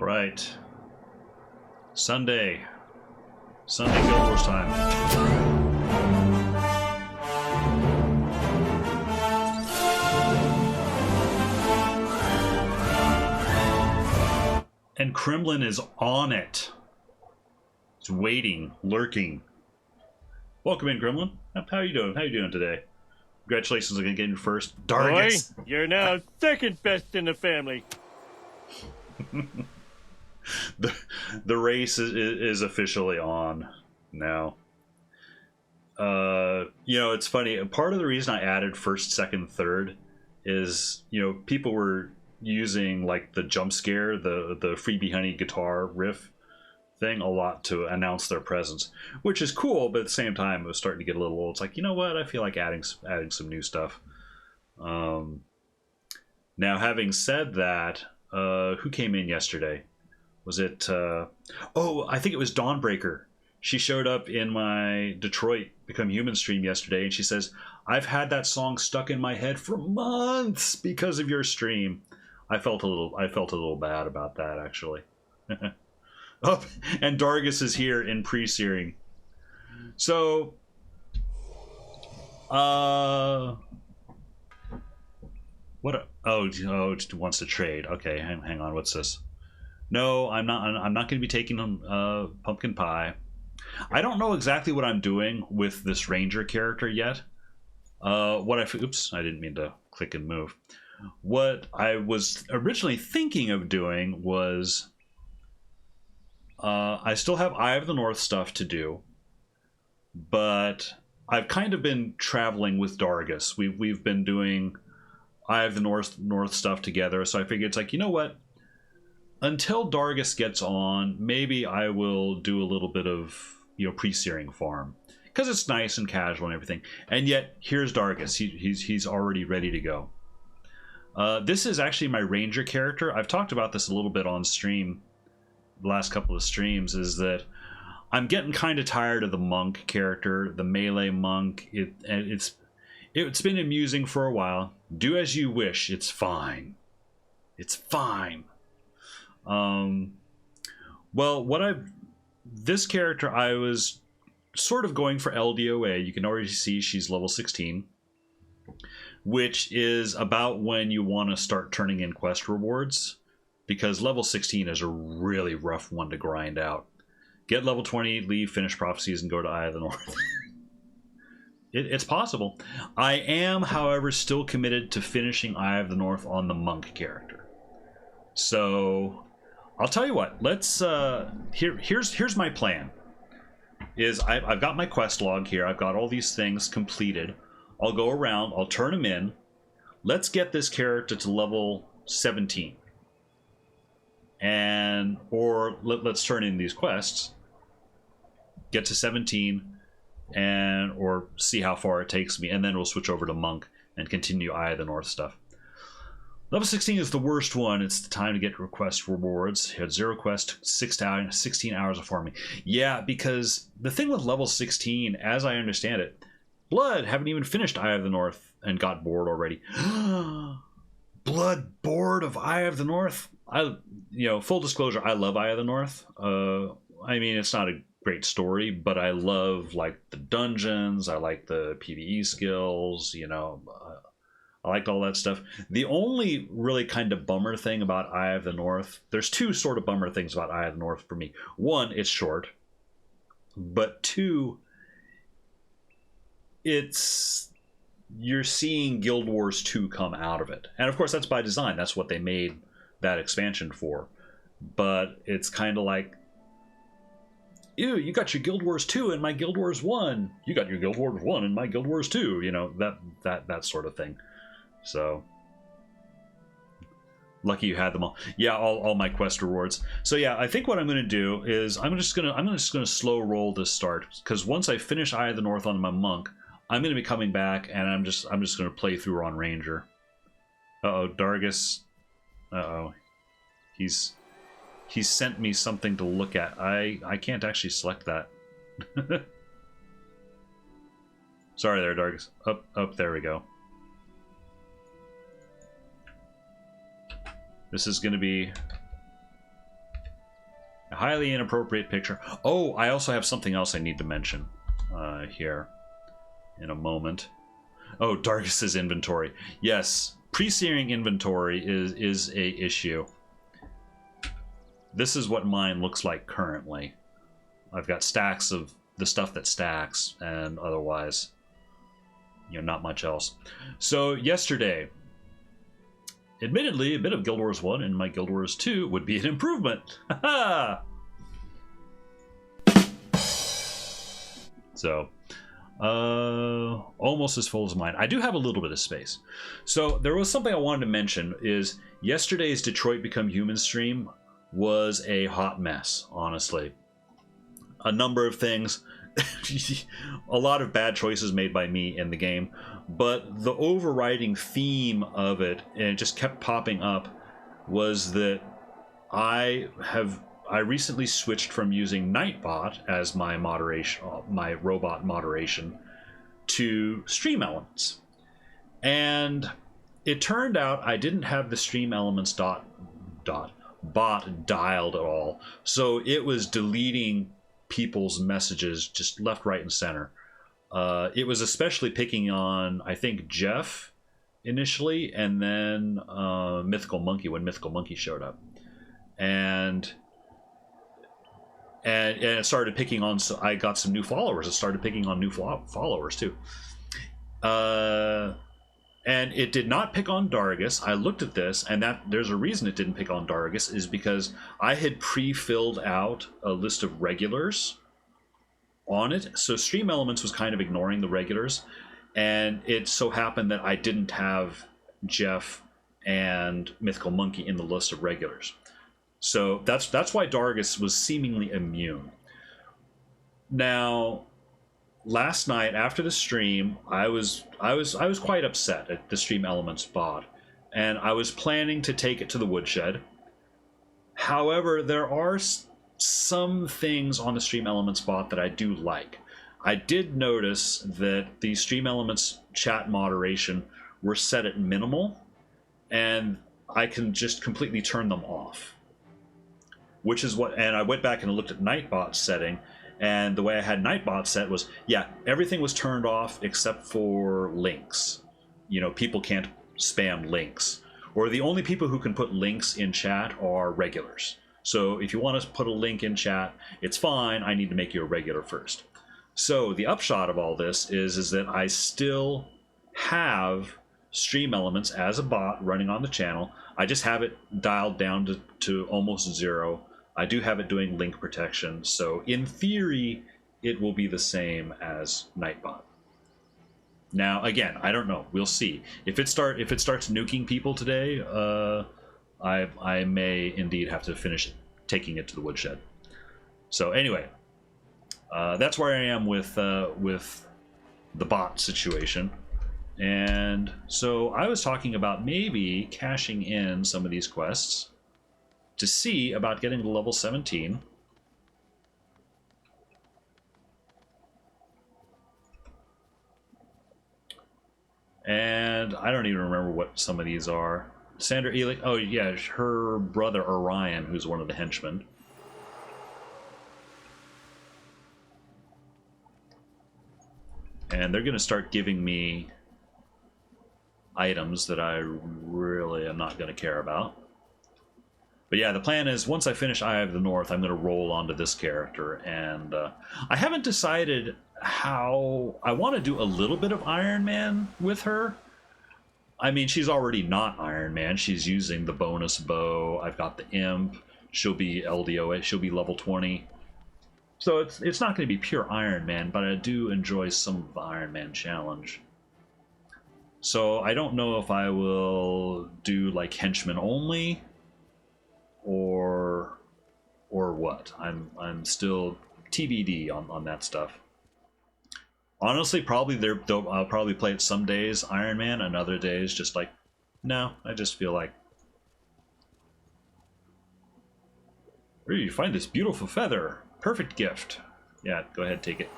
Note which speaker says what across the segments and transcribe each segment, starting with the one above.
Speaker 1: right. Sunday Guild Wars time. And Kremlin is on it. It's waiting, lurking. Welcome in, Kremlin. How are you doing? How are you doing today? Congratulations on getting first. Dargus.
Speaker 2: Boy, you're now second best in the family.
Speaker 1: the race is officially on now. You know, it's funny. Part of the reason I added first, second, third is, you know, people were using like the jump scare, the Freebie Honey guitar riff thing a lot to announce their presence, which is cool, but at the same time it was starting to get a little old. It's like, you know what, I feel like adding some new stuff. Now, having said that, who came in yesterday? Was it oh, I think it was Dawnbreaker. She showed up in my Detroit Become Human stream yesterday, and she says, I've had that song stuck in my head for months because of your stream. I felt a little bad about that, actually. Oh, and Dargus is here in pre-searing. So, what? Oh, it wants to trade. Okay, hang on. What's this? No, I'm not. I'm not going to be taking pumpkin pie. I don't know exactly what I'm doing with this ranger character yet. Oops, I didn't mean to click and move. What I was originally thinking of doing was, I still have Eye of the North stuff to do, but I've kind of been traveling with Dargus. We've been doing Eye of the North stuff together, so I figured it's like, you know what? Until Dargus gets on, maybe I will do a little bit of, you know, pre-searing farm, because it's nice and casual and everything. And yet, here's Dargus. He's already ready to go. This is actually my ranger character. I've talked about this a little bit on stream. The last couple of streams is that I'm getting kind of tired of the monk character, the melee monk. It's been amusing for a while. Do as you wish. It's fine. It's fine. Well, this character, I was sort of going for LDOA. You can already see she's level 16, which is about when you want to start turning in quest rewards, because level 16 is a really rough one to grind out. Get level 20, leave, finish prophecies, and go to Eye of the North. It's possible. I am, however, still committed to finishing Eye of the North on the monk character. So I'll tell you what. Let's here's my plan. Is I've got my quest log here. I've got all these things completed. I'll go around. I'll turn them in. Let's get this character to level 17. Or let's turn in these quests, get to 17, or see how far it takes me, and then we'll switch over to monk and continue Eye of the North stuff. Level 16 is the worst one. It's the time to get request rewards. You had 0 quest, 16 hours of farming. Yeah, because the thing with level 16, as I understand it, Blood haven't even finished Eye of the North and got bored already. Blood bored of Eye of the North? Full disclosure, I love Eye of the North. I mean, it's not a great story, but I love, like, the dungeons. I like the PvE skills, I liked all that stuff. The only really kind of bummer thing about Eye of the North, there's two sort of bummer things about Eye of the North for me. One, it's short, but two, you're seeing Guild Wars 2 come out of it. And of course, that's by design. That's what they made that expansion for. But it's kind of like, ew, you got your Guild Wars 2 and my Guild Wars 1. You got your Guild Wars 1 and my Guild Wars 2. That sort of thing. So lucky you had them all. Yeah, all my quest rewards. So yeah, I think what I'm going to do is I'm just going to slow roll this start, because once I finish Eye of the North on my monk, I'm going to be coming back, and I'm just going to play through on ranger. Uh-oh, Dargus. Uh-oh. He's sent me something to look at. I can't actually select that. Sorry there, Dargus. Up, there we go. This is going to be A highly inappropriate picture. Oh, I also have something else I need to mention here in a moment. Oh, Dargus's inventory. Yes, pre-searing inventory is a issue. This is what mine looks like currently. I've got stacks of the stuff that stacks, and otherwise, not much else. So yesterday, admittedly, a bit of Guild Wars 1 and my Guild Wars 2 would be an improvement. So, almost as full as mine. I do have a little bit of space. So there was something I wanted to mention is yesterday's Detroit Become Human stream was a hot mess, honestly. A number of things, a lot of bad choices made by me in the game, but the overriding theme of it, and it just kept popping up, was that I recently switched from using Nightbot as my moderation, my robot moderation, to Stream Elements, and it turned out I didn't have the Stream Elements bot dialed at all, so it was deleting people's messages just left, right, and center. It was especially picking on, I think, Jeff initially, and then Mythical Monkey when Mythical Monkey showed up, and it started picking on. So I got some new followers. It started picking on new followers too. And it did not pick on Dargus. I looked at this, and there's a reason it didn't pick on Dargus, is because I had pre-filled out a list of regulars on it. So Stream Elements was kind of ignoring the regulars, and it so happened that I didn't have Jeff and Mythical Monkey in the list of regulars. So that's why Dargus was seemingly immune. Now, last night after the stream, I was quite upset at the Stream Elements bot, and I was planning to take it to the woodshed. However, there are some things on the Stream Elements bot that I do like. I did notice that the Stream Elements chat moderation were set at minimal, and I can just completely turn them off. Which is what, and I went back and looked at Nightbot's setting. And the way I had Nightbot set was, yeah, everything was turned off except for links. People can't spam links. Or the only people who can put links in chat are regulars. So if you want to put a link in chat, it's fine. I need to make you a regular first. So the upshot of all this is that I still have Stream Elements as a bot running on the channel. I just have it dialed down to almost 0. I do have it doing link protection, so in theory, it will be the same as Nightbot. Now, again, I don't know. We'll see. If it starts nuking people today, I may indeed have to finish taking it to the woodshed. So anyway, that's where I am with the bot situation. And so I was talking about maybe cashing in some of these quests to see about getting to level 17. And I don't even remember what some of these are. Sandra Elik, oh yeah, her brother Orion, who's one of the henchmen. And they're going to start giving me items that I really am not going to care about. But yeah, the plan is once I finish Eye of the North, I'm going to roll onto this character. And I haven't decided how... I want to do a little bit of Iron Man with her. I mean, she's already not Iron Man. She's using the bonus bow. I've got the Imp. She'll be LDOA. She'll be level 20. So it's not going to be pure Iron Man, but I do enjoy some of the Iron Man challenge. So I don't know if I will do like henchmen only, or what. I'm still TBD on that stuff. Honestly, probably I'll probably play it some days Iron Man, and other days just like, no, I just feel like, where do you find this beautiful feather? Perfect gift. Yeah, go ahead, take it.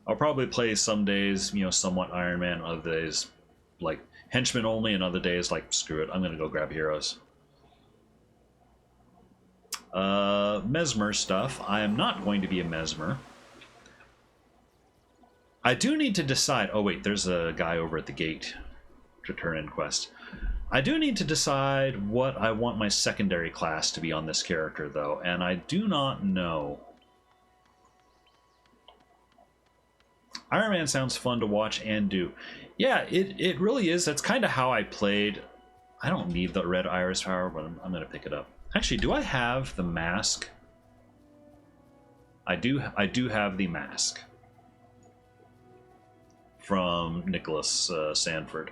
Speaker 1: I'll probably play some days, somewhat Iron Man, other days, like, Henchmen only, and other days, like, screw it, I'm gonna go grab heroes. Mesmer stuff. I am not going to be a Mesmer. I do need to decide... Oh, wait, there's a guy over at the gate to turn in quest. I do need to decide what I want my secondary class to be on this character, though, and I do not know. Iron Man sounds fun to watch and do. Yeah, it really is. That's kind of how I played. I don't need the red iris power, but I'm going to pick it up. Actually, do I have the mask? I do have the mask from Nicholas Sanford.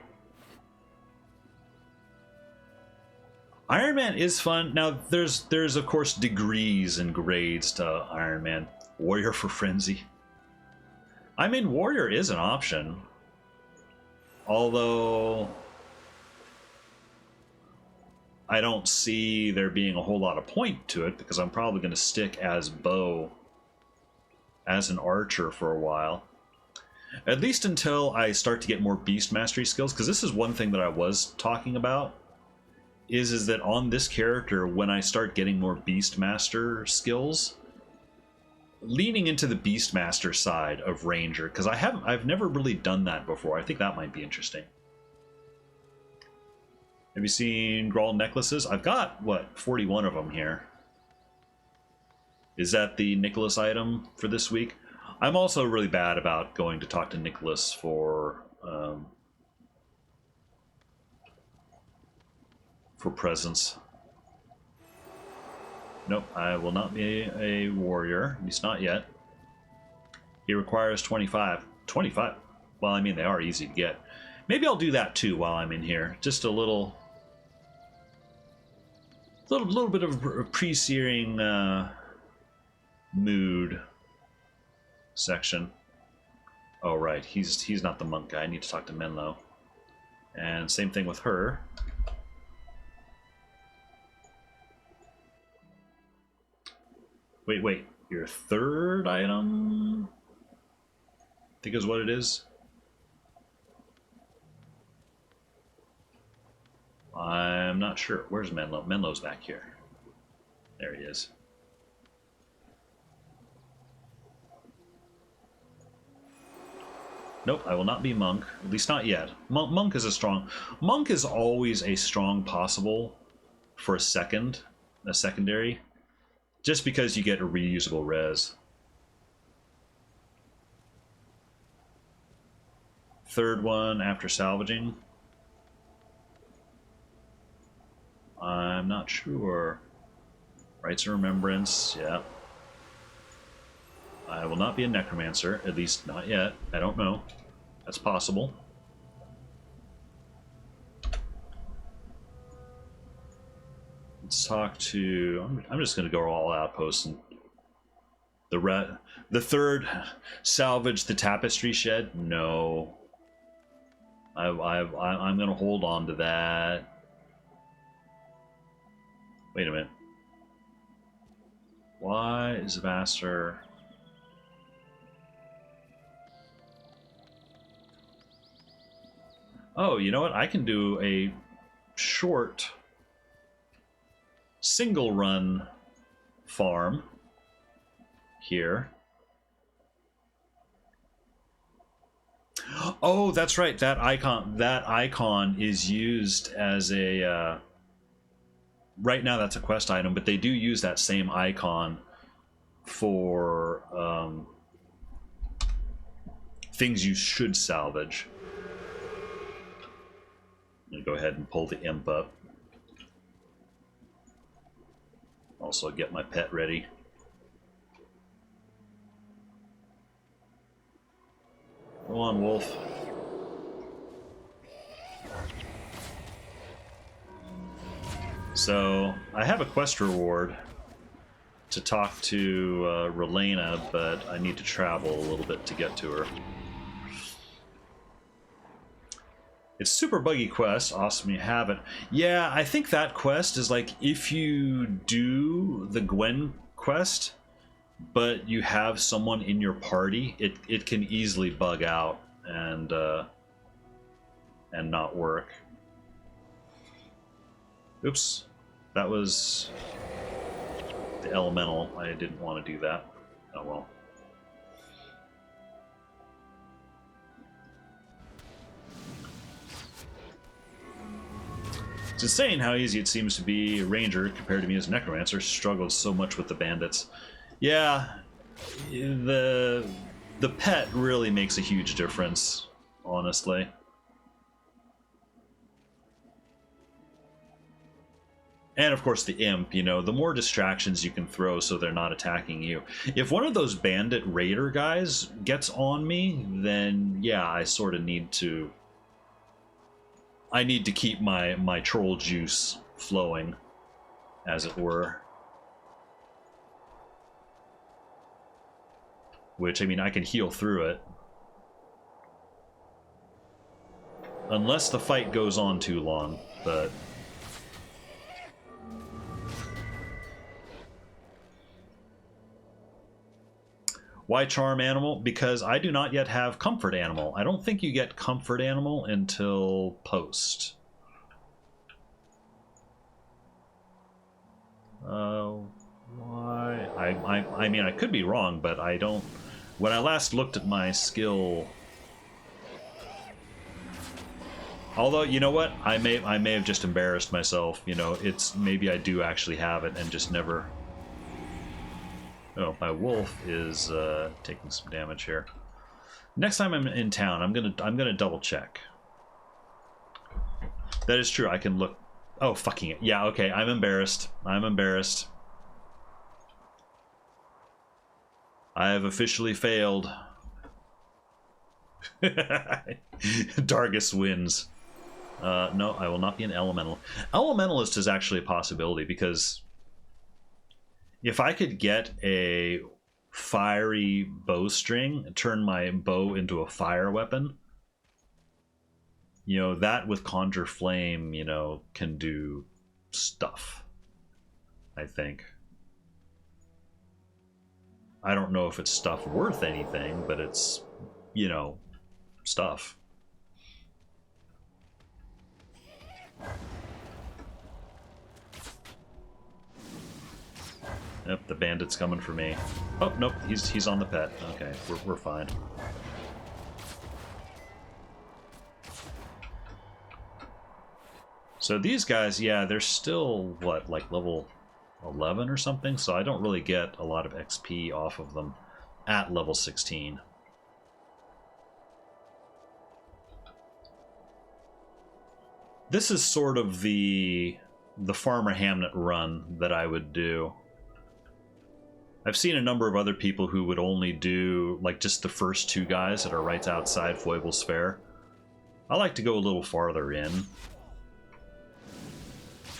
Speaker 1: Iron Man is fun. Now, there's of course degrees and grades to Iron Man. Warrior for Frenzy. I mean, Warrior is an option. Although I don't see there being a whole lot of point to it, because I'm probably going to stick as Bow, as an archer for a while. At least until I start to get more beast mastery skills, because this is one thing that I was talking about, is that on this character, when I start getting more beast master skills, leaning into the beast master side of Ranger, because I've never really done that before. I think that might be interesting. Have you seen Grawl necklaces? I've got, what, 41 of them here. Is that the Nicholas item for this week? I'm also really bad about going to talk to Nicholas for presents. Nope, I will not be a warrior, at least not yet. He requires 25. 25? Well, I mean, they are easy to get. Maybe I'll do that too while I'm in here. Just a little bit of pre-searing mood section. Oh, right, he's not the monk guy. I need to talk to Menlo. And same thing with her. Wait, your third item? I think is what it is. I'm not sure. Where's Menlo? Menlo's back here. There he is. Nope, I will not be monk. At least not yet. Monk is a strong... Monk is always a strong possible for a secondary. Just because you get a reusable res. Third one after salvaging. I'm not sure. Rites of Remembrance, yeah. I will not be a necromancer, at least not yet. I don't know. That's possible. Let's talk to... I'm just going to go all outposts and... The third, salvage the tapestry shed? No. I'm going to hold on to that. Wait a minute. Why is Vaster... Oh, you know what? I can do a short single run farm here. Oh, that's right. That icon is used as a right now that's a quest item, but they do use that same icon for things you should salvage. I'm gonna go ahead and pull the imp up. Also get my pet ready. Go on, Wolf. So, I have a quest reward to talk to Relena, but I need to travel a little bit to get to her. It's super buggy quest. Awesome you have it. Yeah, I think that quest is like if you do the Gwen quest, but you have someone in your party, it can easily bug out and and not work. Oops. That was the elemental. I didn't want to do that. Oh well. It's insane how easy it seems to be a ranger compared to me as a necromancer. Struggles so much with the bandits. Yeah, the pet really makes a huge difference, honestly. And of course the imp, you know, the more distractions you can throw so they're not attacking you. If one of those bandit raider guys gets on me, then yeah, I sort of need to... I need to keep my troll juice flowing, as it were. Which, I mean, I can heal through it. Unless the fight goes on too long, but... Why charm animal? Because I do not yet have comfort animal. I don't think you get comfort animal until post. Why? I mean, I could be wrong, but I don't... When I last looked at my skill... Although, you know what? I may have just embarrassed myself. You know, it's... Maybe I do actually have it and just never... Oh, my wolf is taking some damage here. Next time I'm in town, I'm gonna double check. That is true. I can look. Oh, fucking it. Yeah, okay. I'm embarrassed. I'm embarrassed. I have officially failed. Dargus wins. No, I will not be an elemental. Elementalist is actually a possibility because if I could get a fiery bowstring, turn my bow into a fire weapon, you know, that with Conjure Flame, you know, can do stuff, I think. I don't know if it's stuff worth anything, but it's, you know, stuff. Yep, the bandit's coming for me. Oh, nope, he's on the pet. Okay, we're fine. So these guys, yeah, they're still, what, like level 11 or something? So I don't really get a lot of XP off of them at level 16. This is sort of the Farmer Hamnet run that I would do. I've seen a number of other people who would only do like just the first two guys that are right outside Foible's Fair. I like to go a little farther in.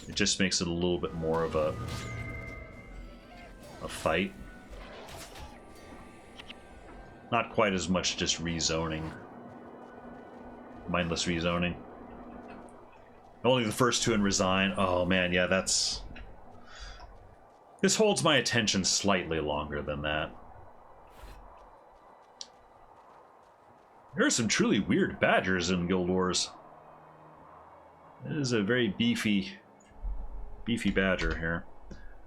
Speaker 1: It just makes it a little bit more of a fight. Not quite as much just rezoning. Mindless rezoning. Only the first two in Resign. Oh man, yeah, that's... This holds my attention slightly longer than that. There are some truly weird badgers in Guild Wars. It is a very beefy badger here.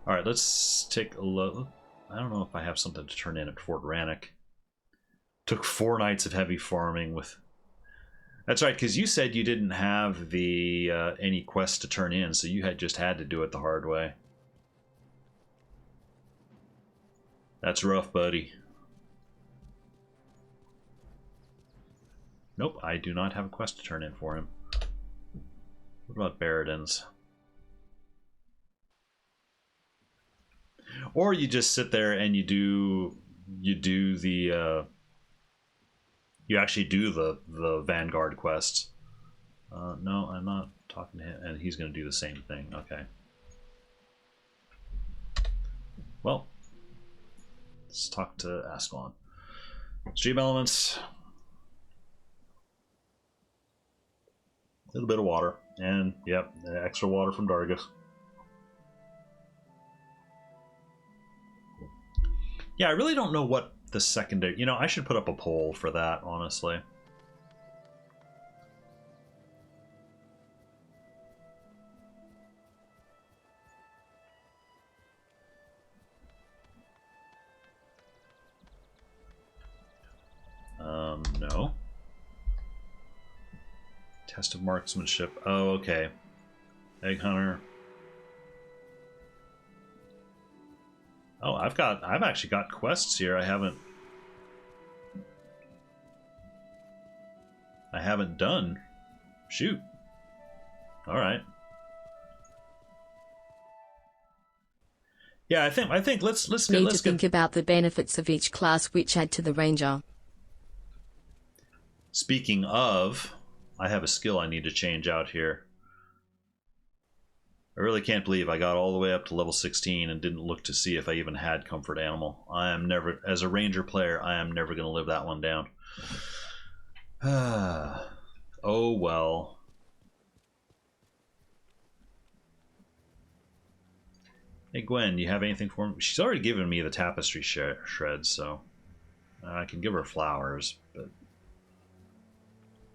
Speaker 1: Alright, let's take a look. I don't know if I have something to turn in at Fort Rannoch. Took 4 nights of heavy farming with... That's right, because you said you didn't have the any quests to turn in, so you just had to do it the hard way. That's rough, buddy. Nope, I do not have a quest to turn in for him. What about Baradins? Or you just sit there and you actually do the Vanguard quests. No, I'm not talking to him, and he's going to do the same thing. Okay. Well, let's talk to Ascalon. Stream elements. A little bit of water, and yep, extra water from Dargus. Yeah, I really don't know what the secondary... You know, I should put up a poll for that, honestly. Test of marksmanship. Oh, okay. Egg hunter. Oh, I've actually got quests here. I haven't done. Shoot. All right. Yeah, I think let's
Speaker 3: think about the benefits of each class which add to the ranger.
Speaker 1: Speaking of, I have a skill I need to change out here. I really can't believe I got all the way up to level 16 and didn't look to see if I even had comfort animal. I am never, as a ranger player, I am never going to live that one down. Oh well. Hey Gwen, you have anything for me? She's already given me the tapestry shreds, so I can give her flowers, but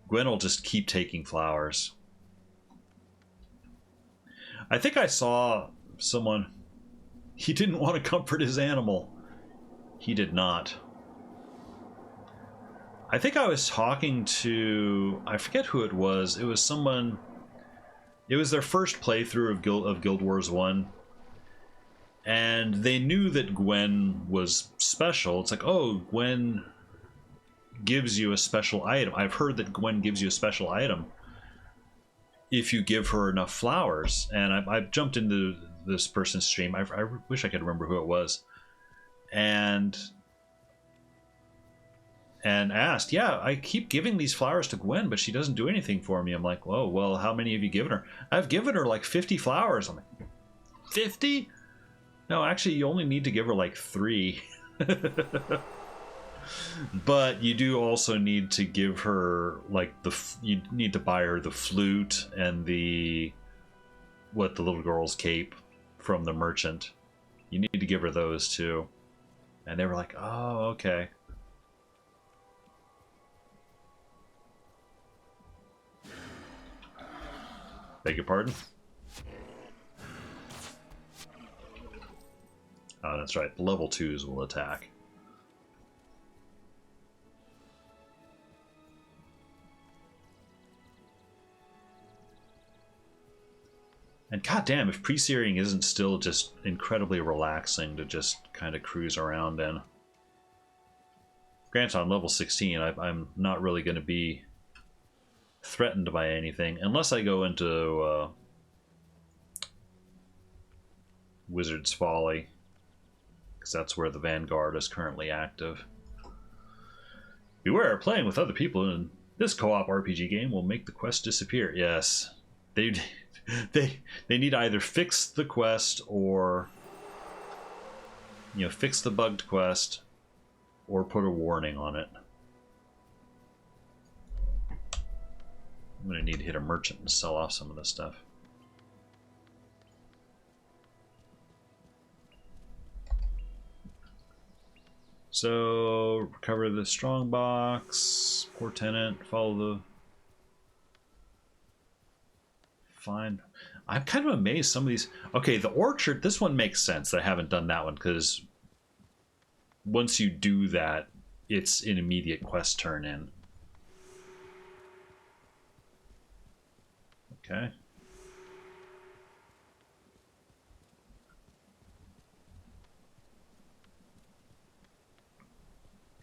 Speaker 1: Gwen will just keep taking flowers. I think I saw someone, he didn't want to comfort his animal. He did not. I think I was talking to, I forget who it was. It was someone, it was their first playthrough of Guild Wars 1. And they knew that Gwen was special. It's like, oh, Gwen gives you a special item. I've heard that Gwen gives you a special item if you give her enough flowers. And I jumped into this person's stream. I wish I could remember who it was. And asked, yeah, I keep giving these flowers to Gwen, but she doesn't do anything for me. I'm like, whoa, well, how many have you given her? I've given her like 50 flowers. I'm like, 50? No, actually, you only need to give her like 3. But you do also need to give her like you need to buy her the flute and the little girl's cape from the merchant. You need to give her those too. And they were like, oh, okay. Beg your pardon? Oh, that's right. Level 2s will attack. And goddamn, if pre-searing isn't still just incredibly relaxing to just kind of cruise around in. Granted, on level 16, I'm not really going to be threatened by anything unless I go into Wizard's Folly, because that's where the Vanguard is currently active. Beware, playing with other people in this co-op RPG game will make the quest disappear. Yes, they need to either fix the quest or, you know, fix the bugged quest or put a warning on it. I'm going to need to hit a merchant and sell off some of this stuff. So, recover the strong box, poor tenant, follow the... Fine. I'm kind of amazed some of these... Okay, the orchard, this one makes sense that I haven't done that one, because once you do that, it's an immediate quest turn in. Okay.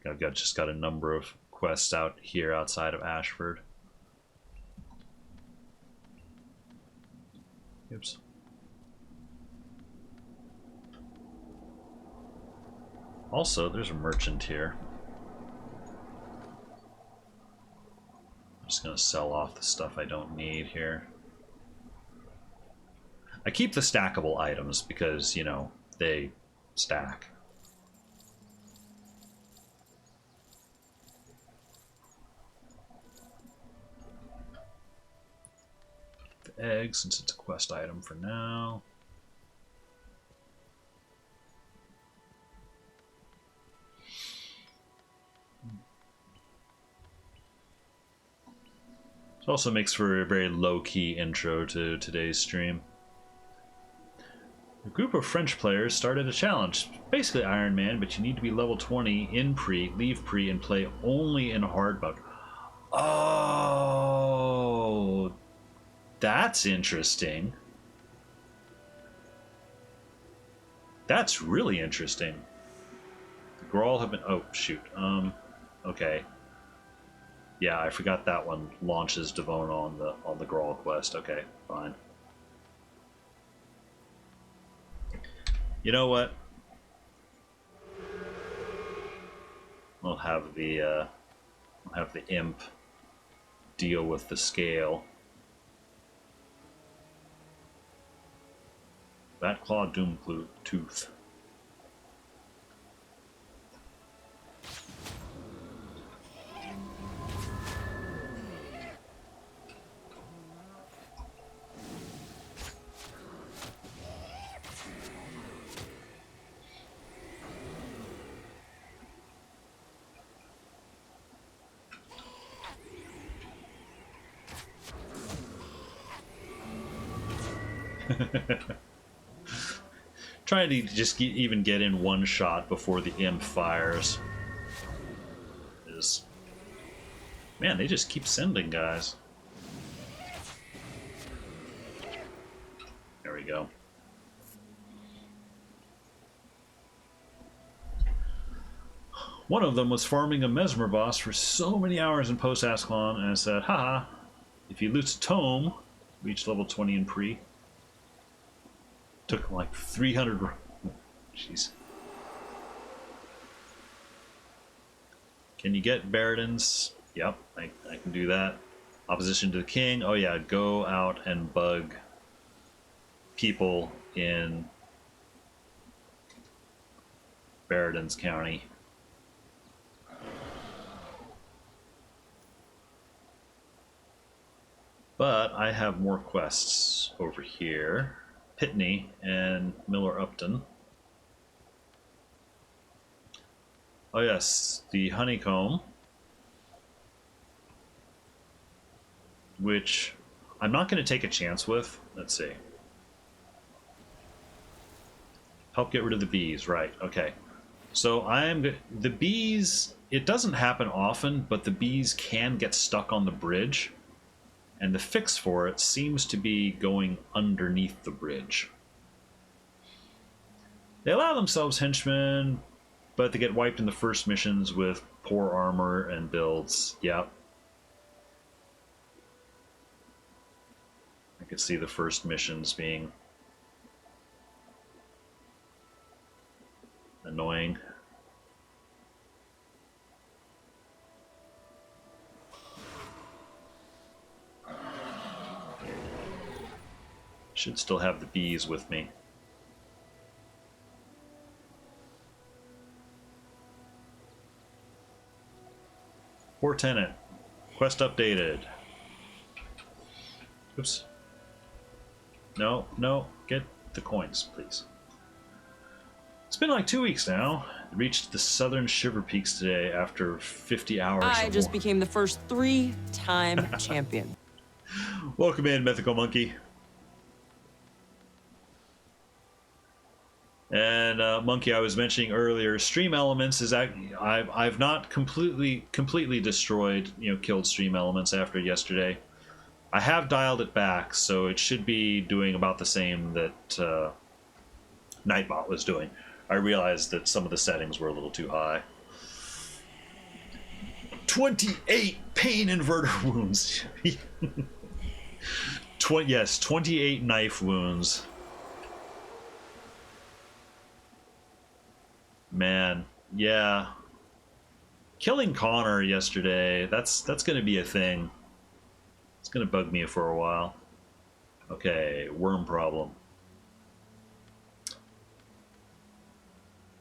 Speaker 1: I've just got a number of quests out here outside of Ashford. Oops. Also, there's a merchant here. I'm just going to sell off the stuff I don't need here. I keep the stackable items because, you know, they stack. The egg, since it's a quest item for now. This also makes for a very low-key intro to today's stream. A group of French players started a challenge. Basically Iron Man, but you need to be level 20 in pre, leave pre, and play only in hard mode. Oh! That's interesting. That's really interesting. The Grawl have been... Oh, shoot. Okay. Yeah, I forgot that one launches Devon on the Grawl quest. Okay, fine. You know what? We'll have the imp deal with the scale. Bat Claw Doom Tooth. Trying to just even get in one shot before the imp fires is... Man, they just keep sending guys. There we go. One of them was farming a Mesmer boss for so many hours in post-Ascalon, and I said, haha, if you loot a tome, reach level 20 in pre. Took like 300... Jeez. Can you get Baradins? Yep, I can do that. Opposition to the king. Oh yeah, go out and bug people in Baradins County. But I have more quests over here. Pitney and Miller Upton. Oh yes, the honeycomb, which I'm not going to take a chance with. Let's see. Help get rid of the bees, right? Okay. So the bees. It doesn't happen often, but the bees can get stuck on the bridge. And the fix for it seems to be going underneath the bridge. They allow themselves henchmen, but they get wiped in the first missions with poor armor and builds. Yep. I could see the first missions being annoying. Should still have the bees with me. Poor tenant. Quest updated. Oops. No, no. Get the coins, please. It's been like 2 weeks now. Reached the southern Shiver Peaks today after 50 hours.
Speaker 4: I just became the first 3-time champion.
Speaker 1: Welcome in, Mythical Monkey. And Monkey, I was mentioning earlier, Stream Elements is I've not completely destroyed, killed Stream Elements after yesterday. I have dialed it back, so it should be doing about the same that Nightbot was doing. I realized that some of the settings were a little too high. 28 Pain Inverter wounds. Yes, 28 knife wounds. Man, yeah. Killing Connor yesterday, that's going to be a thing. It's going to bug me for a while. Okay, worm problem.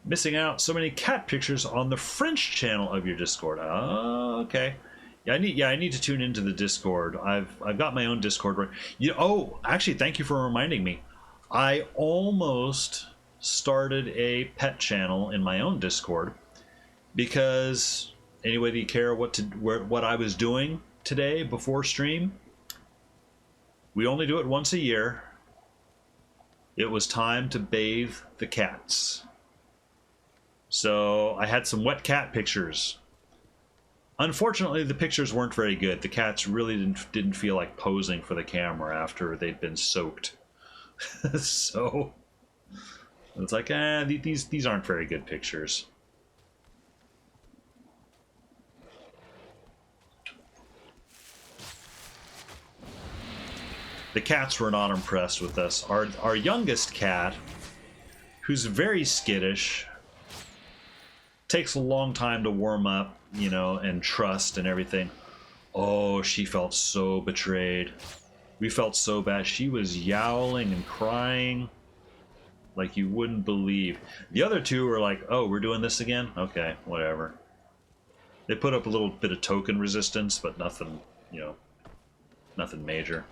Speaker 1: Missing out so many cat pictures on the French channel of your Discord. Oh, okay. Yeah, I need to tune into the Discord. I've got my own Discord. Oh, actually, thank you for reminding me. I almost started a pet channel in my own Discord because anyway, do you care what I was doing today before stream? We only do it once a year. It was time to bathe the cats. So I had some wet cat pictures. Unfortunately, the pictures weren't very good. The cats really didn't feel like posing for the camera after they'd been soaked. So it's like, these aren't very good pictures. The cats were not impressed with us. Our youngest cat, who's very skittish, takes a long time to warm up, you know, and trust and everything. Oh, she felt so betrayed. We felt so bad. She was yowling and crying like you wouldn't believe. The other two were like, oh, we're doing this again? Okay, whatever. They put up a little bit of token resistance, but nothing, you know, nothing major.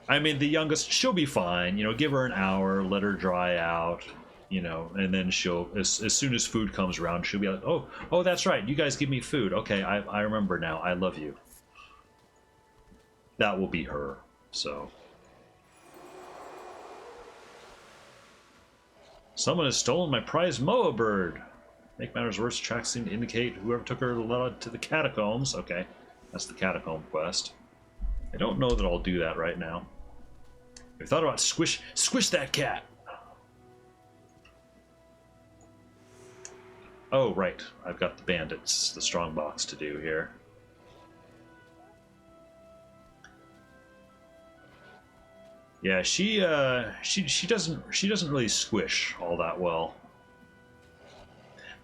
Speaker 1: I mean, the youngest, she'll be fine. You know, give her an hour, let her dry out, you know, and then she'll, as soon as food comes around, she'll be like, oh, that's right. You guys give me food. Okay, I remember now. I love you. That will be her, so. Someone has stolen my prize Moa bird. Make matters worse, tracks seem to indicate whoever took her to the catacombs. Okay, that's the catacomb quest. I don't know that I'll do that right now. I thought about squish that cat. Oh, right. I've got the bandits, the strong box to do here. Yeah, she doesn't really squish all that well.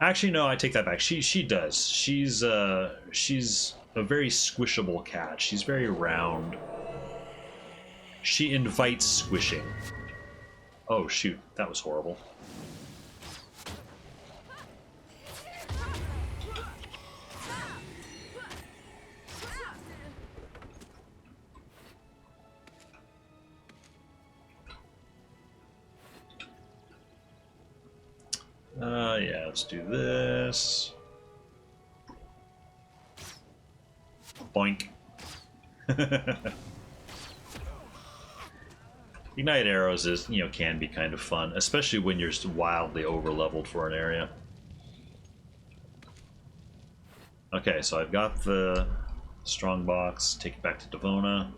Speaker 1: Actually, no, I take that back. She does. She's a very squishable cat. She's very round. She invites squishing. Oh shoot, that was horrible. Yeah, let's do this. Boink. Ignite arrows is, you know, can be kind of fun, especially when you're wildly over-leveled for an area. Okay, so I've got the strong box. Take it back to Devona.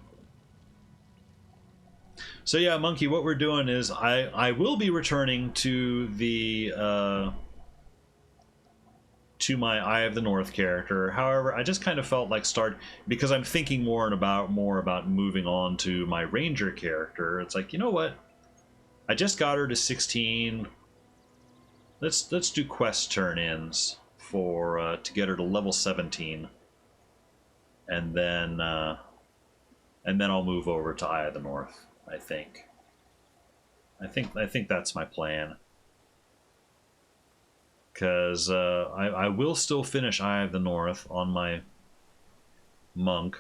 Speaker 1: So yeah, Monkey, what we're doing is I will be returning to the to my Eye of the North character. However, I just kind of felt like because I'm thinking more about moving on to my Ranger character. It's like, you know what? I just got her to 16. Let's do quest turn-ins for to get her to level 17, and then I'll move over to Eye of the North. I think that's my plan. Because I will still finish Eye of the North on my monk,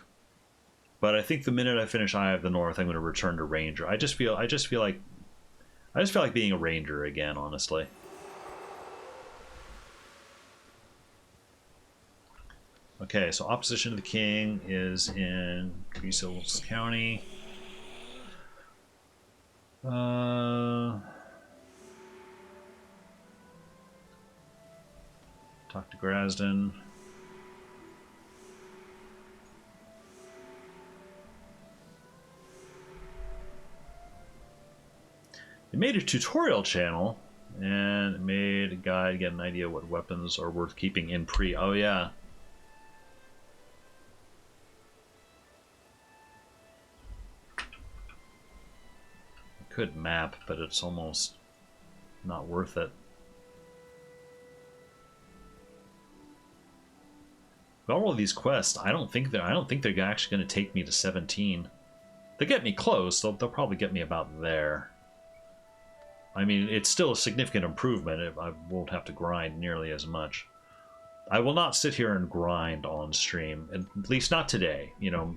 Speaker 1: but I think the minute I finish Eye of the North, I'm going to return to Ranger. I just feel like being a Ranger again, honestly. Okay, so opposition to the king is in Crease County. Talk to Grasden. It made a tutorial channel and it made a guide, get an idea what weapons are worth keeping in pre. Oh yeah. I could map, but it's almost not worth it. All of these quests, I don't think they're actually going to take me to 17. They get me close. They'll probably get me about there. I mean, it's still a significant improvement. I won't have to grind nearly as much. I will not sit here and grind on stream, at least not today. You know,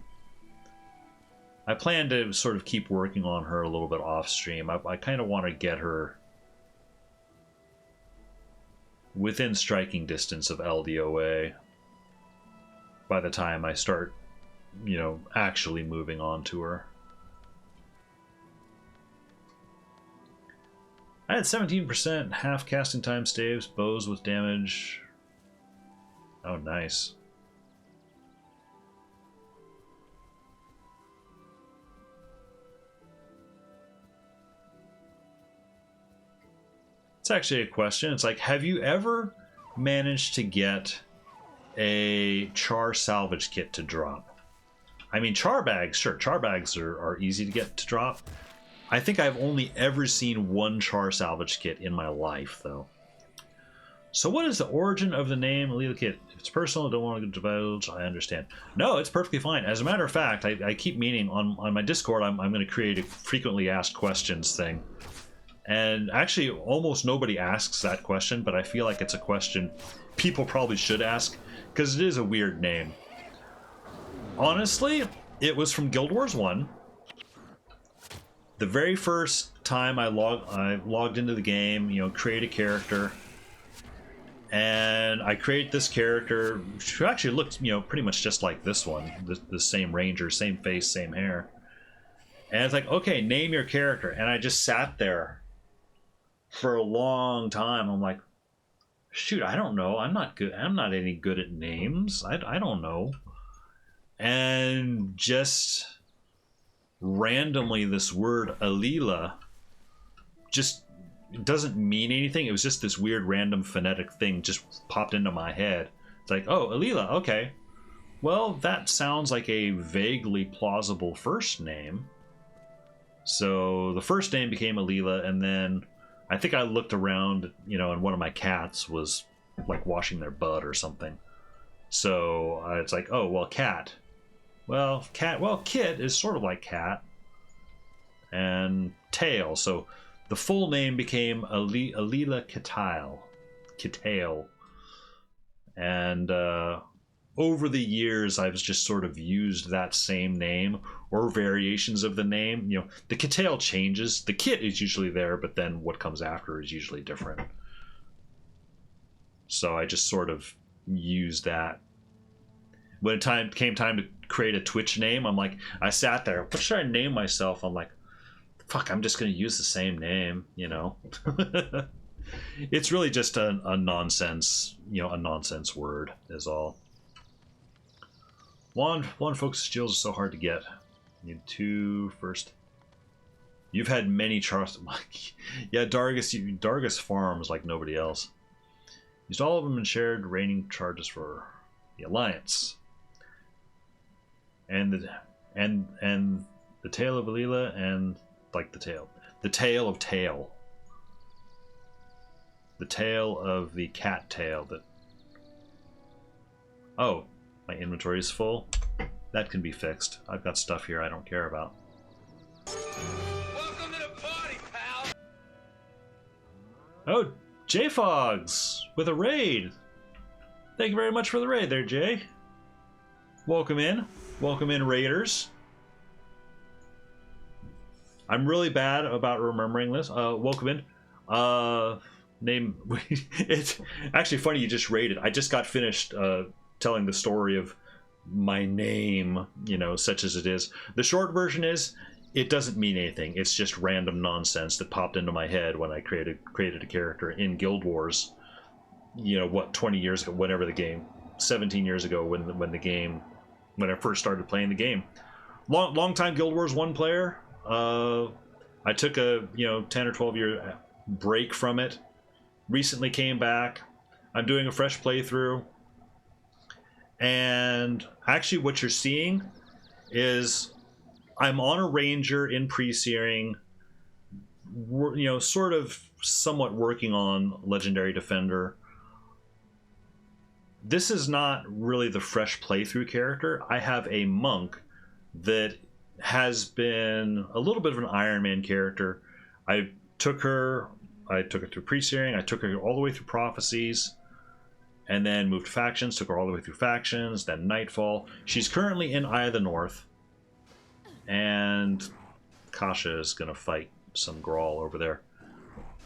Speaker 1: I plan to sort of keep working on her a little bit off stream. I kind of want to get her within striking distance of LDOA by the time I start, you know, actually moving on to her. I had 17% half casting time staves, bows with damage. Oh, nice. It's actually a question. It's like, have you ever managed to get a char salvage kit to drop? I mean, char bags, sure, char bags are easy to get to drop. I think I've only ever seen one char salvage kit in my life, though. So what is the origin of the name Alila Kit? If it's personal, don't want to divulge, I understand. No, it's perfectly fine. As a matter of fact, I keep meaning on my Discord, I'm going to create a frequently asked questions thing. And actually, almost nobody asks that question, but I feel like it's a question people probably should ask, because it is a weird name. Honestly, it was from Guild Wars 1. The very first time I logged into the game, you know, create a character, and I create this character, who actually looked, you know, pretty much just like this one, the same ranger, same face, same hair. And it's like, okay, name your character, and I just sat there for a long time. I'm like, shoot, I don't know. I'm not good. I'm not any good at names. I don't know. And just randomly, this word Alila just doesn't mean anything. It was just this weird random phonetic thing just popped into my head. It's like, oh, Alila, okay. Well, that sounds like a vaguely plausible first name. So the first name became Alila, and then I think I looked around, you know, and one of my cats was like washing their butt or something. So it's like, oh, well, cat. Well, cat. Well, kit is sort of like cat. And tail. So the full name became Alila Kitail. And over the years, I've just sort of used that same name or variations of the name. You know, the Kitail changes. The kit is usually there, but then what comes after is usually different. So I just sort of used that. When it came time to create a Twitch name, I'm like, I sat there, what should I name myself? I'm like, fuck, I'm just going to use the same name, you know. It's really just a nonsense, you know, a nonsense word is all. One focus shields are so hard to get. You need 2 first. You've had many chars. Yeah, Dargus farms like nobody else. Used all of them and shared reigning charges for the Alliance. And the Tale of Alila, and like the Tale of Tail. The tale of the cat tail that... Oh, my inventory is full. That can be fixed. I've got stuff here I don't care about.
Speaker 5: Welcome to the party, pal!
Speaker 1: Oh, J-Fogs with a raid. Thank you very much for the raid there, Jay. Welcome in. Welcome in, raiders. I'm really bad about remembering this. Welcome in. Name. It's actually funny you just raided. I just got finished telling the story of my name, you know, such as it is. The short version is, it doesn't mean anything. It's just random nonsense that popped into my head when I created a character in Guild Wars. You know, what, 20 years ago, whenever the game, 17 years ago when I first started playing the game. Long time Guild Wars 1 player. I took a 10 or 12 year break from it. Recently came back. I'm doing a fresh playthrough. And actually what you're seeing is I'm on a ranger in pre-searing, you know, sort of somewhat working on legendary defender. This is not really the fresh playthrough character. I have a monk that has been a little bit of an Iron Man character. I took her through pre-searing, I took her all the way through prophecies, and then moved to factions, took her all the way through factions, then Nightfall. She's currently in Eye of the North, and Kasha is going to fight some Grawl over there.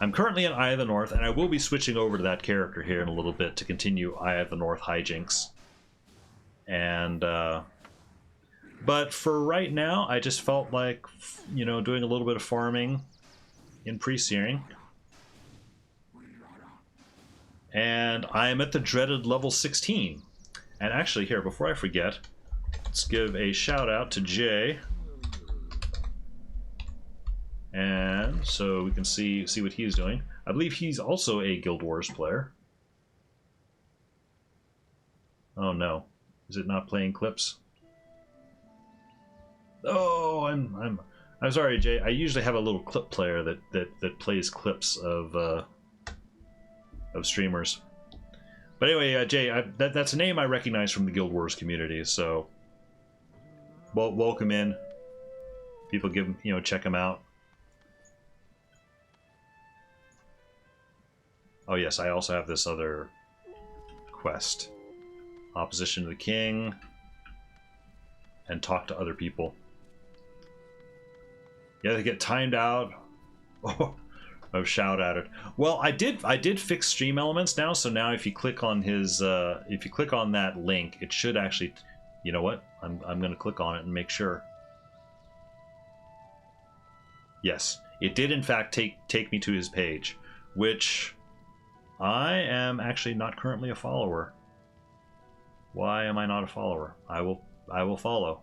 Speaker 1: I'm currently in Eye of the North, and I will be switching over to that character here in a little bit to continue Eye of the North hijinks. And, but for right now, I just felt like, you know, doing a little bit of farming in pre-searing. And I'm at the dreaded level 16. And actually, here, before I forget, let's give a shout out to Jay. And so we can see what he's doing. I believe he's also a Guild Wars player. Oh no. Is it not playing clips? Oh, I'm sorry, Jay. I usually have a little clip player that plays clips of streamers. But anyway, Jay, that's a name I recognize from the Guild Wars community. So, welcome in. People give him, check him out. Oh yes, I also have this other quest: opposition to the king, and talk to other people. Yeah, they get timed out. Oh, I've shout at it. Well, I did fix stream elements now, so now if you click on his if you click on that link, it should actually, you know what? I'm gonna click on it and make sure. Yes, it did in fact take me to his page, which I am actually not currently a follower. Why am I not a follower? I will follow.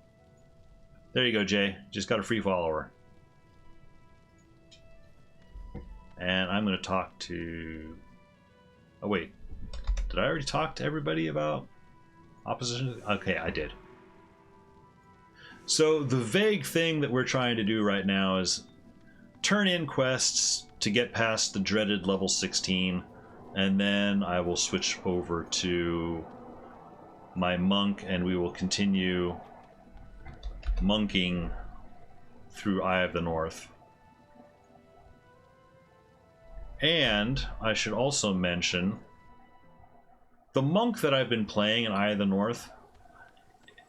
Speaker 1: There you go, Jay. Just got a free follower. And I'm going to talk to... Oh, wait. Did I already talk to everybody about opposition? Okay, I did. So the vague thing that we're trying to do right now is turn in quests to get past the dreaded level 16, and then I will switch over to my monk, and we will continue monking through Eye of the North. And I should also mention the monk that I've been playing in Eye of the North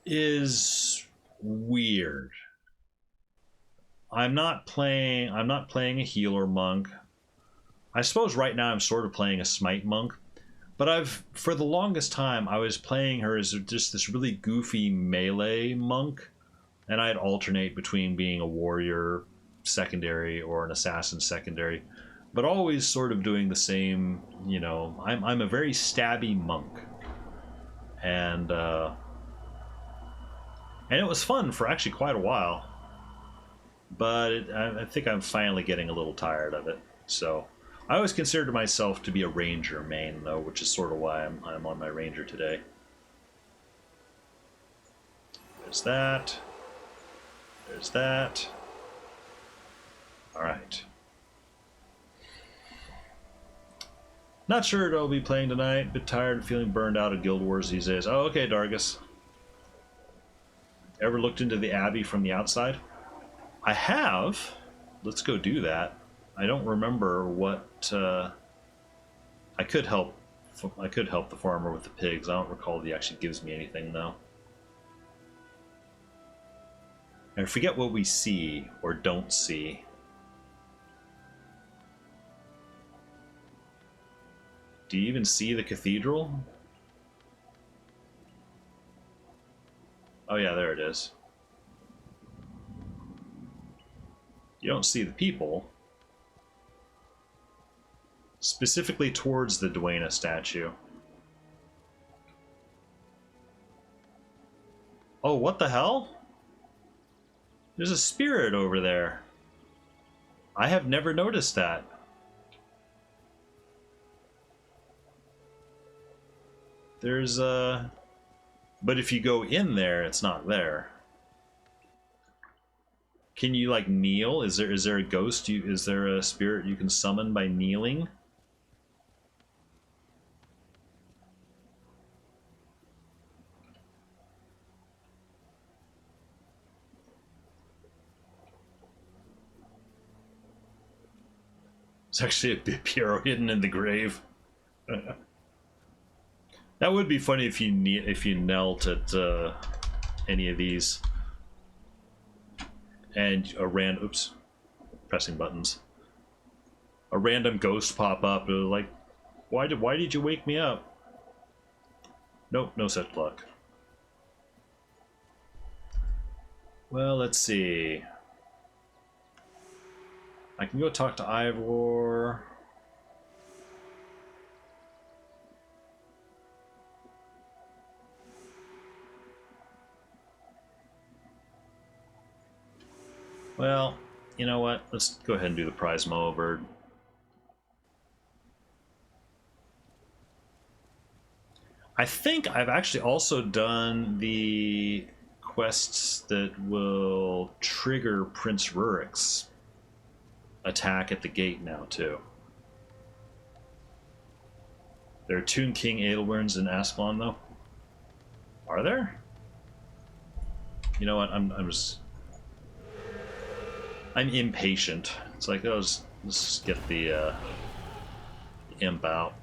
Speaker 1: is weird. I'm not playing a healer monk. I suppose right now I'm sort of playing a smite monk, but for the longest time I was playing her as just this really goofy melee monk, and I'd alternate between being a warrior secondary or an assassin secondary, but always sort of doing the same, I'm a very stabby monk. And it was fun for actually quite a while. But I think I'm finally getting a little tired of it. So I always considered myself to be a ranger main, though, which is sort of why I'm on my ranger today. There's that. There's that. All right. Not sure what I'll be playing tonight. Bit tired, feeling burned out of Guild Wars these days. Oh, okay, Dargus. Ever looked into the Abbey from the outside? I have. Let's go do that. I don't remember what. I could help the farmer with the pigs. I don't recall if he actually gives me anything though. I forget what we see or don't see. Do you even see the cathedral? Oh yeah, there it is. You don't see the people. Specifically towards the Duena statue. Oh, what the hell? There's a spirit over there. I have never noticed that. There's a... But if you go in there, it's not there. Can you, like, kneel? Is there a ghost? Is there a spirit you can summon by kneeling? It's actually a Piero hidden in the grave. That would be funny if you knelt at any of these, and oops, pressing buttons. A random ghost pop up. Like, why did you wake me up? Nope, no such luck. Well, let's see. I can go talk to Ivor. Well, you know what? Let's go ahead and do the prize moa bird. I think I've actually also done the quests that will trigger Prince Rurik's attack at the gate now, too. There are Toon King Edelwerns in Ascalon, though. Are there? You know what? I'm impatient. It's like, oh, let's just get the imp out.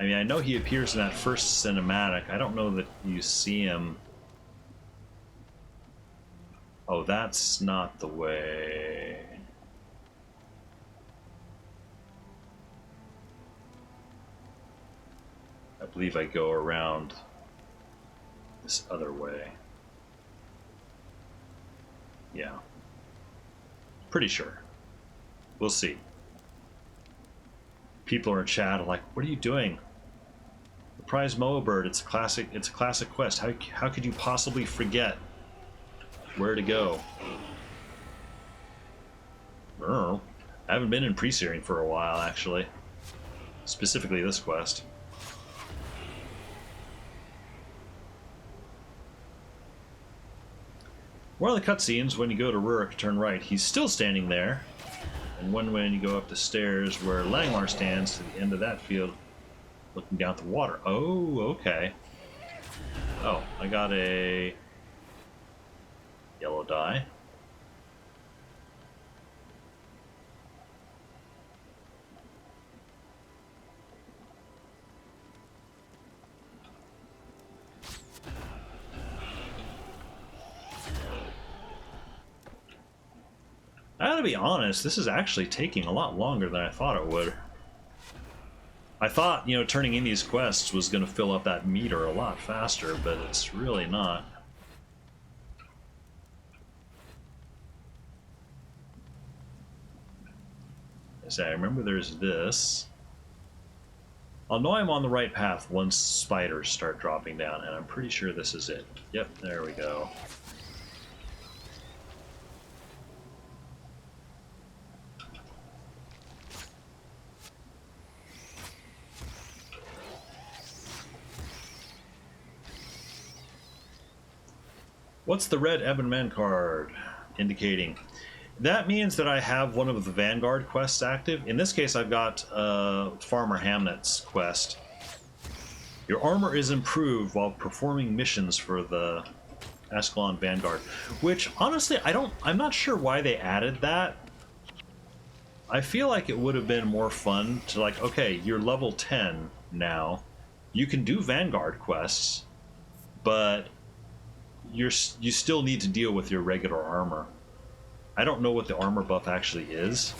Speaker 1: I mean, I know he appears in that first cinematic. I don't know that you see him. Oh, that's not the way. I believe I go around this other way. Yeah. Pretty sure. We'll see. People are in chat like, what are you doing? The prize moa bird, it's a classic quest. How could you possibly forget where to go? I don't know. I haven't been in pre-searing for a while, actually. Specifically this quest. One of the cutscenes, when you go to Rurik, turn right, he's still standing there. And when you go up the stairs where Langmar stands to the end of that field, looking down at the water. Oh, okay. Oh, I got a yellow die. I gotta be honest, this is actually taking a lot longer than I thought it would. I thought, you know, turning in these quests was going to fill up that meter a lot faster, but it's really not. As I remember, there's this. I'll know I'm on the right path once spiders start dropping down, and I'm pretty sure this is it. Yep, there we go. What's the red Ebon Vanguard indicating? That means that I have one of the Vanguard quests active. In this case, I've got Farmer Hamnet's quest. Your armor is improved while performing missions for the Ascalon Vanguard. Which, honestly, I'm not sure why they added that. I feel like it would have been more fun to, like, okay, you're level 10 now. You can do Vanguard quests, but you still need to deal with your regular armor. I don't know what the armor buff actually is,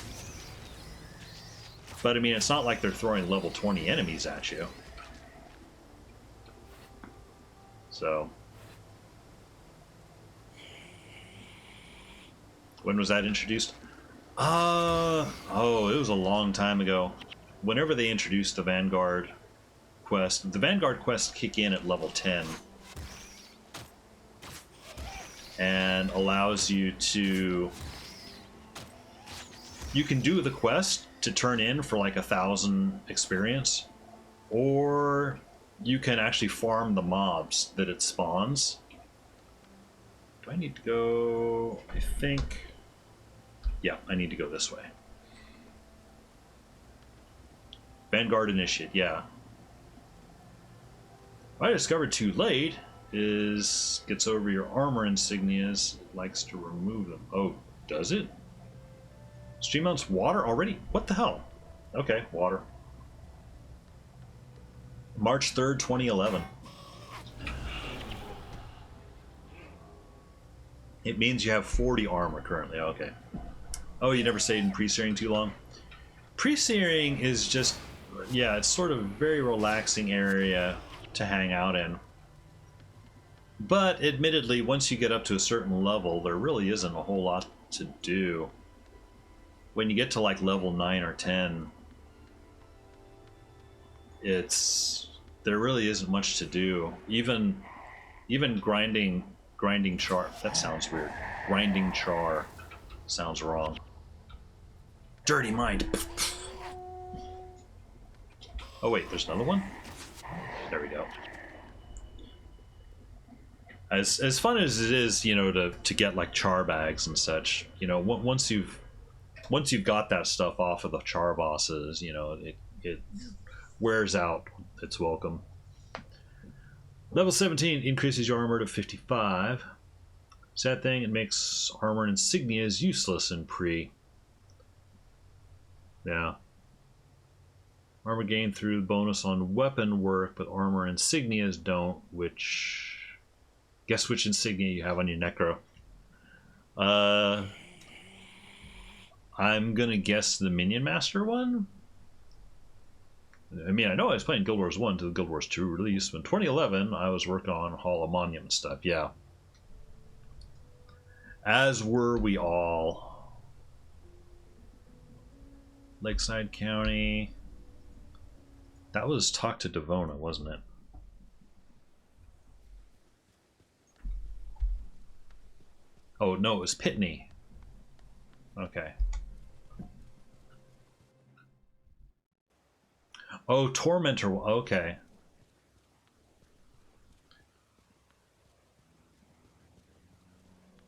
Speaker 1: but I mean, it's not like they're throwing level 20 enemies at you. So, when was that introduced? Oh, it was a long time ago. Whenever they introduced the Vanguard quest kick in at level 10. And allows you to... You can do the quest to turn in for like 1,000 experience, or you can actually farm the mobs that it spawns. Do I need to go... I think... Yeah, I need to go this way. Vanguard Initiate, yeah. What I discovered too late is gets over your armor insignias, likes to remove them. Oh, does it? Stream mounts water already? What the hell? Okay, water. March 3rd, 2011. It means you have 40 armor currently. Okay. Oh, you never stayed in pre-searing too long? Pre-searing is just, yeah, it's sort of a very relaxing area to hang out in. But admittedly, once you get up to a certain level, there really isn't a whole lot to do. when you get to like level 9 or 10, there really isn't much to do. Even grinding char, that sounds weird. Grinding char sounds wrong. Dirty mind. Oh wait, there's another one? There we go. As fun as it is, you know, to get like char bags and such, you know, once you've got that stuff off of the char bosses, you know, it wears out its welcome. Level 17 increases your armor to 55. Sad thing, it makes armor and insignias useless in pre. Yeah. Armor gained through bonus on weapon work, but armor insignias don't, which... Guess which insignia you have on your Necro. I'm gonna guess the Minion Master one? I mean, I know I was playing Guild Wars 1 to the Guild Wars 2 release. In 2011, I was working on Hall of Monument stuff, yeah. As were we all. Lakeside County. That was Talk to Devona, wasn't it? Oh, no, it was Pitney. Okay. Oh, Tormentor. Okay.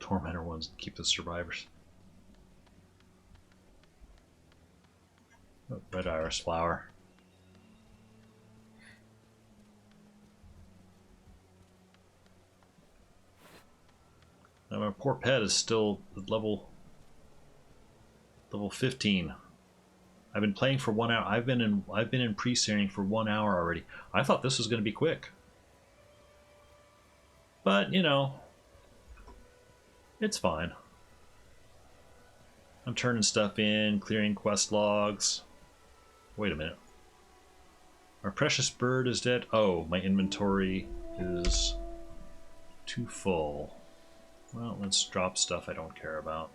Speaker 1: Tormentor ones keep the survivors. Oh, red iris flower. Now my poor pet is still at level 15. I've been playing for 1 hour. I've been in pre-searing for 1 hour already. I thought this was going to be quick, but you know, it's fine. I'm turning stuff in, clearing quest logs. Wait a minute. Our precious bird is dead. Oh, my inventory is too full. Well, let's drop stuff I don't care about.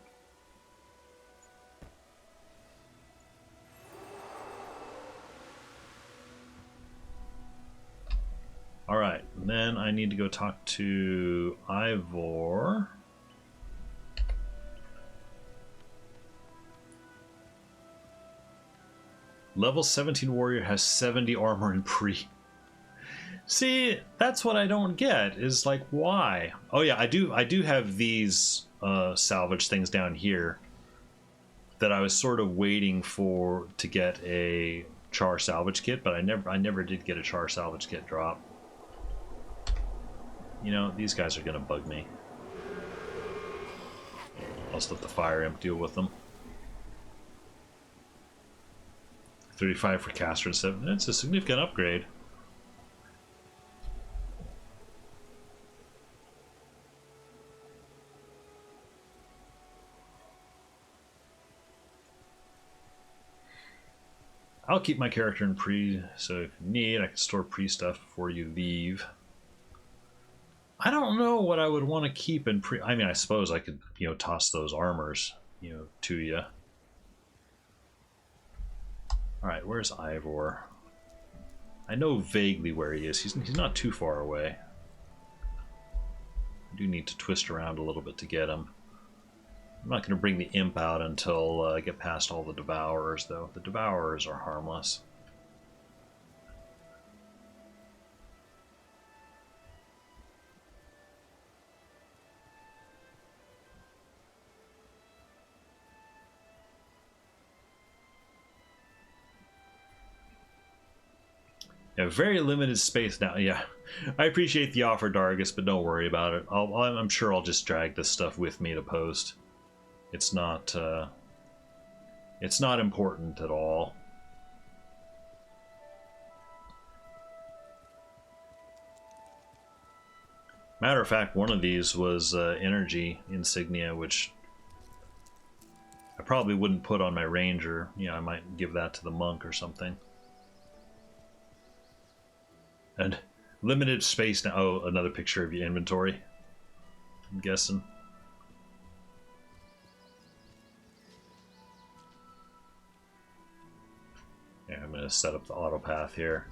Speaker 1: Alright, then I need to go talk to Ivor. Level 17 warrior has 70 armor and pre. See, that's what I don't get, is like, why? Oh yeah, I do have these salvage things down here that I was sort of waiting for to get a char salvage kit, but I never did get a char salvage kit drop. You know, these guys are gonna bug me. I'll just let the fire imp deal with them. 35 for caster and 7. It's a significant upgrade. I'll keep my character in pre, so if you need, I can store pre stuff before you leave. I don't know what I would want to keep in pre. I mean, I suppose I could, you know, toss those armors, you know, to you. All right, where's Ivor? I know vaguely where he is. He's not too far away. I do need to twist around a little bit to get him. I'm not going to bring the imp out until I get past all the devourers, though. The devourers are harmless. Yeah, very limited space now. Yeah, I appreciate the offer, Dargus, but don't worry about it. I'm sure I'll just drag this stuff with me to post. It's not important at all. Matter of fact, one of these was energy insignia, which I probably wouldn't put on my ranger. You know, I might give that to the monk or something. And limited space now. Oh, another picture of your inventory, I'm guessing. gonna set up the auto path here.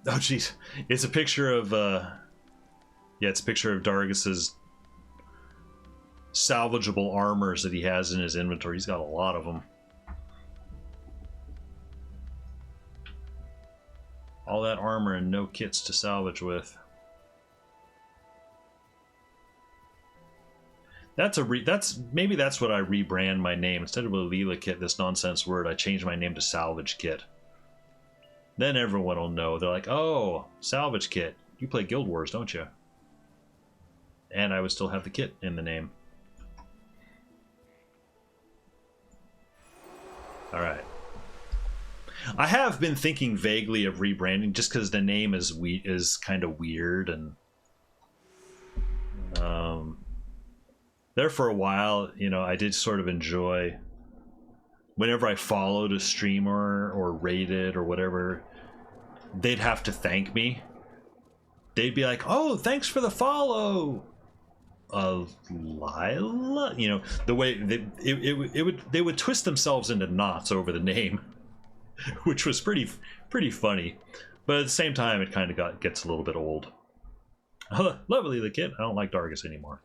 Speaker 1: Oh jeez, it's a picture of yeah, it's a picture of Dargus's salvageable armors that he has in his inventory. He's got a lot of them. All that armor and no kits to salvage with. Maybe that's what I rebrand my name. Instead of Alila Kit, this nonsense word, I change my name to Salvage Kit. Then everyone will know. They're like, oh, Salvage Kit. You play Guild Wars, don't you? And I would still have the kit in the name. Alright. I have been thinking vaguely of rebranding just because the name is kind of weird, and there for a while, you know, I did sort of enjoy whenever I followed a streamer or rated or whatever, they'd have to thank me. They'd be like, "Oh, thanks for the follow, Lila." You know, the way they would twist themselves into knots over the name, which was pretty funny. But at the same time, it kind of gets a little bit old. Lovely the kid. I don't like Dargus anymore.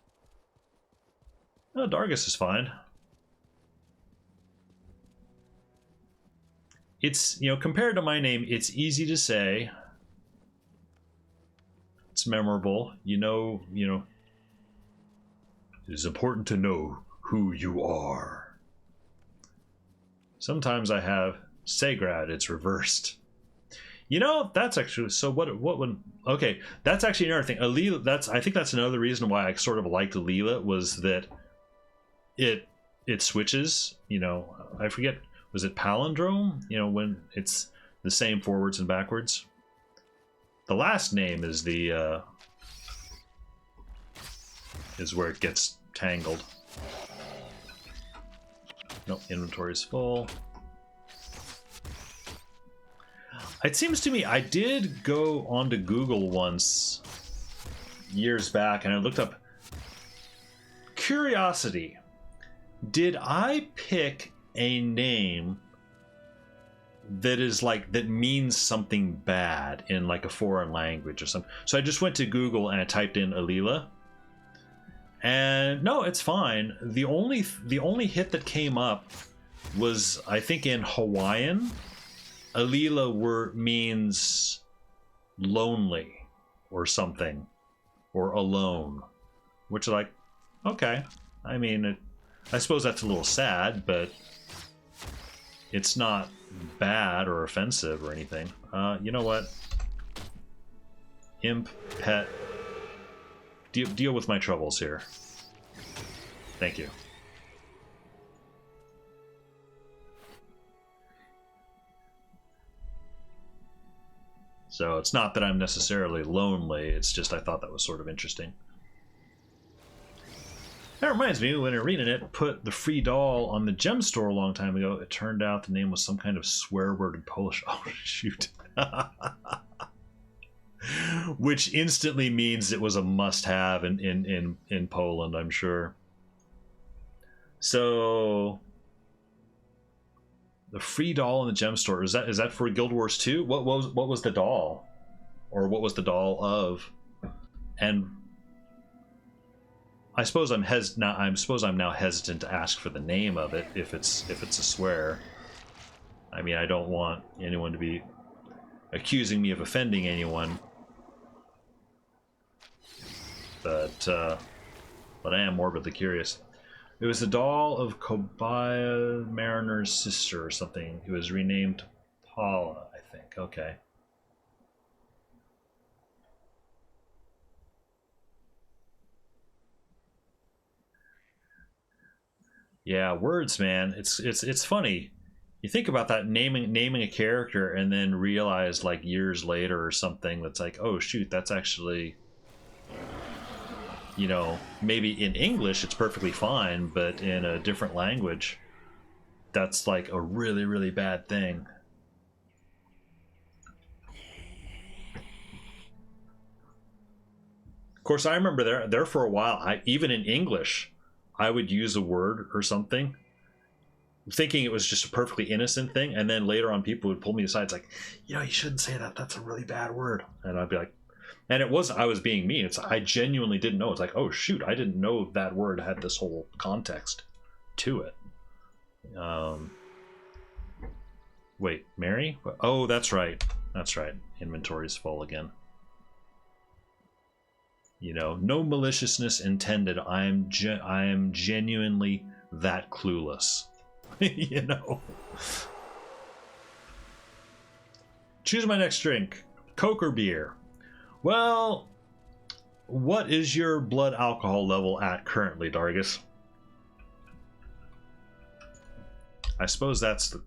Speaker 1: Oh, Dargus is fine. It's, you know, compared to my name, it's easy to say. It's memorable. You know, it is important to know who you are. Sometimes I have Segrad, it's reversed. You know, that's actually, so what would, okay, that's actually another thing. Alila, I think that's another reason why I sort of liked Alila, was that it switches, you know, I forget, was it palindrome? You know, when it's the same forwards and backwards. The last name is the is where it gets tangled. Nope, inventory is full. It seems to me, I did go onto Google once years back and I looked up curiosity. Did I pick a name that is like, that means something bad in like a foreign language or something? So I just went to Google and I typed in Alila, and no, it's fine. The only hit that came up was, I think, in Hawaiian. Alila means lonely or something, or alone, which is like, okay, I mean, I suppose that's a little sad, but it's not bad or offensive or anything. You know what? Imp, pet, deal with my troubles here. Thank you. So it's not that I'm necessarily lonely, it's just I thought that was sort of interesting. That reminds me, when ArenaNet put the free doll on the gem store a long time ago, it turned out the name was some kind of swear word in Polish. Oh, shoot. Which instantly means it was a must-have in Poland, I'm sure. So the free doll in the gem store, is that for Guild Wars 2? What was the doll? Or what was the doll of? And I suppose I'm now hesitant to ask for the name of it if it's a swear. I mean, I don't want anyone to be accusing me of offending anyone, but I am morbidly curious. It was the doll of Kobaya Mariner's sister or something. It was renamed Paula, I think. Okay. Yeah, words, man. It's funny. You think about that, naming a character and then realize like years later or something that's like, oh shoot, that's actually, you know, maybe in English it's perfectly fine, but in a different language that's like a really, really bad thing. Of course, I remember there for a while, even in English, I would use a word or something thinking it was just a perfectly innocent thing, and then later on people would pull me aside. It's like, you know, you shouldn't say that. That's a really bad word. And I'd be like, and it wasn't I was being mean. It's I genuinely didn't know. It's like, oh shoot, I didn't know that word had this whole context to it. Wait, Mary? Oh, that's right. That's right. Inventory's full again. You know, no maliciousness intended. I am genuinely that clueless. You know. Choose my next drink. Coke or beer? Well, what is your blood alcohol level at currently, Dargus? I suppose that's the...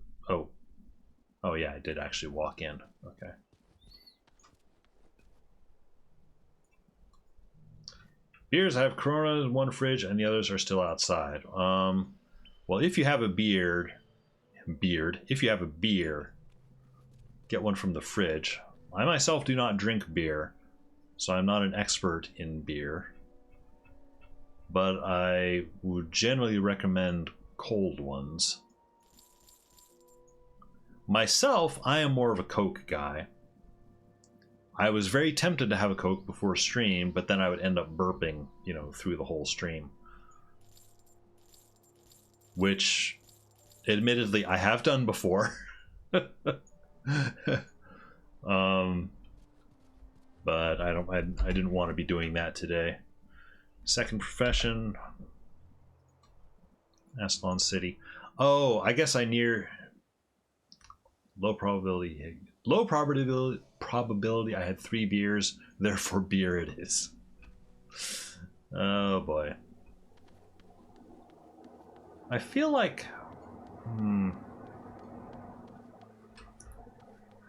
Speaker 1: Oh yeah, I did actually walk in. Okay. Beers, I have Coronas in one fridge and the others are still outside. Well, if you have a if you have a beer, get one from the fridge. I myself do not drink beer, so I'm not an expert in beer. But I would generally recommend cold ones. Myself, I am more of a Coke guy. I was very tempted to have a Coke before stream, but then I would end up burping, you know, through the whole stream. Which, admittedly, I have done before. But I didn't want to be doing that today. Second profession. Aslan City. Oh, I guess I near... Low probability. I had 3 beers, therefore beer it is. Oh boy. I feel like I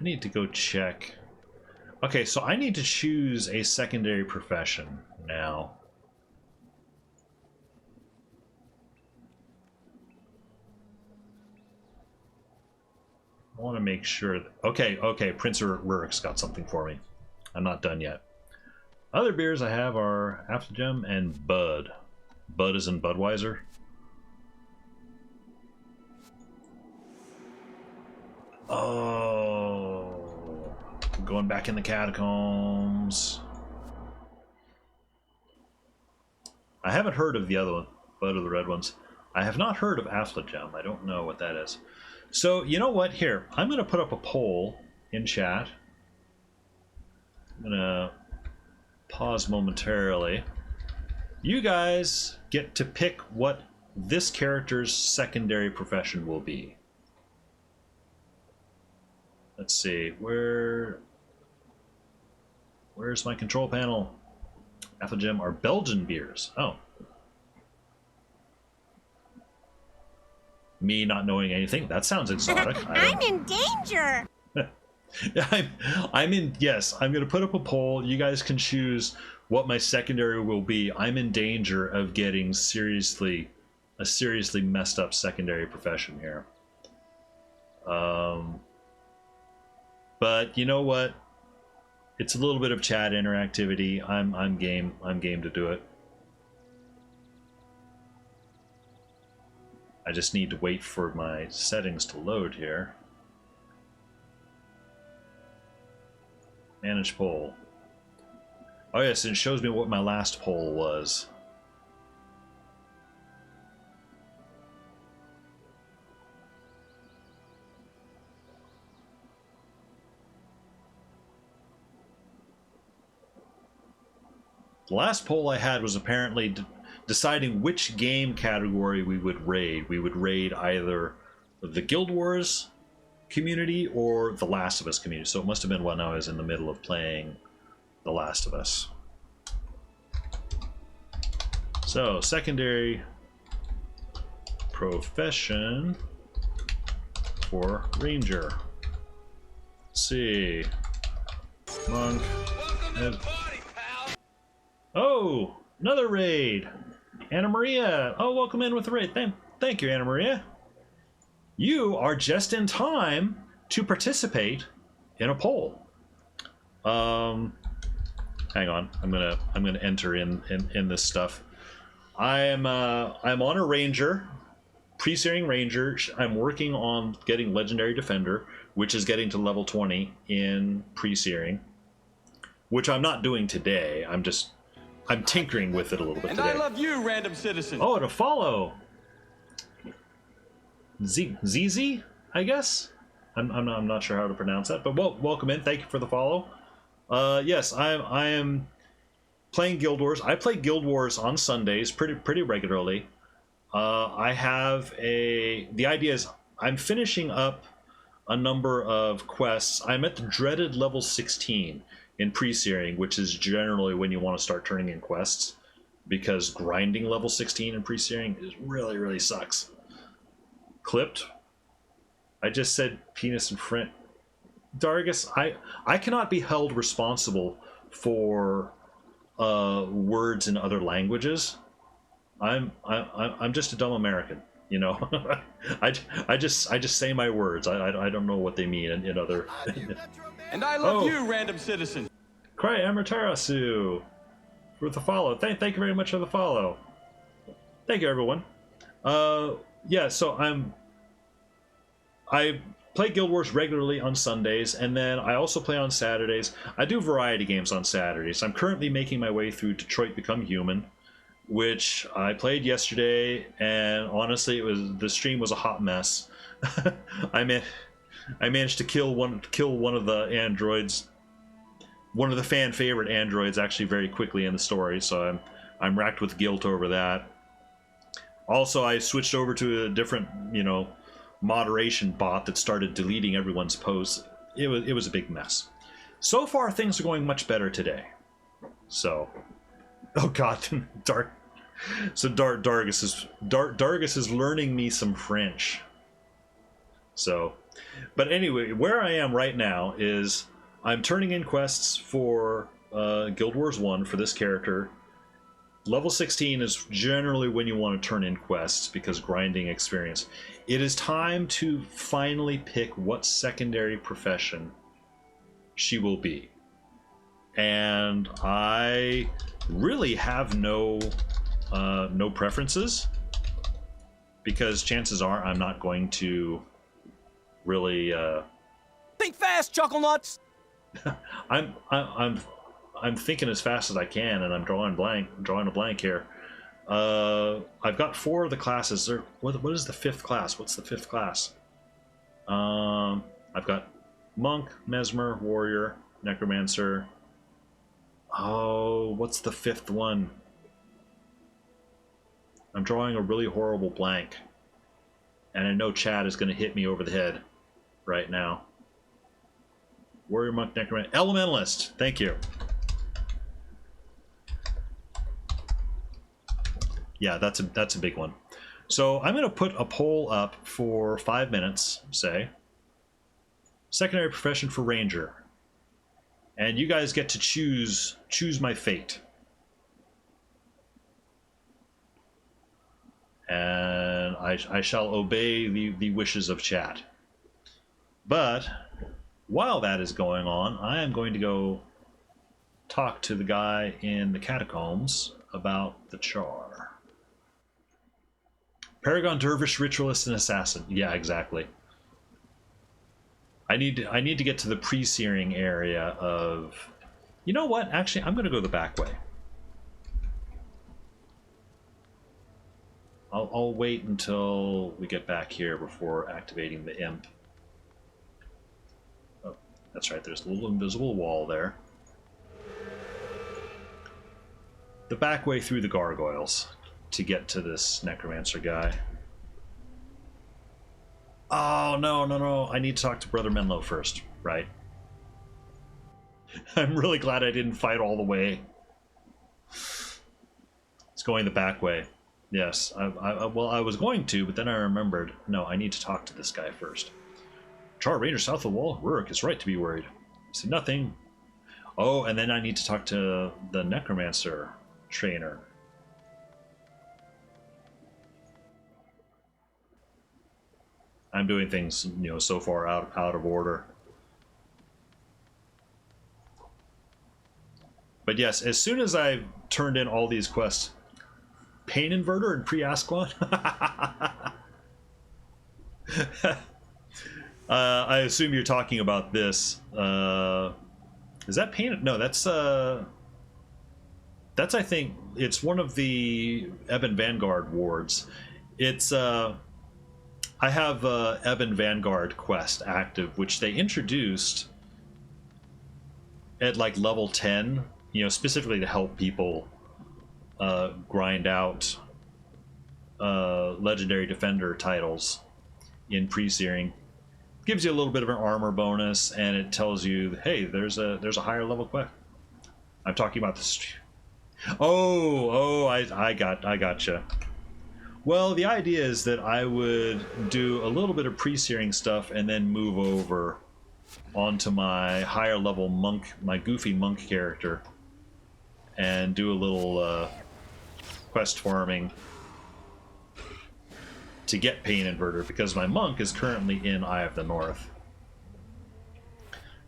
Speaker 1: need to go check. Okay, so I need to choose a secondary profession now. I want to make sure that, okay, Prince Rurik's got something for me. I'm not done yet. Other beers I have are Affligem and Bud. Bud is in Budweiser. Oh, I'm going back in the catacombs. I haven't heard of the other one, Bud or the red ones. I have not heard of Affligem. I don't know what that is. So, you know what? Here, I'm going to put up a poll in chat. I'm going to pause momentarily. You guys get to pick what this character's secondary profession will be. Let's see. Where's my control panel? Affligem are Belgian beers. Oh. Me not knowing anything. That sounds exotic.
Speaker 5: I'm in danger.
Speaker 1: I'm in. Yes, I'm going to put up a poll. You guys can choose what my secondary will be. I'm in danger of getting a seriously messed up secondary profession here. But you know what? It's a little bit of chat interactivity. I'm game. I'm game to do it. I just need to wait for my settings to load here. Manage poll. Oh yes, it shows me what my last poll was. The last poll I had was apparently deciding which game category we would raid. We would raid either the Guild Wars community or the Last of Us community. So it must have been when I was in the middle of playing The Last of Us. So, secondary profession for Ranger. Let's see. Monk. Oh, another raid. Anna Maria. Oh, welcome in with the raid. Thank you, Anna Maria. You are just in time to participate in a poll. Hang on. I'm gonna enter in this stuff. I'm on a Ranger. Pre-searing Ranger. I'm working on getting Legendary Defender, which is getting to level 20 in pre-searing, which I'm not doing today. I'm tinkering with it a little bit
Speaker 6: And
Speaker 1: today.
Speaker 6: I love you, random citizen.
Speaker 1: Oh, to follow. ZZ, I guess. I'm not sure how to pronounce that, but welcome in. Thank you for the follow. Yes, I am playing Guild Wars. I play Guild Wars on Sundays pretty regularly. I have the idea is I'm finishing up a number of quests. I'm at the dreaded level 16 in pre-searing, which is generally when you want to start turning in quests, because grinding level 16 in pre-searing is really sucks. Clipped. I just said penis and French. Dargus, I cannot be held responsible for words in other languages. I'm just a dumb American, you know. I just say my words. I don't know what they mean in other.
Speaker 6: And I love you, random citizen.
Speaker 1: Cry Amaterasu for the follow. Thank you very much for the follow. Thank you, everyone. Yeah, so I play Guild Wars regularly on Sundays, and then I also play on Saturdays. I do variety games on Saturdays. I'm currently making my way through Detroit Become Human, which I played yesterday, and honestly, the stream was a hot mess. I managed to kill one of the androids, one of the fan favorite androids, actually very quickly in the story. So I'm racked with guilt over that. Also, I switched over to a different, moderation bot that started deleting everyone's posts. It was a big mess. So far, things are going much better today. So, oh god, Dark. So Dargus is learning me some French. So, but anyway, where I am right now is I'm turning in quests for Guild Wars 1 for this character. Level 16 is generally when you want to turn in quests because grinding experience. It is time to finally pick what secondary profession she will be. And I really have no preferences, because chances are I'm not going to really
Speaker 6: Think fast, chuckle nuts.
Speaker 1: I'm thinking as fast as I can, and I'm drawing a blank here. I've got 4 of the classes. What is the 5th class? What's the 5th class? I've got Monk, Mesmer, Warrior, Necromancer. Oh, what's the 5th one? I'm drawing a really horrible blank, and I know Chad is going to hit me over the head right now. Warrior, Monk, Necromancer, Elementalist. Thank you. Yeah, that's a big one. So I'm going to put a poll up for 5 minutes, say. Secondary profession for Ranger. And you guys get to choose my fate. And I shall obey the wishes of chat. But while that is going on, I am going to go talk to the guy in the catacombs about the char. Paragon, Dervish, Ritualist, and Assassin. Yeah, exactly. I need to get to the pre-searing area of... You know what? Actually, I'm going to go the back way. I'll wait until we get back here before activating the imp. Oh, that's right. There's a little invisible wall there. The back way through the gargoyles to get to this necromancer guy. Oh, no. I need to talk to Brother Menlo first, right? I'm really glad I didn't fight all the way. It's going the back way. Yes, well, I was going to, but then I remembered, no, I need to talk to this guy first. Char Ranger south of the wall? Rurik is right to be worried. I said nothing. Oh, and then I need to talk to the necromancer trainer. I'm doing things, so far out of order. But yes, as soon as I've turned in all these quests, Pain Inverter and Pre-Asquan. I assume you're talking about this. Is that Pain? No, that's I think it's one of the Ebon Vanguard wards. It's I have Ebon Vanguard quest active, which they introduced at like level 10, you know, specifically to help people grind out legendary defender titles in pre-searing. Gives you a little bit of an armor bonus, and it tells you, hey, there's a higher level quest. I'm talking about this. I gotcha. Well, the idea is that I would do a little bit of pre-searing stuff and then move over onto my higher level monk, my goofy monk character, and do a little quest farming to get Pain Inverter, because my monk is currently in Eye of the North.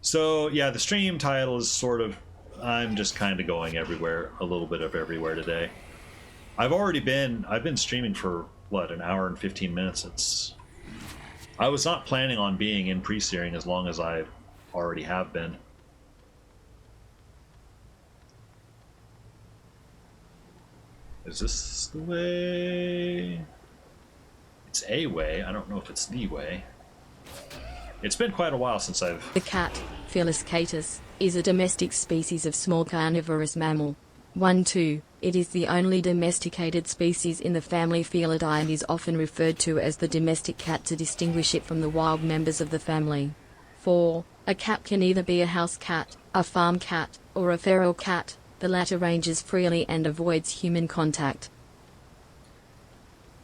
Speaker 1: So yeah, the stream title is sort of, I'm just kind of going everywhere, a little bit of everywhere today. I've been streaming for what, an hour and 15 minutes. I was not planning on being in pre-searing as long as I already have been. Is this the way? It's a way. I don't know if it's the way. It's been quite a while since I've...
Speaker 3: The cat, Felis catus, is a domestic species of small carnivorous mammal. 1-2. It is the only domesticated species in the family Felidae and is often referred to as the domestic cat to distinguish it from the wild members of the family. 4. A cat can either be a house cat, a farm cat, or a feral cat. The latter ranges freely and avoids human contact.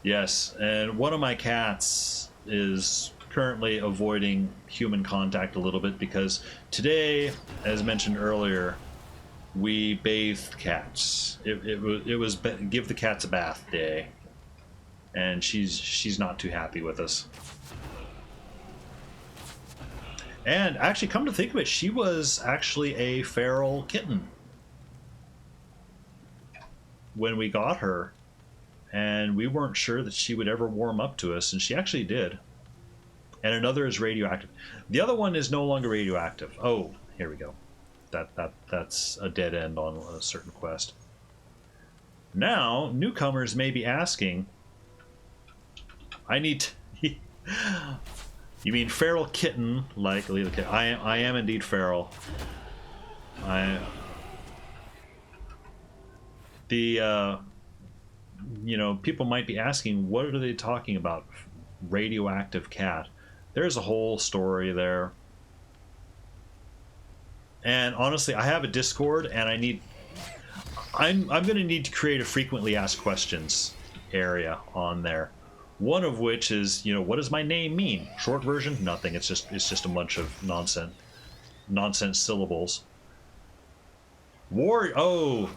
Speaker 1: Yes, and one of my cats is currently avoiding human contact a little bit because today, as mentioned earlier, we bathed cats. It was give the cats a bath day, and she's not too happy with us. And actually, come to think of it, she was actually a feral kitten when we got her. And we weren't sure that she would ever warm up to us, and she actually did. And another is radioactive. The other one is no longer radioactive. Oh, here we go. That's a dead end on a certain quest. Now, newcomers may be asking, I need to... You mean feral kitten, like Lila Kitten? I am indeed feral. You know, people might be asking, what are they talking about? Radioactive cat. There's a whole story there. And honestly, I have a Discord, and I'm going to need to create a frequently asked questions area on there. One of which is, you know, what does my name mean? Short version, nothing. It's just a bunch of nonsense syllables.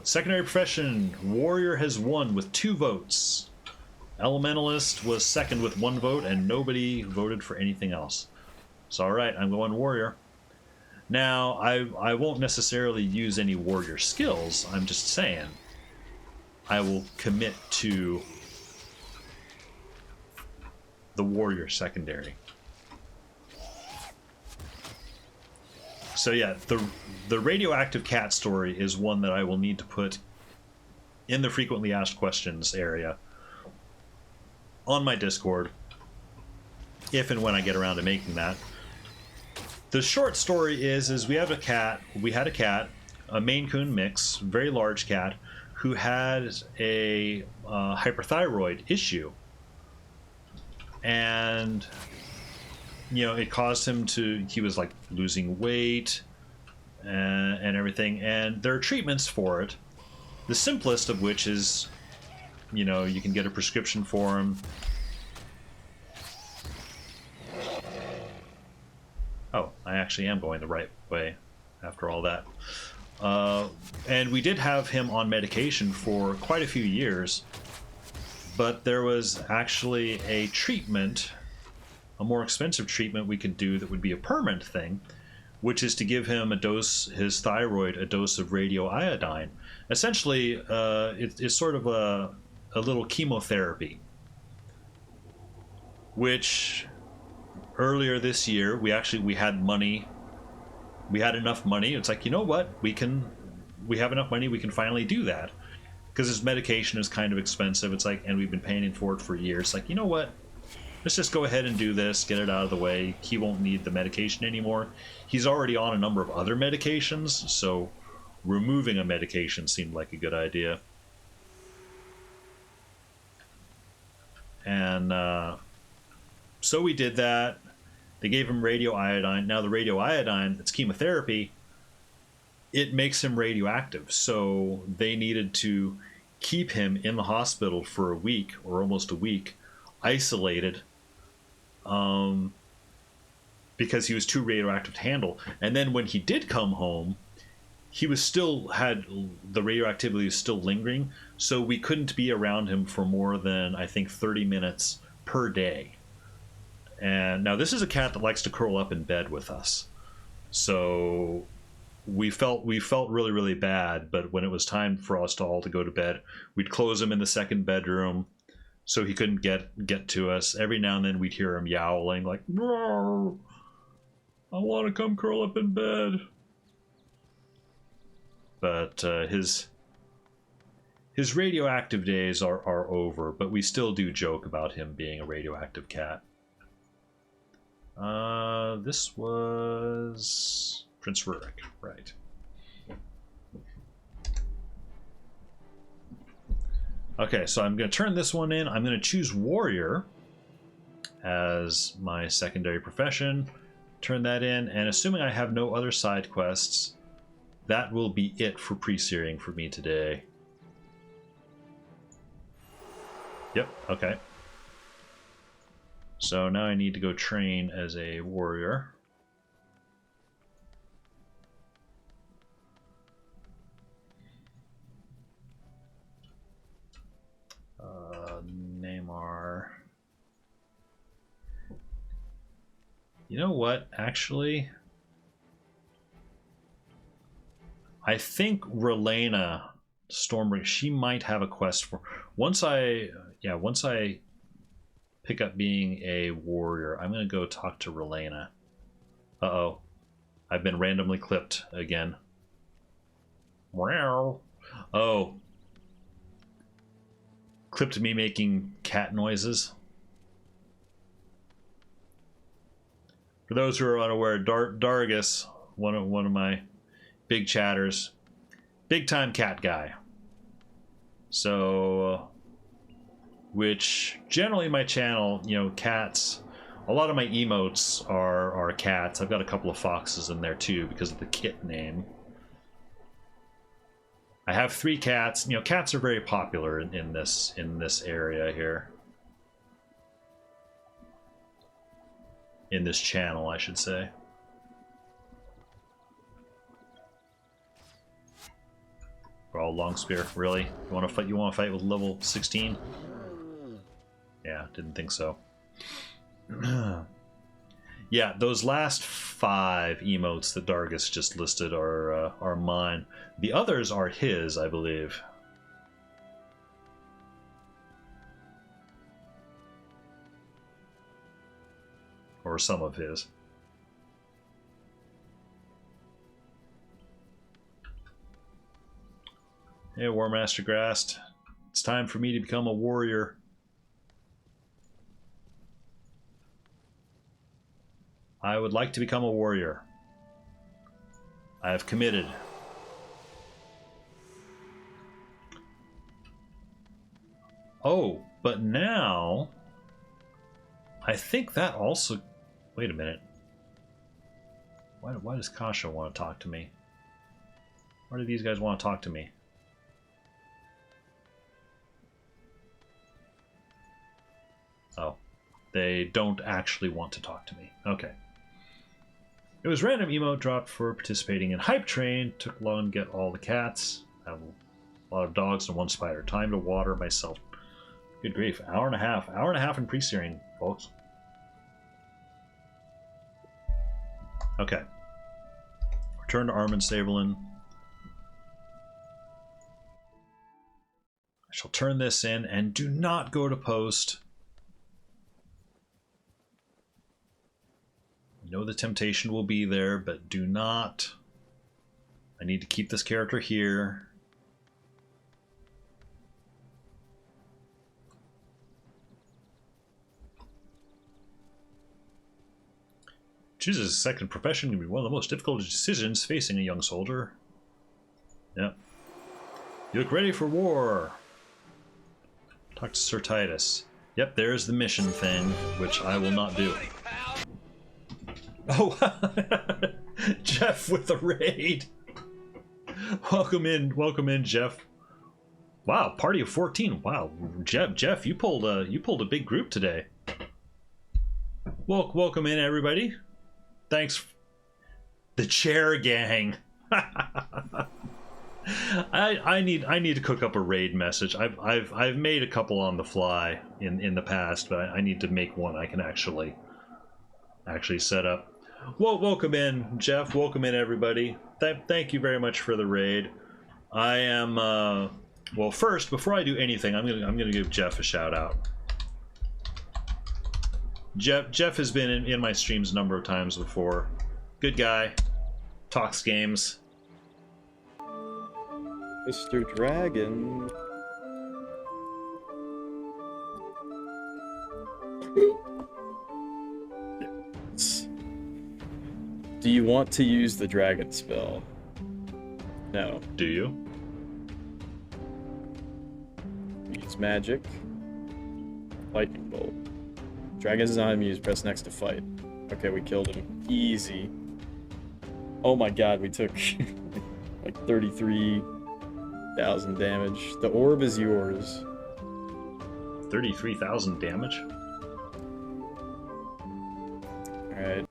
Speaker 1: Secondary profession. Warrior has won with 2 votes. Elementalist was second with 1 vote, and nobody voted for anything else. So alright, I'm going warrior. Now, I won't necessarily use any warrior skills. I'm just saying I will commit to the warrior secondary. So yeah, the radioactive cat story is one that I will need to put in the frequently asked questions area on my Discord, if and when I get around to making that. The short story is we had a cat, a Maine Coon mix, very large cat, who had a hyperthyroid issue. And you know, it caused him he was like losing weight and everything, and there are treatments for it, the simplest of which is, you know, you can get a prescription for him. Oh, I actually am going the right way after all that. And we did have him on medication for quite a few years, but there was actually a treatment, a more expensive treatment we could do that would be a permanent thing, which is to give him his thyroid, a dose of radioiodine. Essentially, it's sort of a little chemotherapy, which earlier this year, we had money. We had enough money. It's like, you know what? We have enough money. We can finally do that. Because his medication is kind of expensive. It's like, and we've been paying for it for years. Like, you know what? Let's just go ahead and do this, get it out of the way. He won't need the medication anymore. He's already on a number of other medications, so removing a medication seemed like a good idea. And so we did that. They gave him radioiodine. Now the radioiodine, it's chemotherapy, it makes him radioactive. So they needed to keep him in the hospital for a week, or almost a week, isolated, because he was too radioactive to handle. And then when he did come home, he was still had the radioactivity was still lingering, so we couldn't be around him for more than, I think, 30 minutes per day. And now this is a cat that likes to curl up in bed with us, so we felt really, really bad. But when it was time for us all to go to bed, we'd close him in the second bedroom so he couldn't get to us. Every now and then we'd hear him yowling like, "Roar, I want to come curl up in bed." But his radioactive days are over, but we still do joke about him being a radioactive cat. This was Prince Rurik, right. Okay, so I'm going to turn this one in. I'm going to choose Warrior as my secondary profession. Turn that in, and assuming I have no other side quests, that will be it for pre-searing for me today. Yep, okay. So now I need to go train as a warrior. Neymar. You know what, actually? I think Relena Stormbreaker, she might have a quest for once I pick up being a warrior. I'm gonna go talk to Relena. Uh-oh. I've been randomly clipped again. Wow. Oh. Clipped me making cat noises. For those who are unaware, Dargus, one of my big chatters, big time cat guy. So, which generally my channel, you know, cats. A lot of my emotes are cats. I've got a couple of foxes in there too because of the kit name. I have 3 cats. You know, cats are very popular in this area here. In this channel, I should say. Oh, long spear, really? You want to fight? You want to fight with level 16? Yeah, didn't think so. Yeah, those last 5 emotes that Dargus just listed are mine. The others are his, I believe. Or some of his. Hey, War Master Grast. It's time for me to become a warrior. I would like to become a warrior. I have committed. Oh, but now I think that also... Wait a minute. Why does Kasha want to talk to me? Why do these guys want to talk to me? Oh, they don't actually want to talk to me. Okay. It was random emote dropped for participating in Hype Train. Took long to get all the cats. I have a lot of dogs and 1 spider. Time to water myself. Good grief. Hour and a half. Hour and a half in pre-searing, folks. Okay. Return to Armin Saberlin. I shall turn this in and do not go to post. I know the temptation will be there, but do not. I need to keep this character here. Chooses a second profession can be one of the most difficult decisions facing a young soldier. Yep. You look ready for war. Talk to Sir Titus. Yep, there's the mission thing, which I will not do. Oh, Jeff with the raid. Welcome in, Jeff. Wow, party of 14. Wow, Jeff, you pulled a big group today. Welcome in, everybody. Thanks. The chair gang. I need to cook up a raid message. I've made a couple on the fly in the past, but I need to make one I can actually set up. Well, welcome in, Jeff. Welcome in, everybody. Thank you very much for the raid. I am well. First, before I do anything, I'm gonna give Jeff a shout out. Jeff has been in my streams a number of times before. Good guy. Talks games.
Speaker 7: Mr. Dragon. Yes. Do you want to use the dragon spell? No.
Speaker 1: Do you?
Speaker 7: Use magic. Lightning bolt. Dragon is not immune. Press next to fight. Okay, we killed him. Easy. Oh my god, we took like 33,000 damage. The orb is yours.
Speaker 1: 33,000 damage?
Speaker 7: Alright.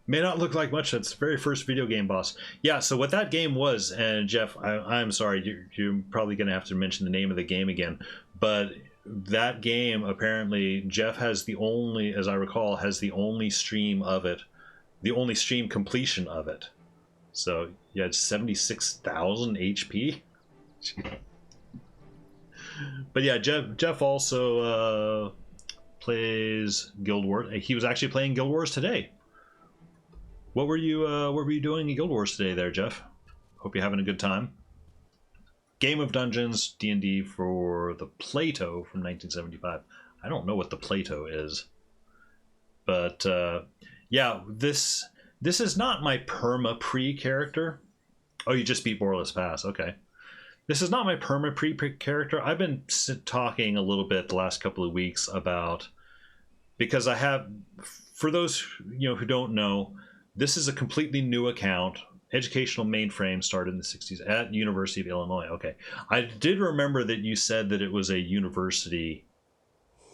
Speaker 1: May not look like much. That's the very first video game boss. Yeah, so what that game was, and Jeff, I'm sorry, you're probably going to have to mention the name of the game again, but that game, apparently, Jeff has the only, as I recall, has the only stream of it, the only stream completion of it. So you had 76,000 HP. But yeah, Jeff also plays Guild Wars. He was actually playing Guild Wars today. What were you doing in Guild Wars today, there, Jeff? Hope you're having a good time. Game of Dungeons, D&D for the Plato from 1975. I don't know what the Plato is, but yeah, this is not my perma pre character. Oh, you just beat Borderless Pass. Okay, this is not my perma pre character. I've been talking a little bit the last couple of weeks about, because I have, for those who don't know, this is a completely new account. Educational mainframe started in the 60s at University of Illinois. Okay, I did remember that you said that it was a university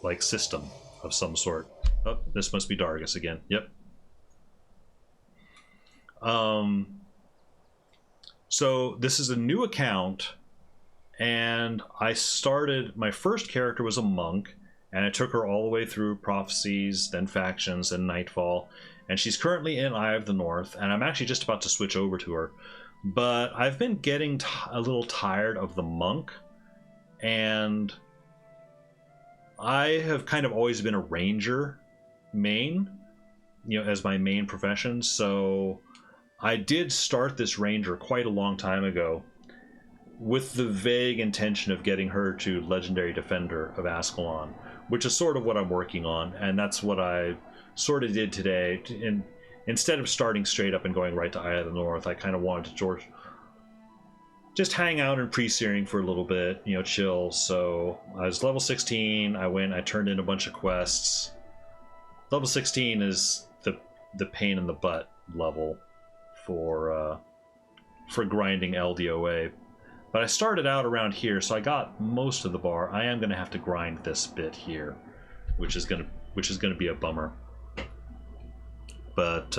Speaker 1: like system of some sort. Oh, this must be Dargus again. Yep. So this is a new account, and I started, my first character was a monk, and I took her all the way through Prophecies, then Factions, and Nightfall. And she's currently in Eye of the North, and I'm actually just about to switch over to her. But I've been getting a little tired of the monk, and I have kind of always been a ranger main, as my main profession. So I did start this ranger quite a long time ago with the vague intention of getting her to Legendary Defender of Ascalon, which is sort of what I'm working on, and that's what I sort of did today. And instead of starting straight up and going right to Eye of the North, I kind of wanted to just hang out in Pre-searing for a little bit, chill. So I was level 16. I turned in a bunch of quests. Level 16 is the pain in the butt level for grinding LDOA. But I started out around here, so I got most of the bar. I am going to have to grind this bit here, which is going to be a bummer. But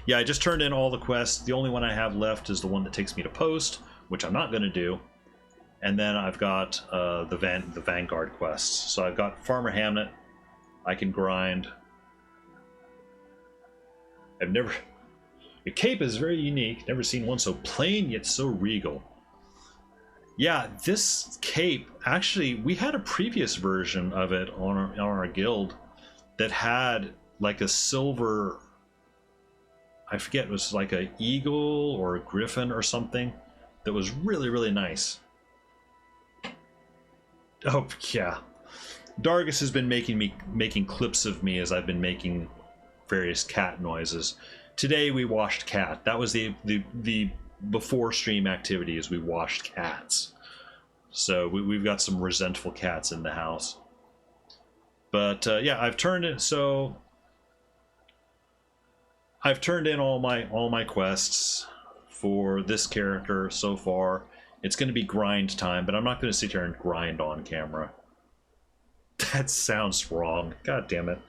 Speaker 1: yeah, I just turned in all the quests. The only one I have left is the one that takes me to Post, which I'm not going to do. And then I've got the Vanguard quests. So I've got Farmer Hamnet. I can grind. Your cape is very unique. Never seen one so plain yet so regal. Yeah, this cape, actually, we had a previous version of it on our guild that had like a silver, I forget, it was like a eagle or a griffin or something that was really, really nice. Oh yeah, Dargus has been making clips of me as I've been making various cat noises. Today we washed cat. That was the before stream activity, is we washed cats. So we've got some resentful cats in the house. But yeah, I've turned it, so I've turned in all my quests for this character so far. It's going to be grind time, but I'm not going to sit here and grind on camera. That sounds wrong. God damn it.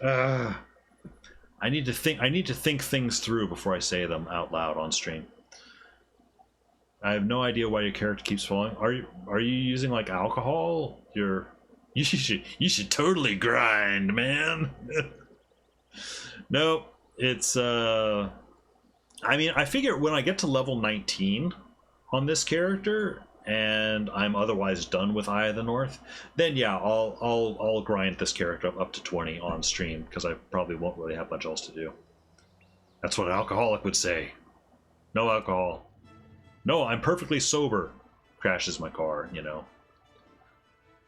Speaker 1: I need to think things through before I say them out loud on stream. I have no idea why your character keeps falling. Are you using like alcohol? You should totally grind, man. Nope. It's I mean, I figure when I get to level 19 on this character and I'm otherwise done with Eye of the North, then yeah, I'll grind this character up to 20 on stream, because I probably won't really have much else to do. That's what an alcoholic would say. No alcohol. No, I'm perfectly sober. Crashes my car, you know.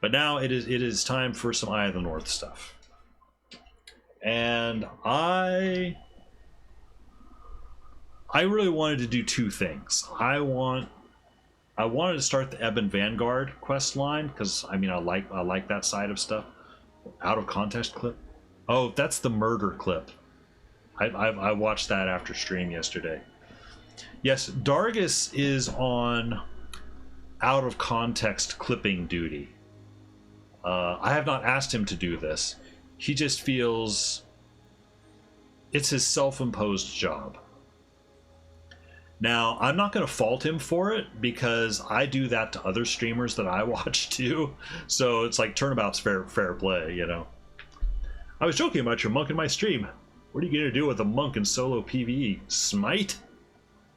Speaker 1: But now it is time for some Eye of the North stuff. And I really wanted to do two things. I wanted to start the Ebon Vanguard quest line, because I mean I like that side of stuff. Out of context clip. Oh, that's the murder clip. I watched that after stream yesterday. Yes, Dargus is on out of context clipping duty. I have not asked him to do this. He just feels it's his self-imposed job. Now, I'm not going to fault him for it, because I do that to other streamers that I watch too. So it's like turnabout's fair play, you know. I was joking about your monk in my stream. What are you going to do with a monk in solo PvE? Smite?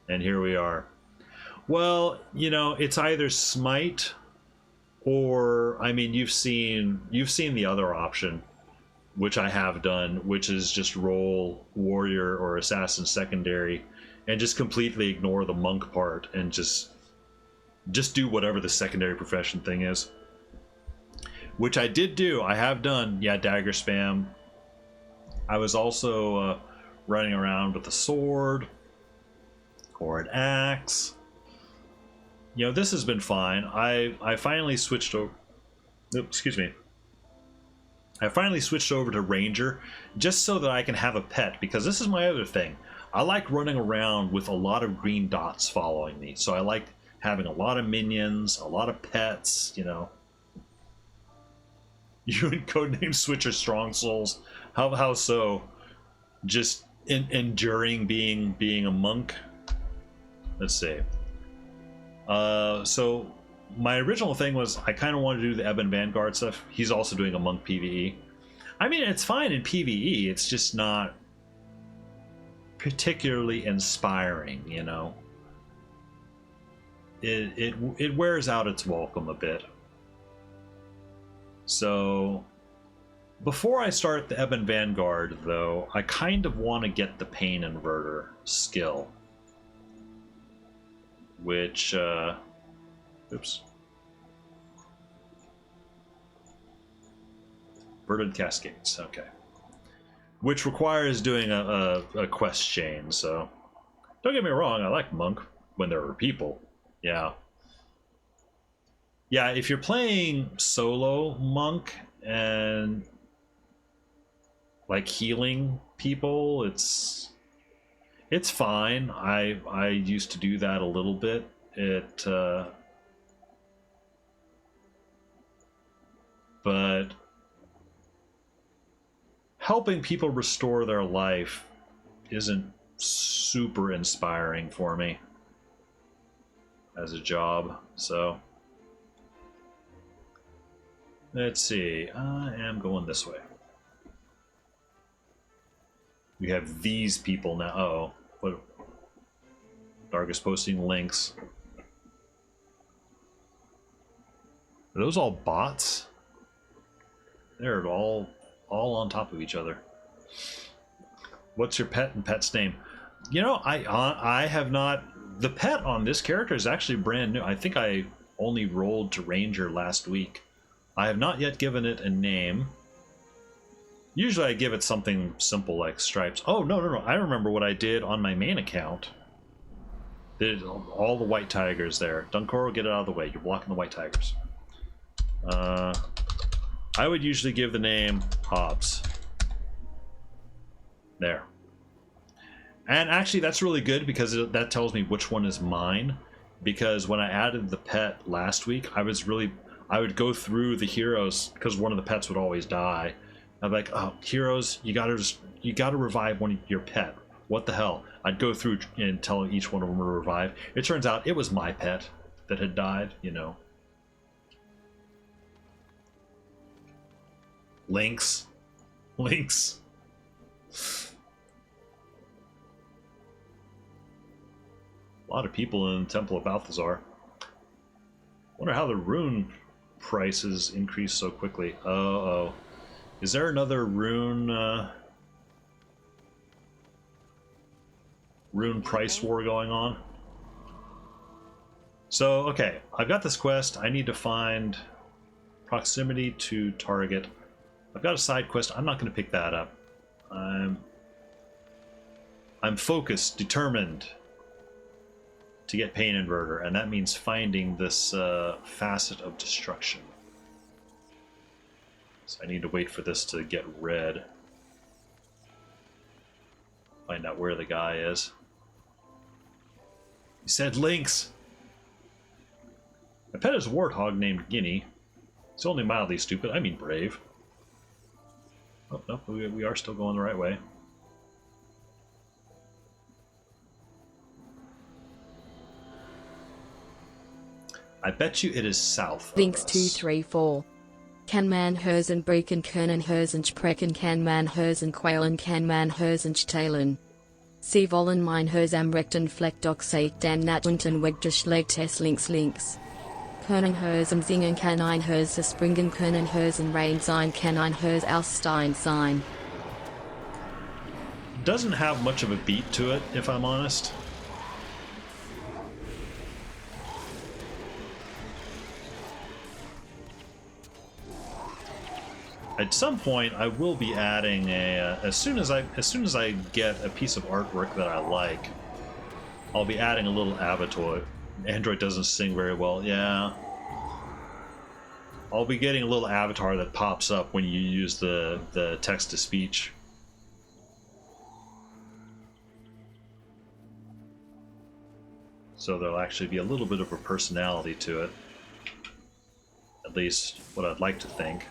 Speaker 1: And here we are. Well, you know, it's either smite or, I mean, you've seen the other option, which I have done, which is just roll warrior or assassin secondary and just completely ignore the monk part and just do whatever the secondary profession thing is. Which I did do. I have done, yeah, dagger spam. I was also running around with a sword or an axe. You know, this has been fine. I finally switched over. Excuse me. I finally switched over to Ranger just so that I can have a pet, because this is my other thing. I like running around with a lot of green dots following me, so I like having a lot of minions, a lot of pets, you know. You and Codename Switcher Strong Souls. How so? Just enduring being a monk? Let's see. So my original thing was I kind of wanted to do the Ebon Vanguard stuff. He's also doing a monk PvE. I mean, it's fine in PvE. It's just not particularly inspiring, you know. It wears out its welcome a bit. So before I start the Ebon Vanguard, though, I kind of want to get the Pain Inverter skill, which oops, Verdant Cascades, okay, which requires doing a quest chain. So don't get me wrong, I like monk when there are people. Yeah, if you're playing solo monk and like healing people, it's fine. I used to do that a little bit. But helping people restore their life isn't super inspiring for me as a job. So let's see. I am going this way. We have these people now. Uh-oh. What? Dargus posting links. Are those all bots? They're all all on top of each other. What's your pet and pet's name? You know, I have not. The pet on this character is actually brand new. I think I only rolled to Ranger last week. I have not yet given it a name. Usually I give it something simple like Stripes. Oh, no. I remember what I did on my main account. Did all the white tigers there. Dunkoro, get it out of the way. You're blocking the white tigers. I would usually give the name Hobbs. There. And actually that's really good because that tells me which one is mine. Because when I added the pet last week, I would go through the heroes because one of the pets would always die. I'm like, oh, heroes, you gotta revive your pet. What the hell? I'd go through and tell each one of them to revive. It turns out it was my pet that had died, you know. Lynx. A lot of people in the Temple of Balthazar. Wonder how the rune prices increase so quickly. Uh-oh. Is there another rune price war going on? So, okay, I've got this quest. I need to find proximity to target. I've got a side quest. I'm not going to pick that up. I'm focused, determined to get Pain Inverter, and that means finding this facet of destruction. So I need to wait for this to get red. Find out where the guy is. He said Lynx! My pet is a warthog named Guinea. It's only mildly stupid, I mean brave. Oh, no, we are still going the right way. I bet you it is south.
Speaker 3: Links 234. Kan man herzen breken kernen herzen spreken kan man herzen kwalen kan man herzen stelen. Sie wollen mein hersam rechten fleck doch sagt dan nat unten weg des links. Können hersam singen kann ein herse springen können herzen rein sein kann ein hers ausstein sein.
Speaker 1: Doesn't have much of a beat to it, if I'm honest. At some point, I will be adding a as soon as I get a piece of artwork that I like, I'll be adding a little avatar. Android doesn't sing very well, yeah. I'll be getting a little avatar that pops up when you use the text to speech. So there'll actually be a little bit of a personality to it. At least what I'd like to think.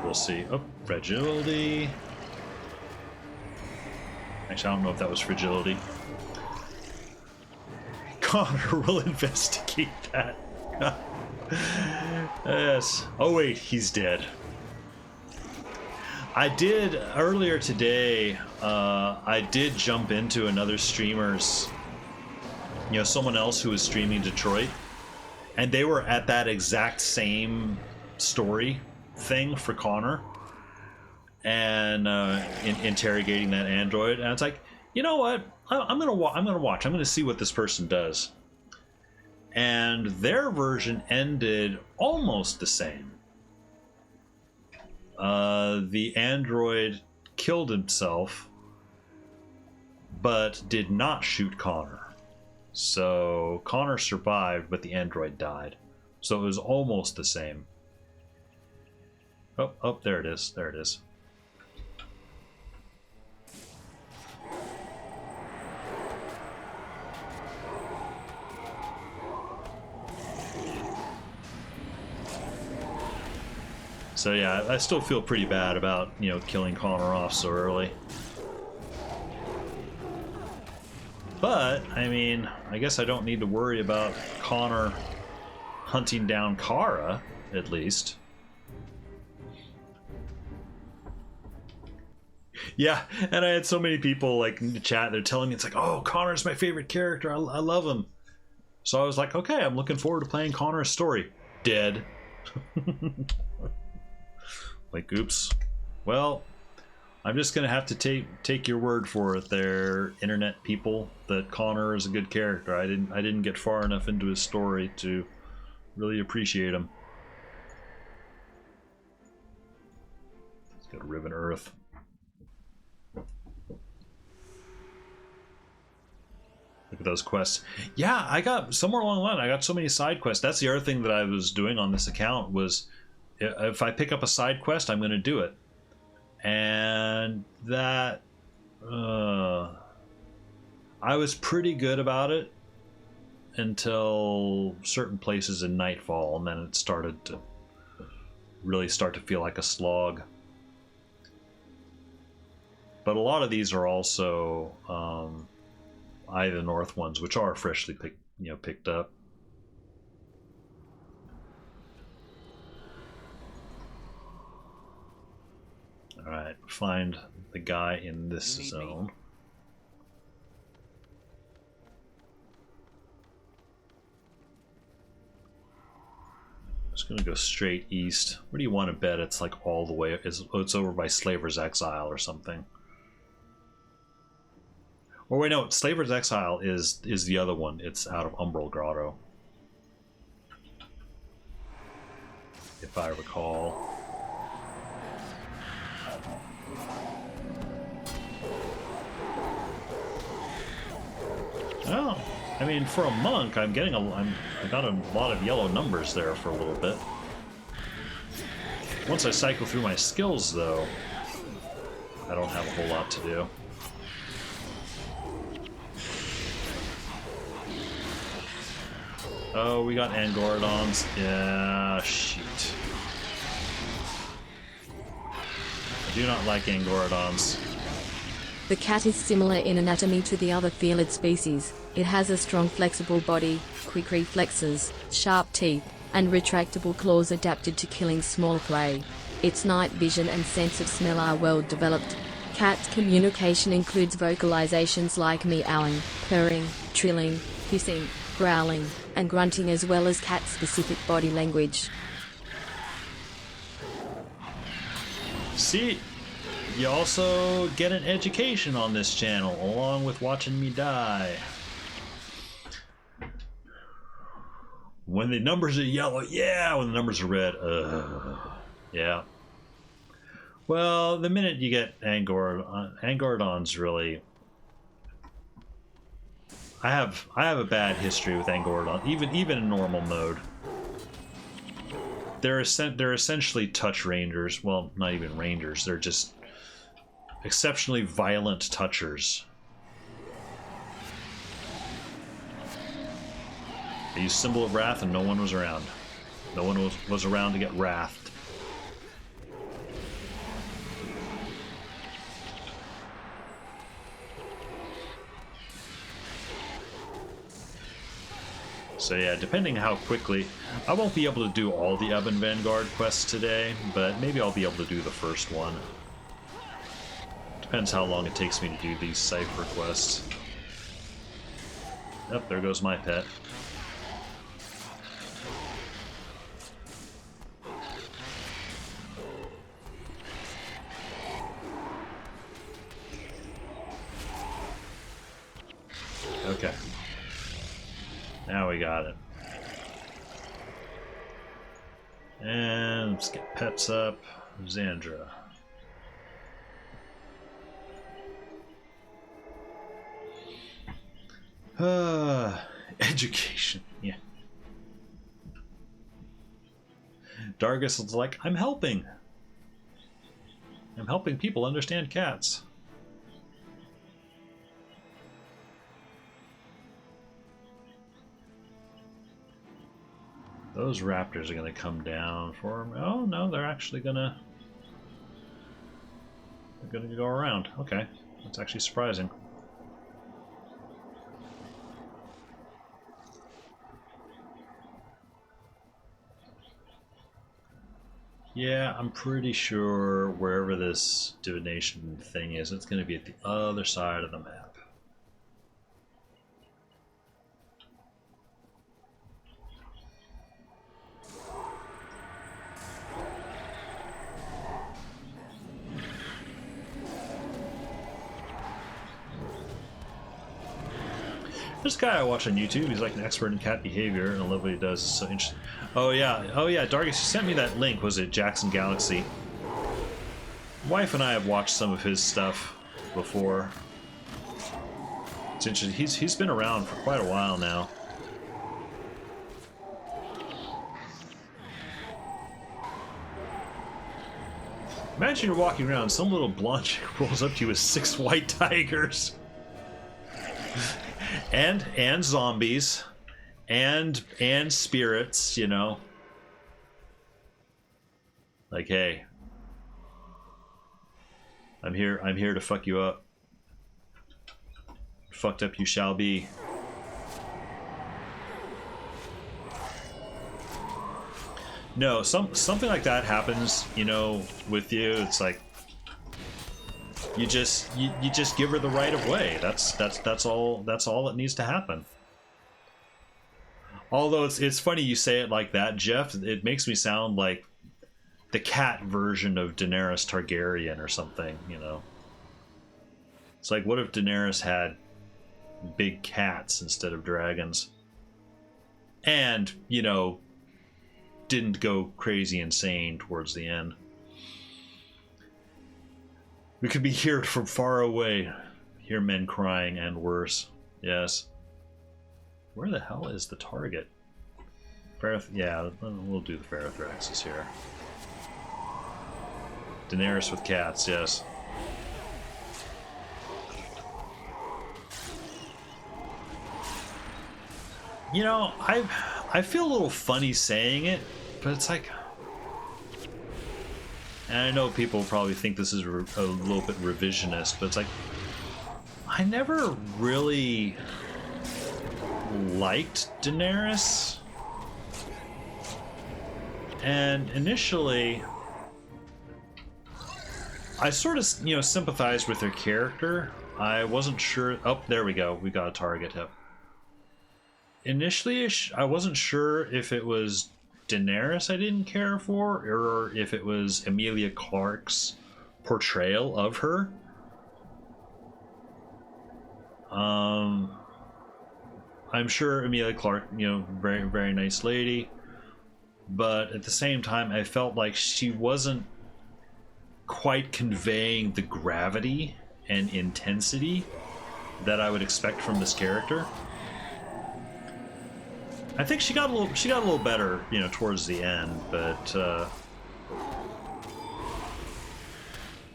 Speaker 1: We'll see. Oh, fragility. Actually, I don't know if that was fragility. Connor will investigate that. Yes. Oh wait, he's dead. I did earlier today. I did jump into another streamer's, someone else who was streaming Detroit, and they were at that exact same story thing for Connor and interrogating that android, and it's like, you know what, I'm gonna watch. I'm gonna see what this person does. And their version ended almost the same. The android killed himself, but did not shoot Connor. So Connor survived, but the android died. So it was almost the same. Oh, there it is. There it is. So yeah, I still feel pretty bad about, killing Connor off so early. But, I mean, I guess I don't need to worry about Connor hunting down Kara, at least. Yeah, and I had so many people like in the chat. They're telling me it's like, "Oh, Connor's my favorite character. I love him." So I was like, "Okay, I'm looking forward to playing Connor's story." Dead. Like, oops. Well, I'm just gonna have to take your word for it, there, internet people, that Connor is a good character. I didn't get far enough into his story to really appreciate him. Let's go to Riven Earth. Look at those quests. Yeah, I got somewhere along the line. I got so many side quests. That's the other thing that I was doing on this account was, if I pick up a side quest, I'm going to do it. And that, I was pretty good about it until certain places in Nightfall, and then it started to really start to feel like a slog. But a lot of these are also Eye of the North ones, which are freshly picked up. All right, find the guy in this zone. Just gonna go straight east. Where do you want to bet it's like all the way? It's over by Slaver's Exile or something. Or wait, no, Slaver's Exile is the other one. It's out of Umbral Grotto, if I recall. Oh, I mean, for a monk, I got a lot of yellow numbers there for a little bit. Once I cycle through my skills, though, I don't have a whole lot to do. Oh, we got Angorodons. Yeah, shoot. I do not like Angorodons.
Speaker 3: The cat is similar in anatomy to the other felid species. It has a strong flexible body, quick reflexes, sharp teeth, and retractable claws adapted to killing small prey. Its night vision and sense of smell are well developed. Cat communication includes vocalizations like meowing, purring, trilling, hissing, growling, and grunting, as well as cat-specific body language.
Speaker 1: See, you also get an education on this channel, along with watching me die. When the numbers are yellow, yeah. When the numbers are red, yeah. Well, the minute you get Angorodons, really, I have a bad history with Angorodon, even in normal mode. They're essentially touch rangers. Well, not even rangers. They're just exceptionally violent touchers. They used Symbol of Wrath and no one was around. No one was around to get wrathed. So yeah, depending how quickly... I won't be able to do all the Ebon Vanguard quests today, but maybe I'll be able to do the first one. Depends how long it takes me to do these cipher quests. Yep, there goes my pet. Okay. Now we got it. And let's get pets up. Xandra. Education. Yeah. Dargus is like, I'm helping. I'm helping people understand cats. Those raptors are going to come down for him. Oh no, they're actually gonna go around. Okay, that's actually surprising. Yeah, I'm pretty sure wherever this divination thing is, it's going to be at the other side of the map. This guy I watch on YouTube, he's like an expert in cat behavior, and I love what he does. It's so interesting. Oh yeah, Dargus, you sent me that link. Was it Jackson Galaxy? Wife and I have watched some of his stuff before. It's interesting. He's been around for quite a while now. Imagine you're walking around, some little blonde chick rolls up to you with 6 white tigers. and zombies and spirits, you know. Like, hey, I'm here to fuck you up. Fucked up you shall be. No, something like that happens, you know, with you. It's like you just give her the right of way. That's all that needs to happen. Although it's funny you say it like that, Jeff. It makes me sound like the cat version of Daenerys Targaryen or something, you know. It's like, what if Daenerys had big cats instead of dragons? And, you know, didn't go crazy insane towards the end. We could be heard from far away, hear men crying and worse. Yes. Where the hell is the target? Yeah, we'll do the Pharothraxis here. Daenerys with cats, yes. You know, I feel a little funny saying it, but it's like, and I know people probably think this is a little bit revisionist, but it's like, I never really liked Daenerys, and initially I sort of, you know, sympathized with her character. I wasn't sure. Oh, there we go. We got a target up. Initially, I wasn't sure if it was Daenerys I didn't care for, or if it was Emilia Clarke's portrayal of her. I'm sure Emilia Clarke, you know, very, very nice lady, but at the same time, I felt like she wasn't quite conveying the gravity and intensity that I would expect from this character. I think she got a little better, you know, towards the end, but of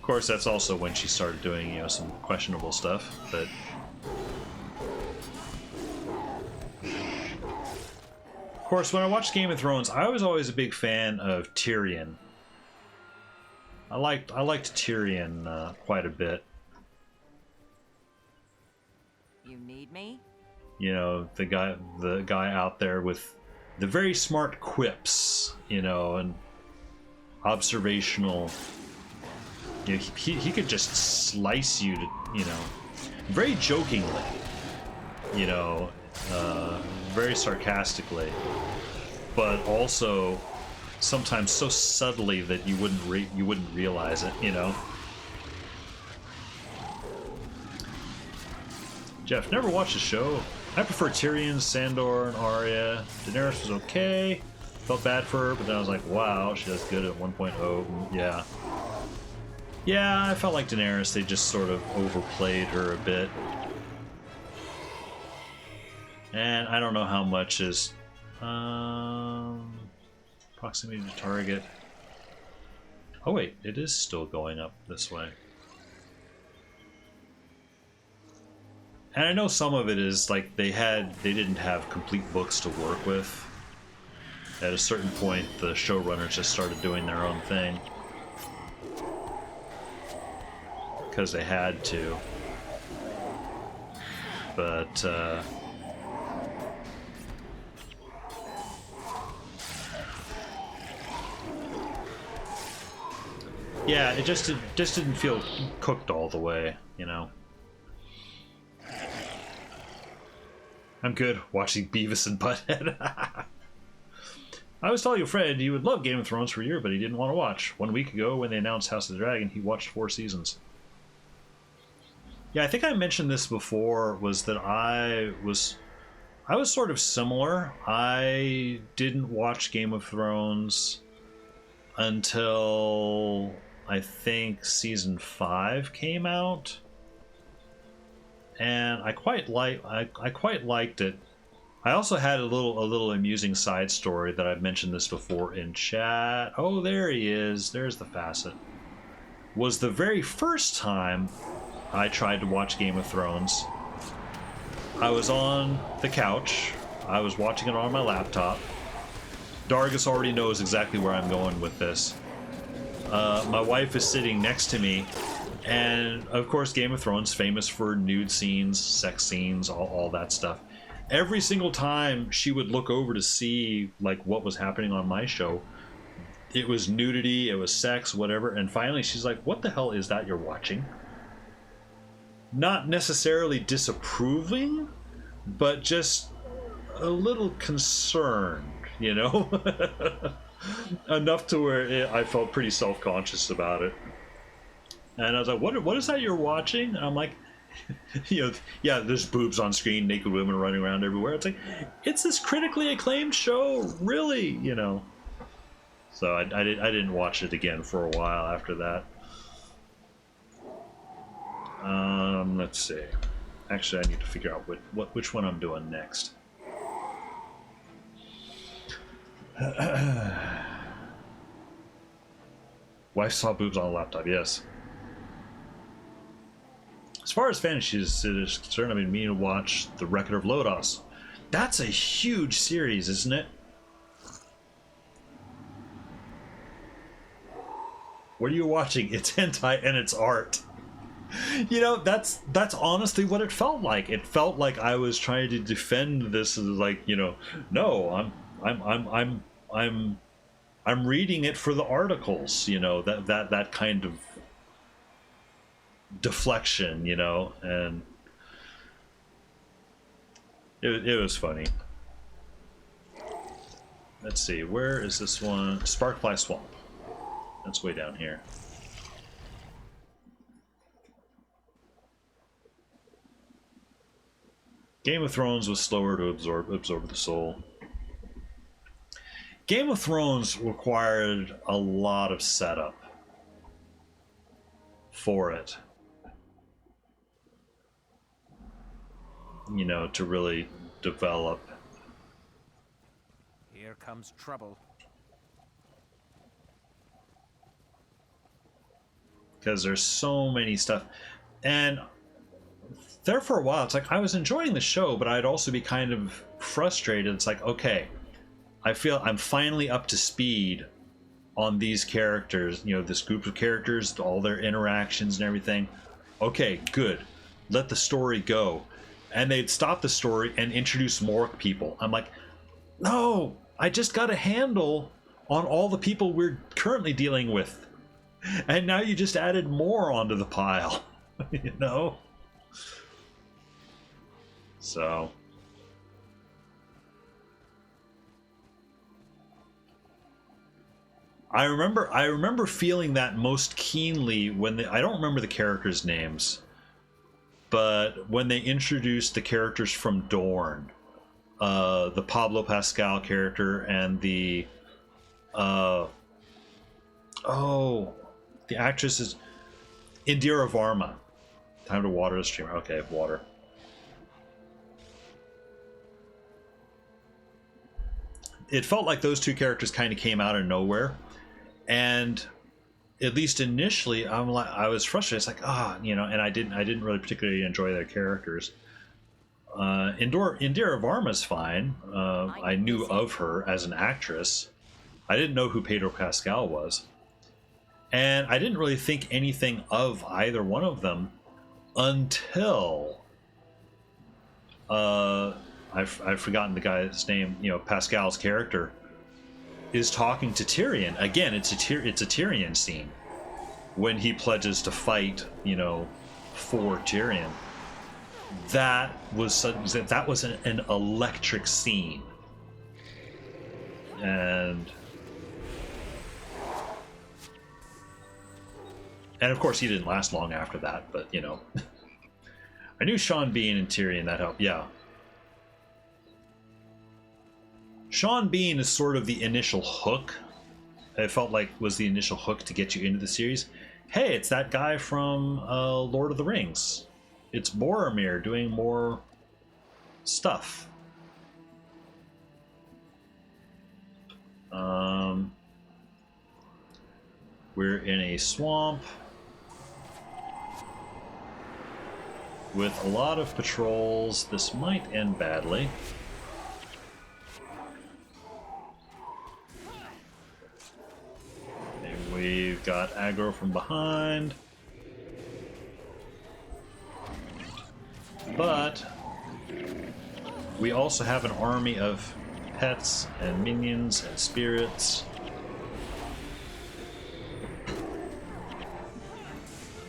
Speaker 1: course that's also when she started doing, you know, some questionable stuff. But of course, when I watched Game of Thrones, I was always a big fan of Tyrion. I liked Tyrion quite a bit.
Speaker 4: You need me?
Speaker 1: You know, the guy out there with the very smart quips, you know, and observational. You know, he could just slice you to, you know, very jokingly, you know, very sarcastically, but also sometimes so subtly that you wouldn't realize it, you know. Jeff, never watched the show. I prefer Tyrion, Sandor, and Arya. Daenerys was okay. Felt bad for her, but then I was like, wow, she does good at 1.0. Yeah. Yeah, I felt like Daenerys, they just sort of overplayed her a bit. And I don't know how much is... proximity to target. Oh wait, it is still going up this way. And I know some of it is like they didn't have complete books to work with. At a certain point, the showrunners just started doing their own thing. Because they had to. But, Yeah, it just didn't feel cooked all the way, you know. I'm good watching Beavis and Butthead. I was telling your friend you would love Game of Thrones for a year, but he didn't want to watch. 1 week ago, when they announced House of the Dragon, he watched 4 seasons. Yeah, I think I mentioned this before, was that I was sort of similar. I didn't watch Game of Thrones until I think season 5 came out. And I quite liked it. I also had a little amusing side story that I've mentioned this before in chat. Oh, there he is. There's the Facet. Was the very first time I tried to watch Game of Thrones. I was on the couch. I was watching it on my laptop. Dargus already knows exactly where I'm going with this. My wife is sitting next to me. And, of course, Game of Thrones, famous for nude scenes, sex scenes, all that stuff. Every single time she would look over to see, like, what was happening on my show, it was nudity, it was sex, whatever. And finally, she's like, what the hell is that you're watching? Not necessarily disapproving, but just a little concerned, you know? Enough to where I felt pretty self-conscious about it. And I was like, what is that you're watching? And I'm like, you know, yeah, there's boobs on screen, naked women running around everywhere. It's like, it's this critically acclaimed show, really, you know. So I didn't watch it again for a while after that. Let's see. Actually, I need to figure out which one I'm doing next. Wife saw boobs on a laptop, yes. As far as fantasy is concerned, I've been meaning to watch The Record of Lodos. That's a huge series, isn't it? What are you watching? It's hentai and it's art. You know, that's honestly what it felt like. It felt like I was trying to defend this as, like, you know, no, I'm reading it for the articles, you know, that kind of deflection, you know, and it was funny. Let's see, where is this one? Sparkfly Swamp. That's way down here. Game of Thrones was slower to absorb the soul. Game of Thrones required a lot of setup for it, you know, to really develop.
Speaker 8: Here comes trouble.
Speaker 1: Because there's so many stuff. And there for a while, it's like I was enjoying the show, but I'd also be kind of frustrated. It's like, okay, I feel I'm finally up to speed on these characters, you know, this group of characters, all their interactions and everything. Okay, good. Let the story go. And they'd stop the story and introduce more people. I'm like, no, I just got a handle on all the people we're currently dealing with. And now you just added more onto the pile, you know? So I remember feeling that most keenly when I don't remember the characters' names, but when they introduced the characters from Dorne, the Pablo Pascal character and the the actress is Indira Varma. Time to water the streamer. Okay, water. It felt like those two characters kind of came out of nowhere, and at least initially, I was frustrated. It's like, you know, and I didn't really particularly enjoy their characters. Indira Varma's fine. I knew of her as an actress. I didn't know who Pedro Pascal was, and I didn't really think anything of either one of them until I've forgotten the guy's name. You know, Pascal's character is talking to Tyrion again. It's a Tyrion scene, when he pledges to fight, you know, for Tyrion. That was an electric scene. And of course he didn't last long after that, but you know. I knew Sean Bean and Tyrion, that helped, yeah. Sean Bean is sort of the initial hook. I felt like was the initial hook to get you into the series. Hey, it's that guy from Lord of the Rings. It's Boromir doing more stuff. We're in a swamp with a lot of patrols. This might end badly. And we've got aggro from behind. But we also have an army of pets and minions and spirits.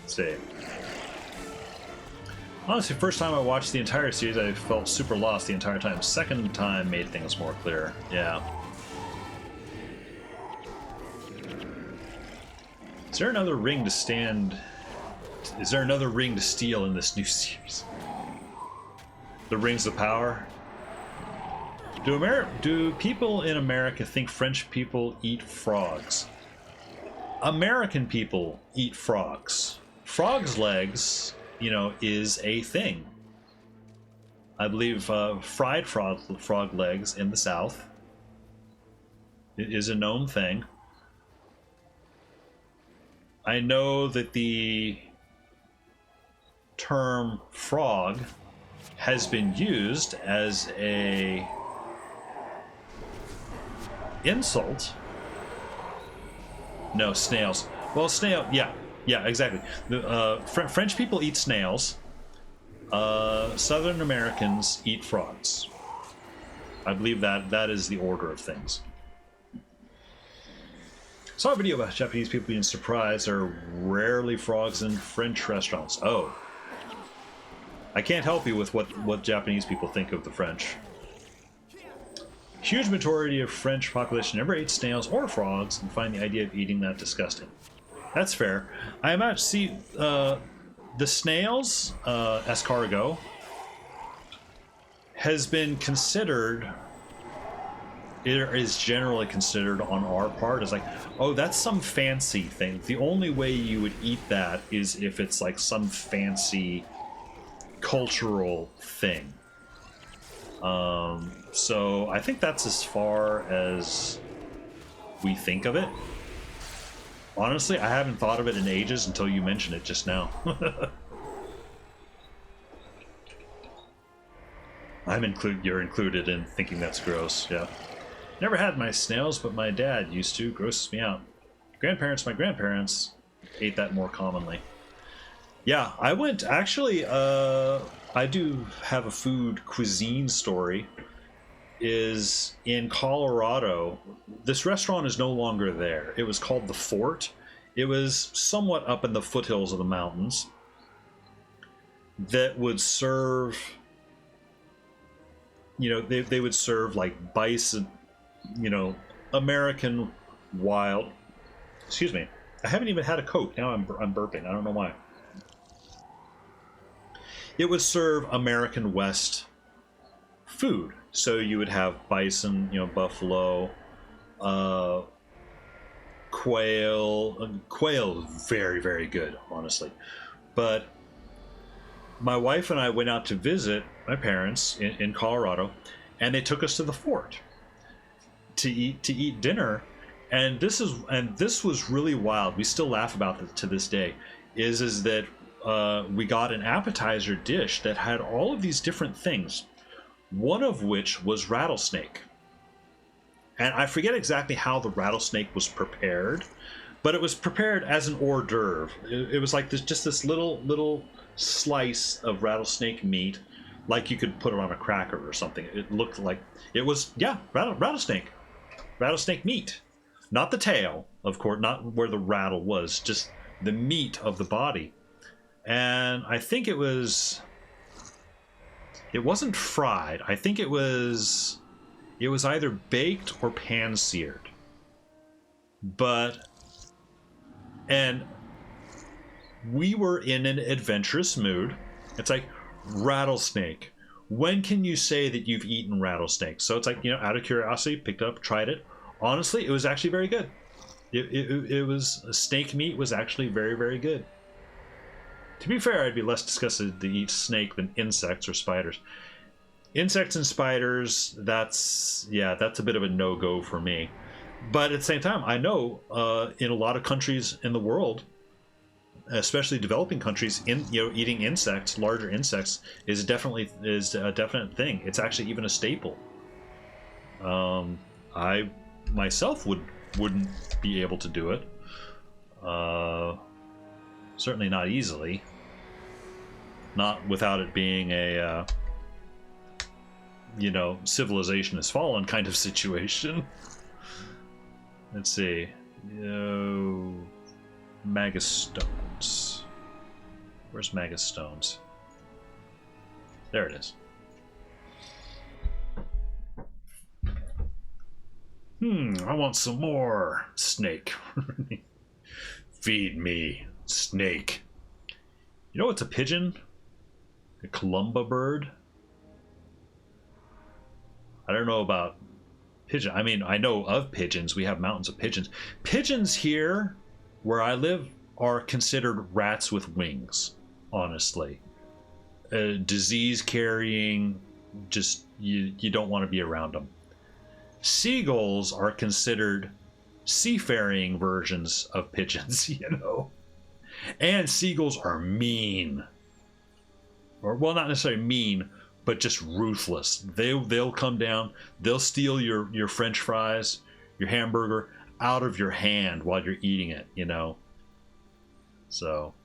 Speaker 1: Let's see. Honestly, first time I watched the entire series, I felt super lost the entire time. Second time made things more clear. Yeah. Is there another ring to stand? Is there another ring to steal in this new series? The Rings of Power? Do people in America think French people eat frogs? American people eat frogs. Frogs' legs, you know, is a thing. I believe fried frog legs in the South. It is a known thing. I know that the term frog has been used as a insult. No, snails. Well, snail, yeah, exactly. The French people eat snails. Southern Americans eat frogs. I believe that is the order of things. Saw a video about Japanese people being surprised there are rarely frogs in French restaurants. Oh. I can't help you with what Japanese people think of the French. Huge majority of French population never ate snails or frogs and find the idea of eating that disgusting. That's fair. I imagine, see, the snails, escargot, has been considered, it is generally considered on our part as like, oh, that's some fancy thing. The only way you would eat that is if it's like some fancy cultural thing. So I think that's as far as we think of it. Honestly, I haven't thought of it in ages until you mentioned it just now. You're included in thinking that's gross, yeah. Never had my snails, but my dad used to. Grosses me out. My grandparents ate that more commonly. Yeah, I went, actually, I do have a food cuisine story. Is in Colorado. This restaurant is no longer there. It was called The Fort. It was somewhat up in the foothills of the mountains that would serve, you know, they would serve like bison, you know, American wild. Excuse me. I haven't even had a Coke. Now I'm burping. I don't know why. It would serve American West food. So you would have bison, you know, buffalo, quail. Quail is very, very good, honestly. But my wife and I went out to visit my parents in Colorado, and they took us to the fort to eat dinner. And this was really wild. We still laugh about it to this day. Is that we got an appetizer dish that had all of these different things. One of which was rattlesnake. And I forget exactly how the rattlesnake was prepared, but it was prepared as an hors d'oeuvre. It was like this little slice of rattlesnake meat, like you could put it on a cracker or something. It looked like it was, yeah, rattlesnake meat. Not the tail, of course, not where the rattle was, just the meat of the body. And I think it wasn't fried. I think it was either baked or pan seared. And we were in an adventurous mood. It's like, rattlesnake. When can you say that you've eaten rattlesnake? So it's like, out of curiosity, picked up, tried it. Honestly, it was actually very good. It was, snake meat was actually very, very good. To be fair, I'd be less disgusted to eat snake than insects or spiders. Insects and spiders, that's a bit of a no-go for me. But at the same time, I know in a lot of countries in the world, especially developing countries, eating insects, larger insects, is a definite thing. It's actually even a staple. I myself wouldn't be able to do it. Certainly not easily. Not without it being a civilization has fallen kind of situation. Let's see. Magus stones. Where's Magus stones? There it is. I want some more snake. Feed me, snake. You know what's a pigeon? A columba bird? I don't know about pigeon. I mean, I know of pigeons. We have mountains of pigeons. Pigeons here, where I live, are considered rats with wings, honestly. Disease carrying, just, you don't want to be around them. Seagulls are considered seafaring versions of pigeons, And seagulls are mean. Or, well, not necessarily mean, but just ruthless. They'll come down, they'll steal your French fries, your hamburger, out of your hand while you're eating it, So,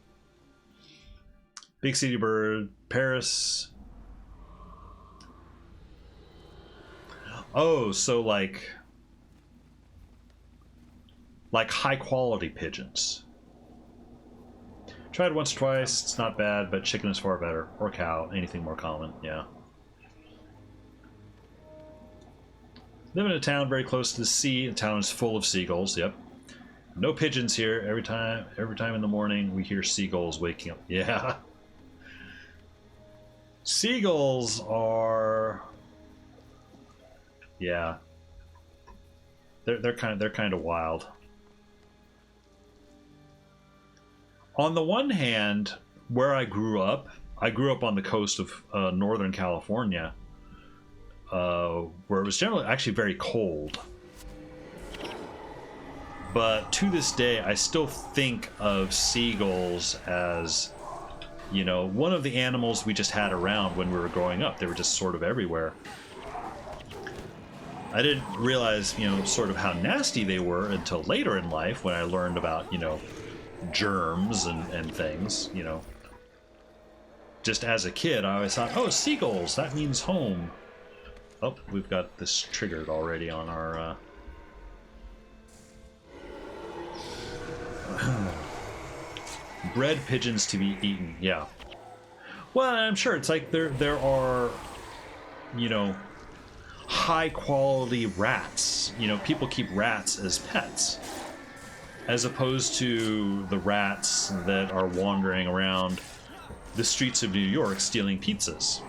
Speaker 1: big city bird, Paris. Oh, so like high quality pigeons. Tried once or twice, it's not bad, but chicken is far better. Or cow, anything more common, yeah. Live in a town very close to the sea. The town is full of seagulls, yep. No pigeons here. Every time in the morning we hear seagulls waking up. Yeah. Seagulls are, yeah. They're kind of wild. On the one hand, where I grew up on the coast of Northern California, where it was generally actually very cold. But to this day, I still think of seagulls as, one of the animals we just had around when we were growing up. They were just sort of everywhere. I didn't realize, sort of how nasty they were until later in life when I learned about, germs and things, Just as a kid, I always thought, oh, seagulls, that means home. Oh, we've got this triggered already on our... Bred pigeons to be eaten, yeah. Well, I'm sure it's like there are, high quality rats. People keep rats as pets, as opposed to the rats that are wandering around the streets of New York stealing pizzas.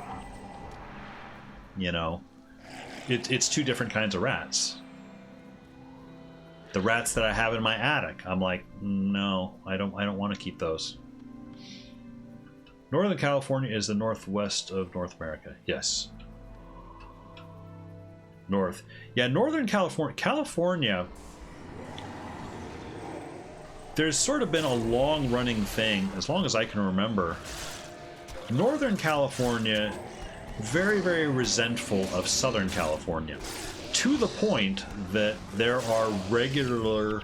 Speaker 1: It's two different kinds of rats. The rats that I have in my attic, I'm like, no, I don't want to keep those. Northern California is the northwest of North America. Yes. North. Yeah, Northern California, there's sort of been a long-running thing, as long as I can remember. Northern California, very, very resentful of Southern California, to the point that there are regular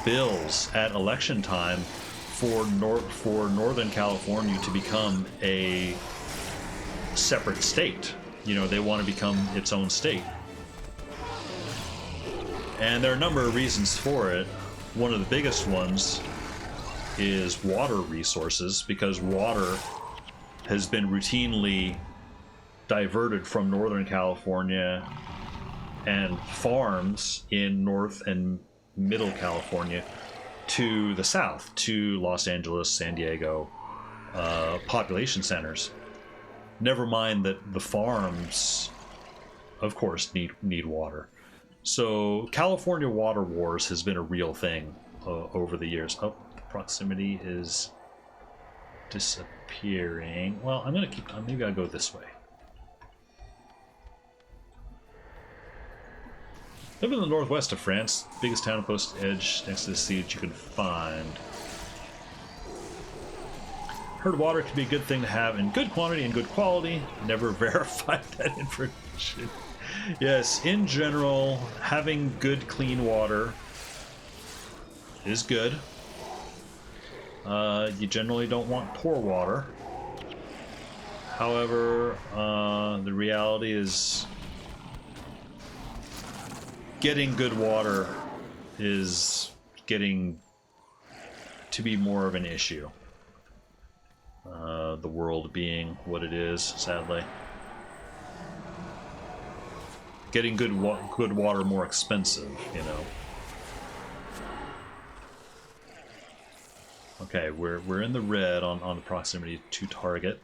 Speaker 1: bills at election time for Northern California to become a separate state. They want to become its own state. And there are a number of reasons for it. One of the biggest ones is water resources, because water has been routinely diverted from Northern California and farms in North and Middle California to the south, to Los Angeles, San Diego, population centers. Never mind that the farms, of course, need water. So California water wars has been a real thing over the years. Oh, the proximity is disappearing. Well, I'm gonna keep. Maybe I'll go this way. Live in the northwest of France, biggest town post edge next to the sea that you can find. Heard water can be a good thing to have in good quantity and good quality. Never verified that information. Yes, in general, having good, clean water is good. You generally don't want poor water. However, the reality is getting good water is getting to be more of an issue. The world being what it is, sadly. Getting good water more expensive, you know. Okay, we're in the red on the proximity to target.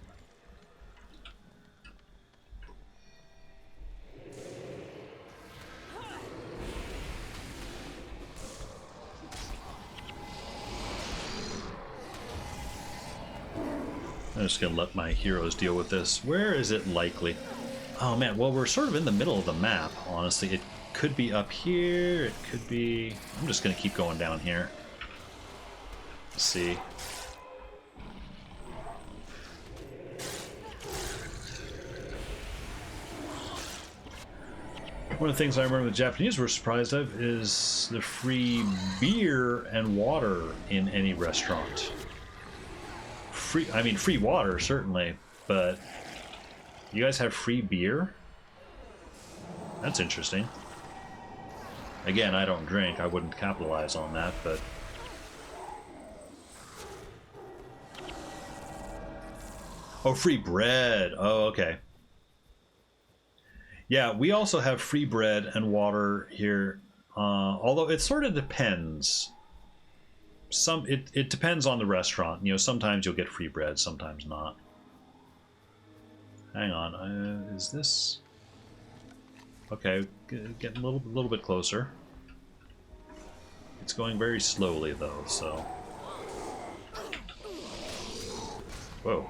Speaker 1: I'm just gonna let my heroes deal with this. Where is it likely? Oh man, well, we're sort of in the middle of the map, honestly. It could be up here, it could be... I'm just gonna keep going down here. Let's see. One of the things I remember the Japanese were surprised of is the free beer and water in any restaurant. Free water, certainly, but you guys have free beer? That's interesting. Again, I don't drink. I wouldn't capitalize on that, but... Oh, free bread. Oh, okay. Yeah, we also have free bread and water here, although it sort of depends. It depends on the restaurant. You know, sometimes you'll get free bread, sometimes not. Hang on, is this... Okay, getting a little bit closer. It's going very slowly though, so... Whoa.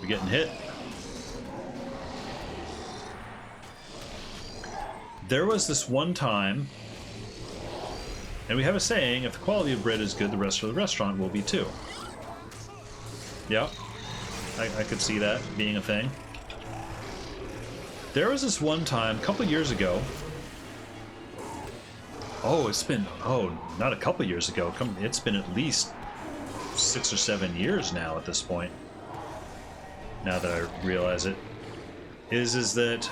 Speaker 1: We getting hit? There was this one time, and we have a saying, if the quality of bread is good, the rest of the restaurant will be too. Yep. I could see that being a thing. There was this one time, a couple years ago. Oh, it's been... Oh, not a couple years ago. It's been at least 6 or 7 years now at this point. Now that I realize it. Is that...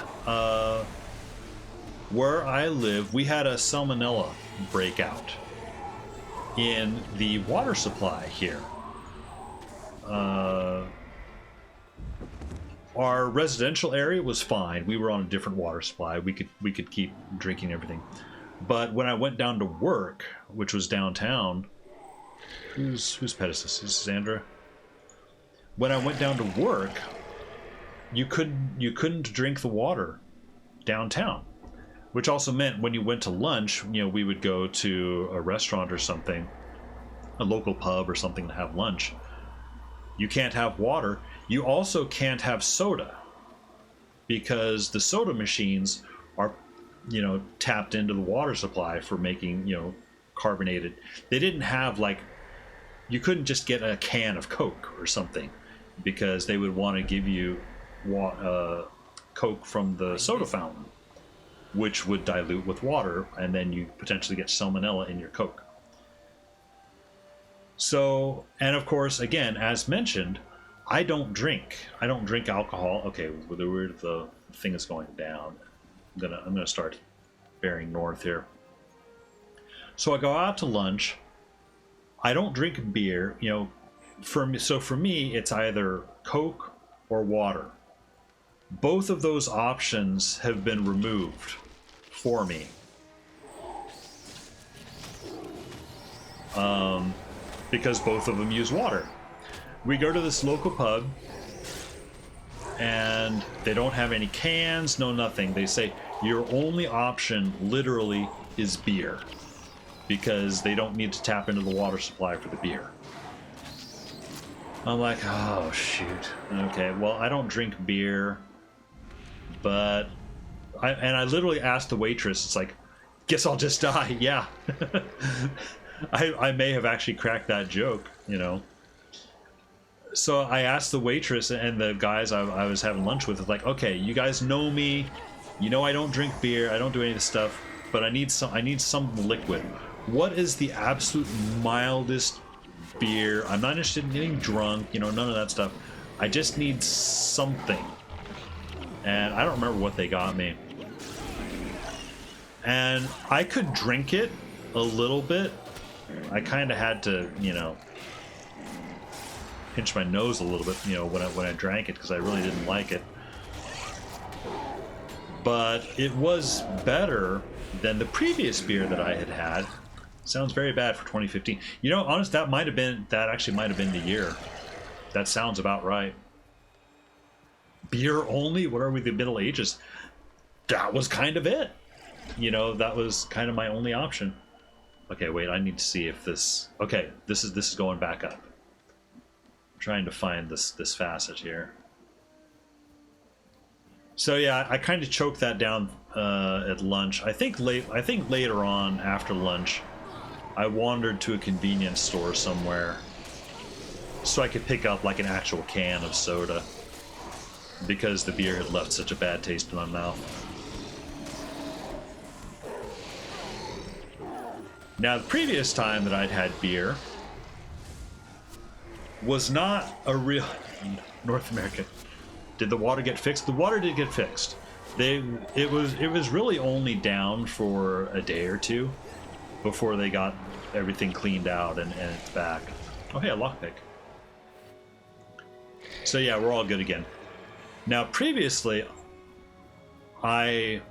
Speaker 1: where I live, we had a salmonella breakout in the water supply here. Our residential area was fine. We were on a different water supply. We could keep drinking everything. But when I went down to work, which was downtown, whose pet is this? This is Sandra. When I went down to work, you couldn't drink the water downtown. Which also meant when you went to lunch, you know, we would go to a restaurant or something, a local pub or something to have lunch. You can't have water. You also can't have soda because the soda machines are, you know, tapped into the water supply for making, you know, carbonated. They didn't have, like, you couldn't just get a can of Coke or something because they would want to give you Coke from the soda fountain, which would dilute with water, and then you potentially get salmonella in your Coke. So, and of course, again, as mentioned, I don't drink. I don't drink alcohol. Okay, the thing is going down. I'm gonna start bearing north here. So I go out to lunch. I don't drink beer. You know, for me, it's either Coke or water. Both of those options have been removed for me. Because both of them use water. We go to this local pub, and they don't have any cans, no nothing. They say your only option literally is beer, because they don't need to tap into the water supply for the beer. I'm like, oh shoot. Okay, well, I don't drink beer, but I literally asked the waitress, it's like, guess I'll just die. Yeah. I may have actually cracked that joke, you know. So I asked the waitress and the guys I was having lunch with, like, okay, you guys know me, you know I don't drink beer, I don't do any of this stuff, but I need some liquid. What is the absolute mildest beer? I'm not interested in getting drunk, you know, none of that stuff. I just need something. And I don't remember what they got me. And I could drink it a little bit. I kind of had to, you know, pinch my nose a little bit, you know, when I drank it, because I really didn't like it. But it was better than the previous beer that I had had. Sounds very bad for 2015. You know, honest, that actually might have been the year. That sounds about right. Beer only? What are we, the Middle Ages? That was kind of it. You know, that was kind of my only option. Okay, wait, I need to see if this... Okay, this is going back up. I'm trying to find this facet here. So yeah, I kind of choked that down at lunch. I think later on, after lunch, I wandered to a convenience store somewhere so I could pick up like an actual can of soda, because the beer had left such a bad taste in my mouth. Now, the previous time that I'd had beer was not a real... North America. Did the water get fixed? The water did get fixed. It was really only down for a day or two before they got everything cleaned out and it's back. Oh, hey, a lockpick. So yeah, we're all good again. Now, previously, I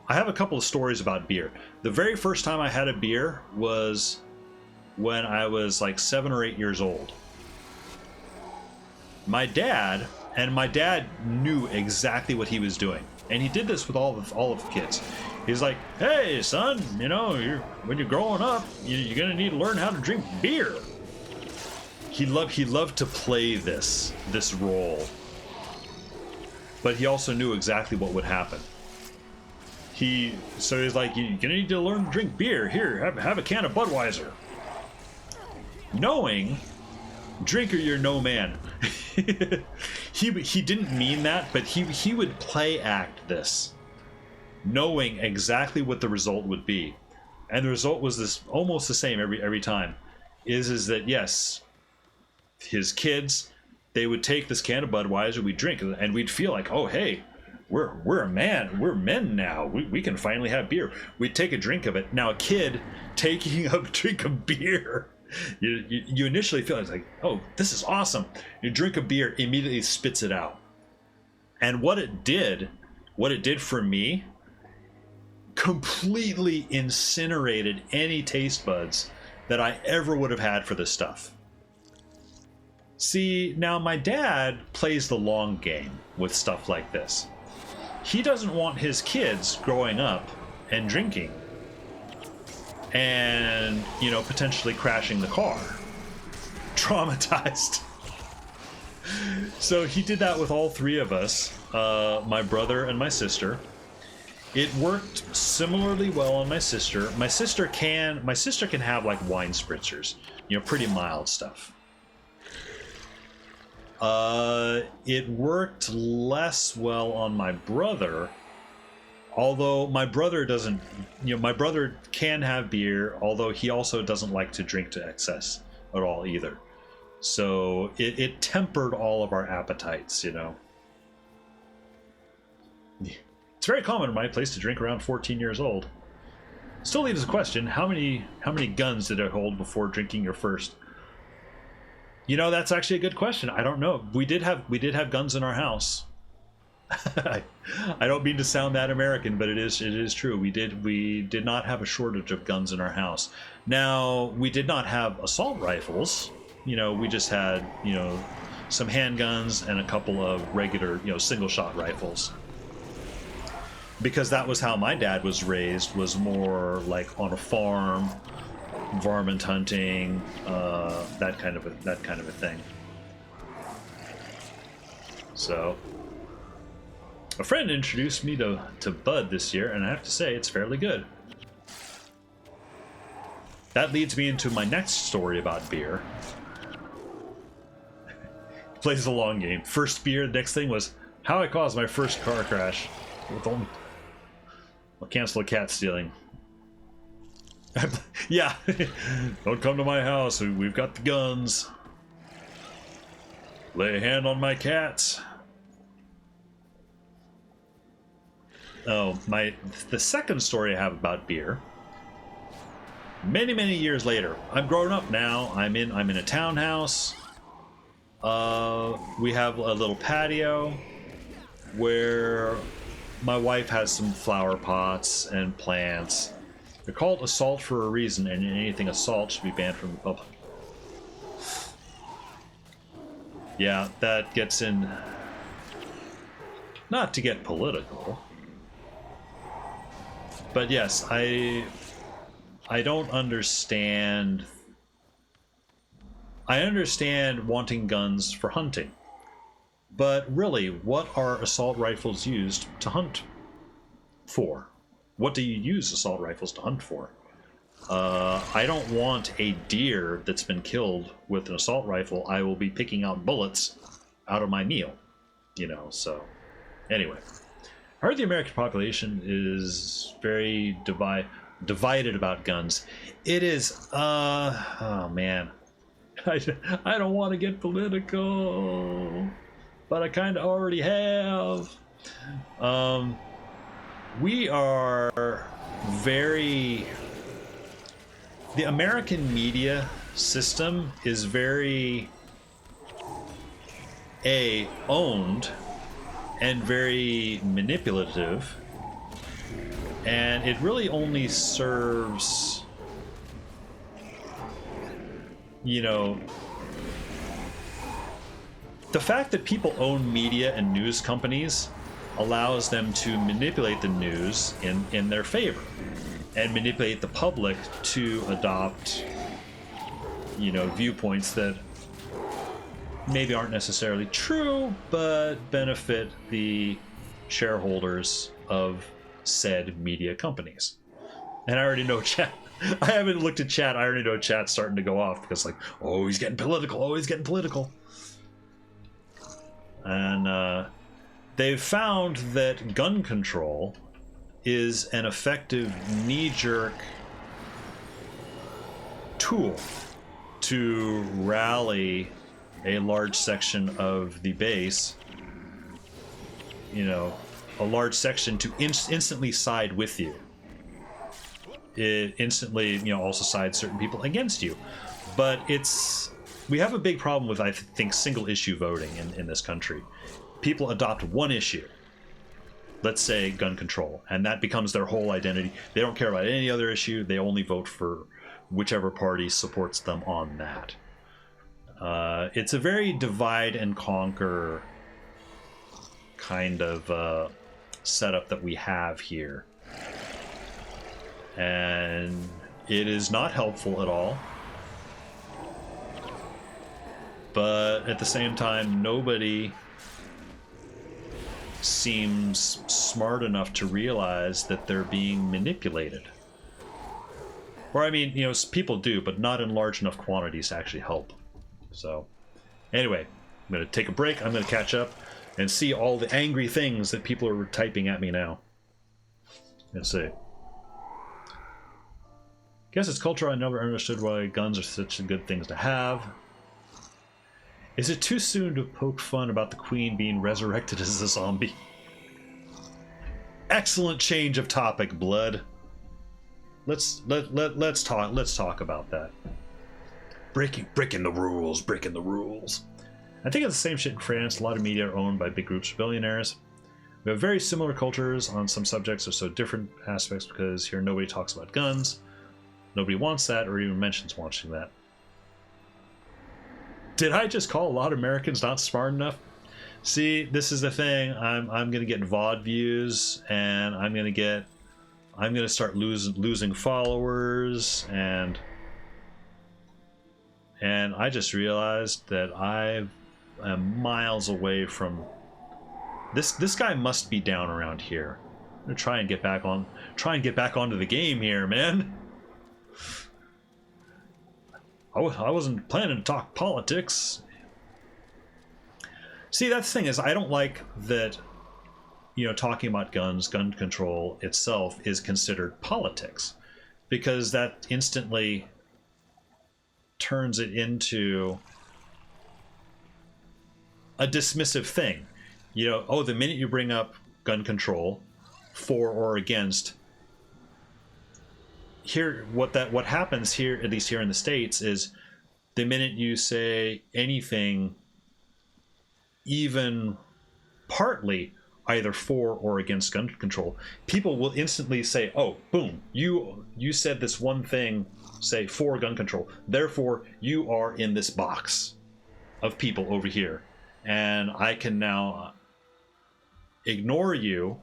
Speaker 1: have a couple of stories about beer. The very first time I had a beer was when I was like 7 or 8 years old. My dad knew exactly what he was doing, and he did this with all of the kids. He's like, "Hey, son, you know, when you're growing up, you're gonna need to learn how to drink beer." He loved to play this role, but he also knew exactly what would happen. So he's like, "You're gonna need to learn to drink beer. Here, have a can of Budweiser." Knowing, drinker, you're no man. He didn't mean that, but he would play act this, knowing exactly what the result would be, and the result was this almost the same every time. Is that yes, his kids, they would take this can of Budweiser, we'd drink, and we'd feel like, oh hey, we're a man, we're men now. We can finally have beer. We'd take a drink of it. Now a kid taking a drink of beer. You initially feel like, oh, this is awesome. You drink a beer, immediately spits it out. And what it did for me, completely incinerated any taste buds that I ever would have had for this stuff. See, now my dad plays the long game with stuff like this. He doesn't want his kids growing up and drinking and, you know, potentially crashing the car. Traumatized. So he did that with all three of us, my brother and my sister. It worked similarly well on my sister. My sister can have like wine spritzers, you know, pretty mild stuff. It worked less well on my brother, although my brother doesn't, you know, my brother can have beer, although he also doesn't like to drink to excess at all either. So it tempered all of our appetites, you know. It's very common in my place to drink around 14 years old. Still leaves a question, how many guns did it hold before drinking your first? You know, that's actually a good question. I don't know. We did have guns in our house. I don't mean to sound that American, but it is true. We did not have a shortage of guns in our house. Now, we did not have assault rifles. You know, we just had, you know, some handguns and a couple of regular, you know, single shot rifles. Because that was how my dad was raised, was more like on a farm, varmint hunting, that kind of a thing. So a friend introduced me to Bud this year, and I have to say it's fairly good. That leads me into my next story about beer. Plays the long game. First beer, the next thing was how I caused my first car crash. I'll cancel a cat stealing. Yeah. Don't come to my house. We've got the guns. Lay a hand on my cats. Oh, the second story I have about beer. Many years later. I'm grown up now. I'm in a townhouse. We have a little patio where my wife has some flower pots and plants. They're called assault for a reason, and anything assault should be banned from the public. Yeah, that gets in. Not to get political, but yes, I don't understand. I understand wanting guns for hunting, but really, what are assault rifles used to hunt for? What do you use assault rifles to hunt for? I don't want a deer that's been killed with an assault rifle. I will be picking out bullets out of my meal, you know, so anyway. I heard the American population is very divided about guns. It is, oh man. I don't want to get political, but I kind of already have. We are very... The American media system is very owned and very manipulative, and it really only serves, you know, the fact that people own media and news companies allows them to manipulate the news in their favor and manipulate the public to adopt, you know, viewpoints that maybe aren't necessarily true, but benefit the shareholders of said media companies. And I already know chat. I haven't looked at chat. I already know chat's starting to go off because, like, oh, he's getting political. Oh, he's getting political. And they've found that gun control is an effective knee-jerk tool to rally a large section of the base, you know, a large section to instantly side with you. It instantly, you know, also sides certain people against you. But we have a big problem with, I think, single issue voting in this country. People adopt one issue, let's say gun control, and that becomes their whole identity. They don't care about any other issue. They only vote for whichever party supports them on that. It's a very divide and conquer kind of setup that we have here. And it is not helpful at all. But at the same time, nobody seems smart enough to realize that they're being manipulated. Or, I mean, you know, people do, but not in large enough quantities to actually help. So, anyway, I'm going to take a break. I'm going to catch up and see all the angry things that people are typing at me now. Let's see. Guess it's culture. I never understood why guns are such good things to have. Is it too soon to poke fun about the Queen being resurrected as a zombie? Excellent change of topic, Blood. Let's talk about that. breaking the rules, breaking the rules. I think it's the same shit in France. A lot of media are owned by big groups of billionaires. We have very similar cultures on some subjects, or so different aspects, because here nobody talks about guns. Nobody wants that or even mentions watching that. Did I just call a lot of Americans not smart enough? See, this is the thing. I'm gonna get VOD views, and I'm gonna start losing followers, and I just realized that I am miles away from this guy. Must be down around here. I'm gonna try and get back onto the game here, man. I wasn't planning to talk politics. See, that's the thing, is I don't like that, talking about guns, gun control itself is considered politics, because that instantly turns it into a dismissive thing. The minute you bring up gun control, for or against, here what happens here, at least here in the States, is the minute you say anything even partly either for or against gun control, people will instantly say, oh, boom, you said this one thing, say, for gun control, therefore you are in this box of people over here, and I can now ignore you.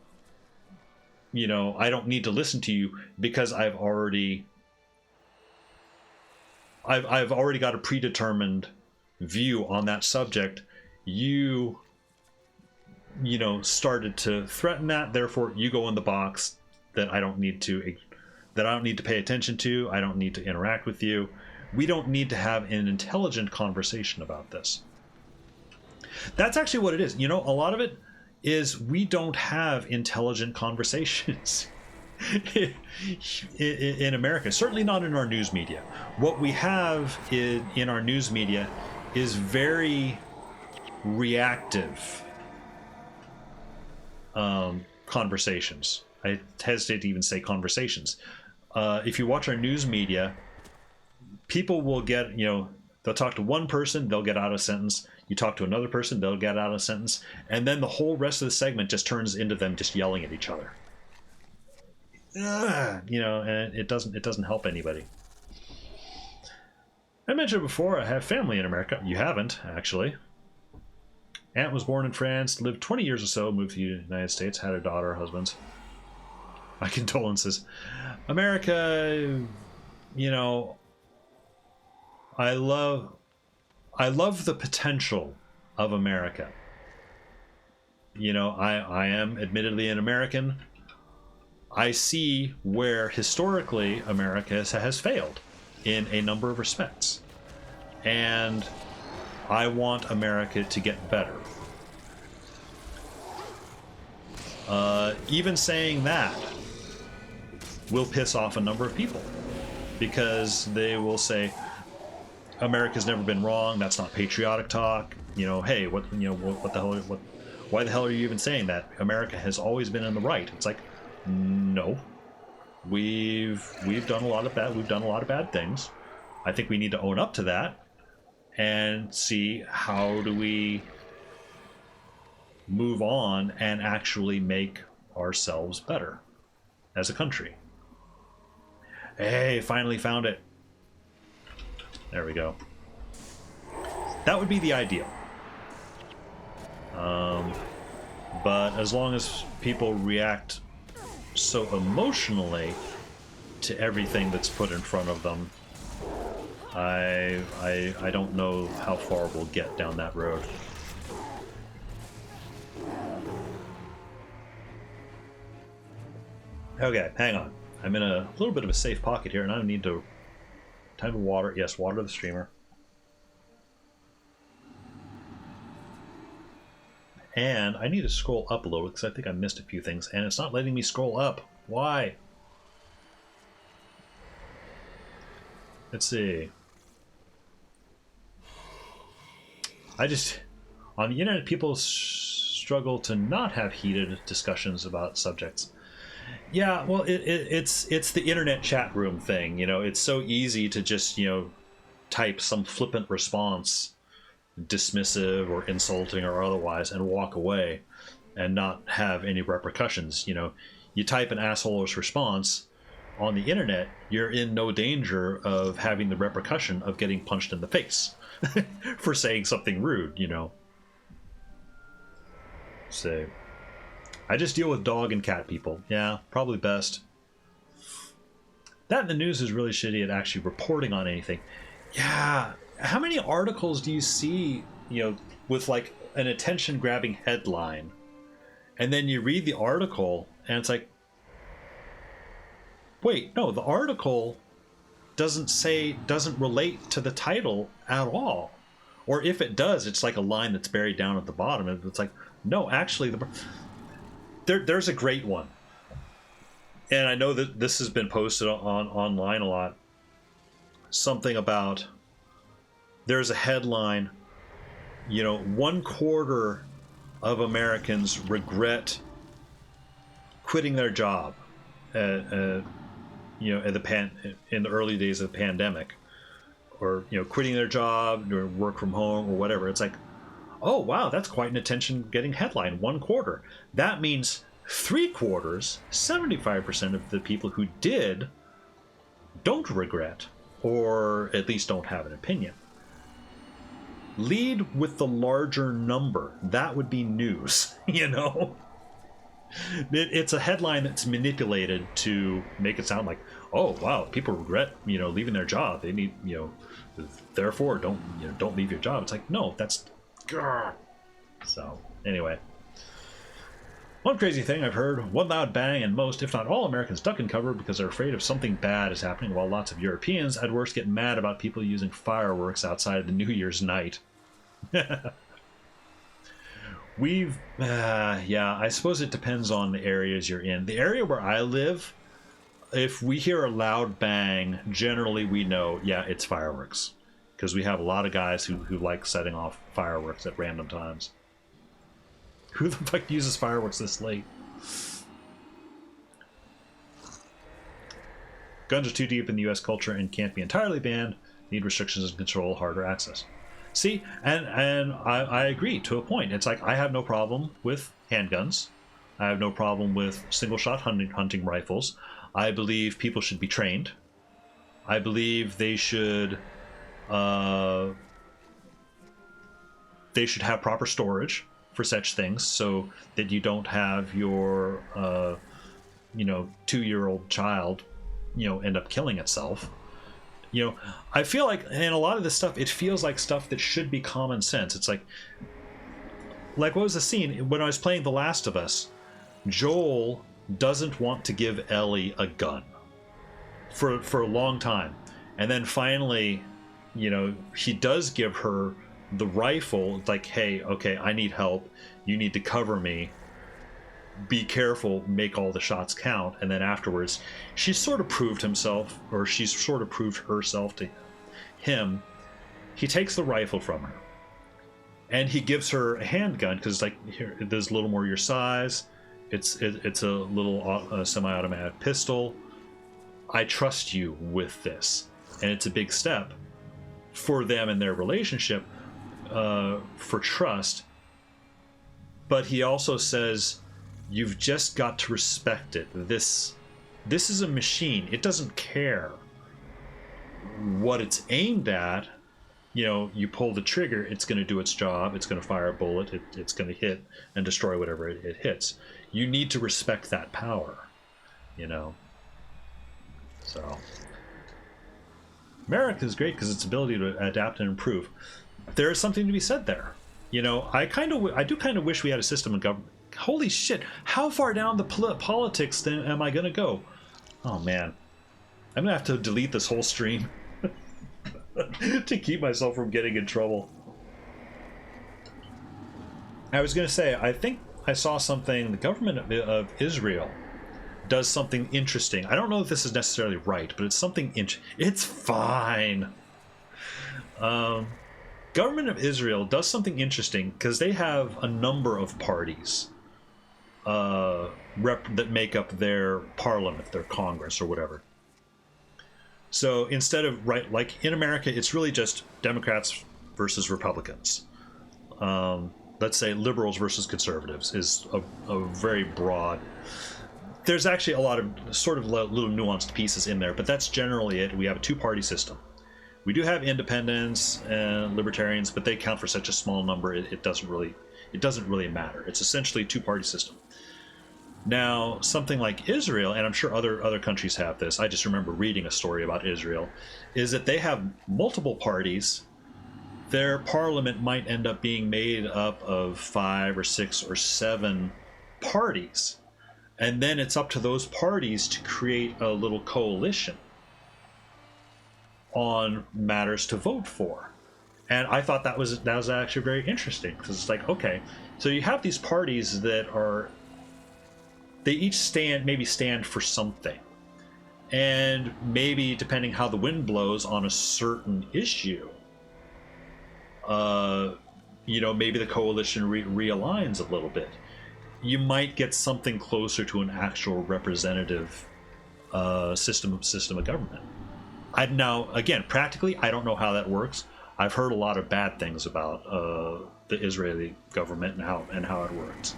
Speaker 1: I don't need to listen to you because I've already got a predetermined view on that subject. You started to threaten that, therefore you go in the box that I don't need to pay attention to. I don't need to interact with you. We don't need to have an intelligent conversation about this. That's actually what it is. A lot of it is we don't have intelligent conversations in America, certainly not in our news media. What we have in our news media is very reactive conversations. I hesitate to even say conversations. If you watch our news media, people will get, they'll talk to one person, they'll get out a sentence. You talk to another person, they'll get out a sentence, and then the whole rest of the segment just turns into them just yelling at each other. And it doesn't help anybody. I mentioned before I have family in America. You haven't, actually. Aunt was born in France, lived 20 years or so, moved to the United States, had a daughter, husband. My condolences. America, I love the potential of America. I am admittedly an American. I see where historically America has failed in a number of respects. And I want America to get better. Even saying that will piss off a number of people, because they will say, America's never been wrong. That's not patriotic talk. Hey, what the hell? Why the hell are you even saying that? America has always been in the right. It's like, no, we've done a lot of bad. We've done a lot of bad things. I think we need to own up to that and see how do we move on and actually make ourselves better as a country. Hey, finally found it. There we go. That would be the ideal. But as long as people react so emotionally to everything that's put in front of them, I don't know how far we'll get down that road. Okay, hang on. I'm in a little bit of a safe pocket here, and I need to... Time to water. Yes, water the streamer. And I need to scroll up a little because I think I missed a few things, and it's not letting me scroll up. Why? Let's see. On the internet, people struggle to not have heated discussions about subjects. Yeah, well, it's the internet chat room thing. It's so easy to just, type type some flippant response, dismissive or insulting or otherwise, and walk away and not have any repercussions. You know, you type an asshole-ish response on the internet, you're in no danger of having the repercussion of getting punched in the face for saying something rude, you know. So I just deal with dog and cat people. Yeah, probably best. That in the news is really shitty at actually reporting on anything. Yeah, how many articles do you see, you know, with like an attention-grabbing headline, and then you read the article and it's like, wait, no, the article doesn't relate to the title at all. Or if it does, it's like a line that's buried down at the bottom. And it's like, no, actually, there's a great one. And I know that this has been posted online a lot. Something about, there's a headline, you know, 1/4 of Americans regret quitting their job. You know, in the early days of the pandemic, or, you know, quitting their job or work from home or whatever. It's like, oh wow, that's quite an attention-getting headline. 1/4. That means 3/4, 75% of the people who did don't regret, or at least don't have an opinion. Lead with the larger number. That would be news, you know. It's a headline that's manipulated to make it sound like, oh wow, people regret, you know, leaving their job. They need, you know, therefore don't leave your job. It's like, no, that's. So anyway, one crazy thing I've heard: one loud bang, and most, if not all, Americans duck and cover because they're afraid of something bad is happening. While lots of Europeans, at worst, get mad about people using fireworks outside the New Year's night. Yeah, I suppose it depends on the areas you're in. The area where I live, if we hear a loud bang, generally we know, yeah, it's fireworks. Because we have a lot of guys who like setting off fireworks at random times. Who the fuck uses fireworks this late? Guns are too deep in the U.S. culture and can't be entirely banned. Need restrictions and control, harder access. See, and I agree to a point. It's like, I have no problem with handguns. I have no problem with single-shot hunting rifles. I believe people should be trained. I believe they should have proper storage for such things, so that you don't have your 2-year-old child, you know, end up killing itself. You know, I feel like in a lot of this stuff, it feels like stuff that should be common sense. It's like what was the scene when I was playing The Last of Us? Joel doesn't want to give Ellie a gun for a long time, and then finally, you know, he does give her the rifle. It's like, hey, okay, I need help. You need to cover me. Be careful, make all the shots count. And then afterwards, she's sort of proved himself, or she's sort of proved herself to him. He takes the rifle from her, and he gives her a handgun because, like, here, there's a little more your size. It's a little semi-automatic pistol. I trust you with this, and it's a big step for them in their relationship, for trust. But he also says, you've just got to respect it. This is a machine. It doesn't care what it's aimed at. You know, you pull the trigger, it's going to do its job. It's going to fire a bullet. It's going to hit and destroy whatever it hits. You need to respect that power, you know. So America is great because its ability to adapt and improve. There is something to be said there. You know, I do kind of wish we had a system of government. Holy shit, how far down the politics then am I going to go? Oh, man. I'm going to have to delete this whole stream to keep myself from getting in trouble. I was going to say, I think I saw something, the government of Israel does something interesting. I don't know if this is necessarily right, but it's something it's fine. Government of Israel does something interesting because they have a number of parties that make up their parliament, their Congress, or whatever. So instead of like in America, it's really just Democrats versus Republicans. Let's say liberals versus conservatives is a very broad. There's actually a lot of sort of little nuanced pieces in there, but that's generally it. We have a two-party system. We do have independents and libertarians, but they count for such a small number. It doesn't really matter. It's essentially a two-party system. Now, something like Israel, and I'm sure other countries have this, I just remember reading a story about Israel, is that they have multiple parties. Their parliament might end up being made up of 5 or 6 or 7 parties. And then it's up to those parties to create a little coalition on matters to vote for. And I thought that was actually very interesting, because it's like, okay, so you have these parties that are, they each stand for something, and maybe depending how the wind blows on a certain issue, maybe the coalition realigns a little bit. You might get something closer to an actual representative system of government. Now, again, practically, I don't know how that works. I've heard a lot of bad things about the Israeli government and how it works.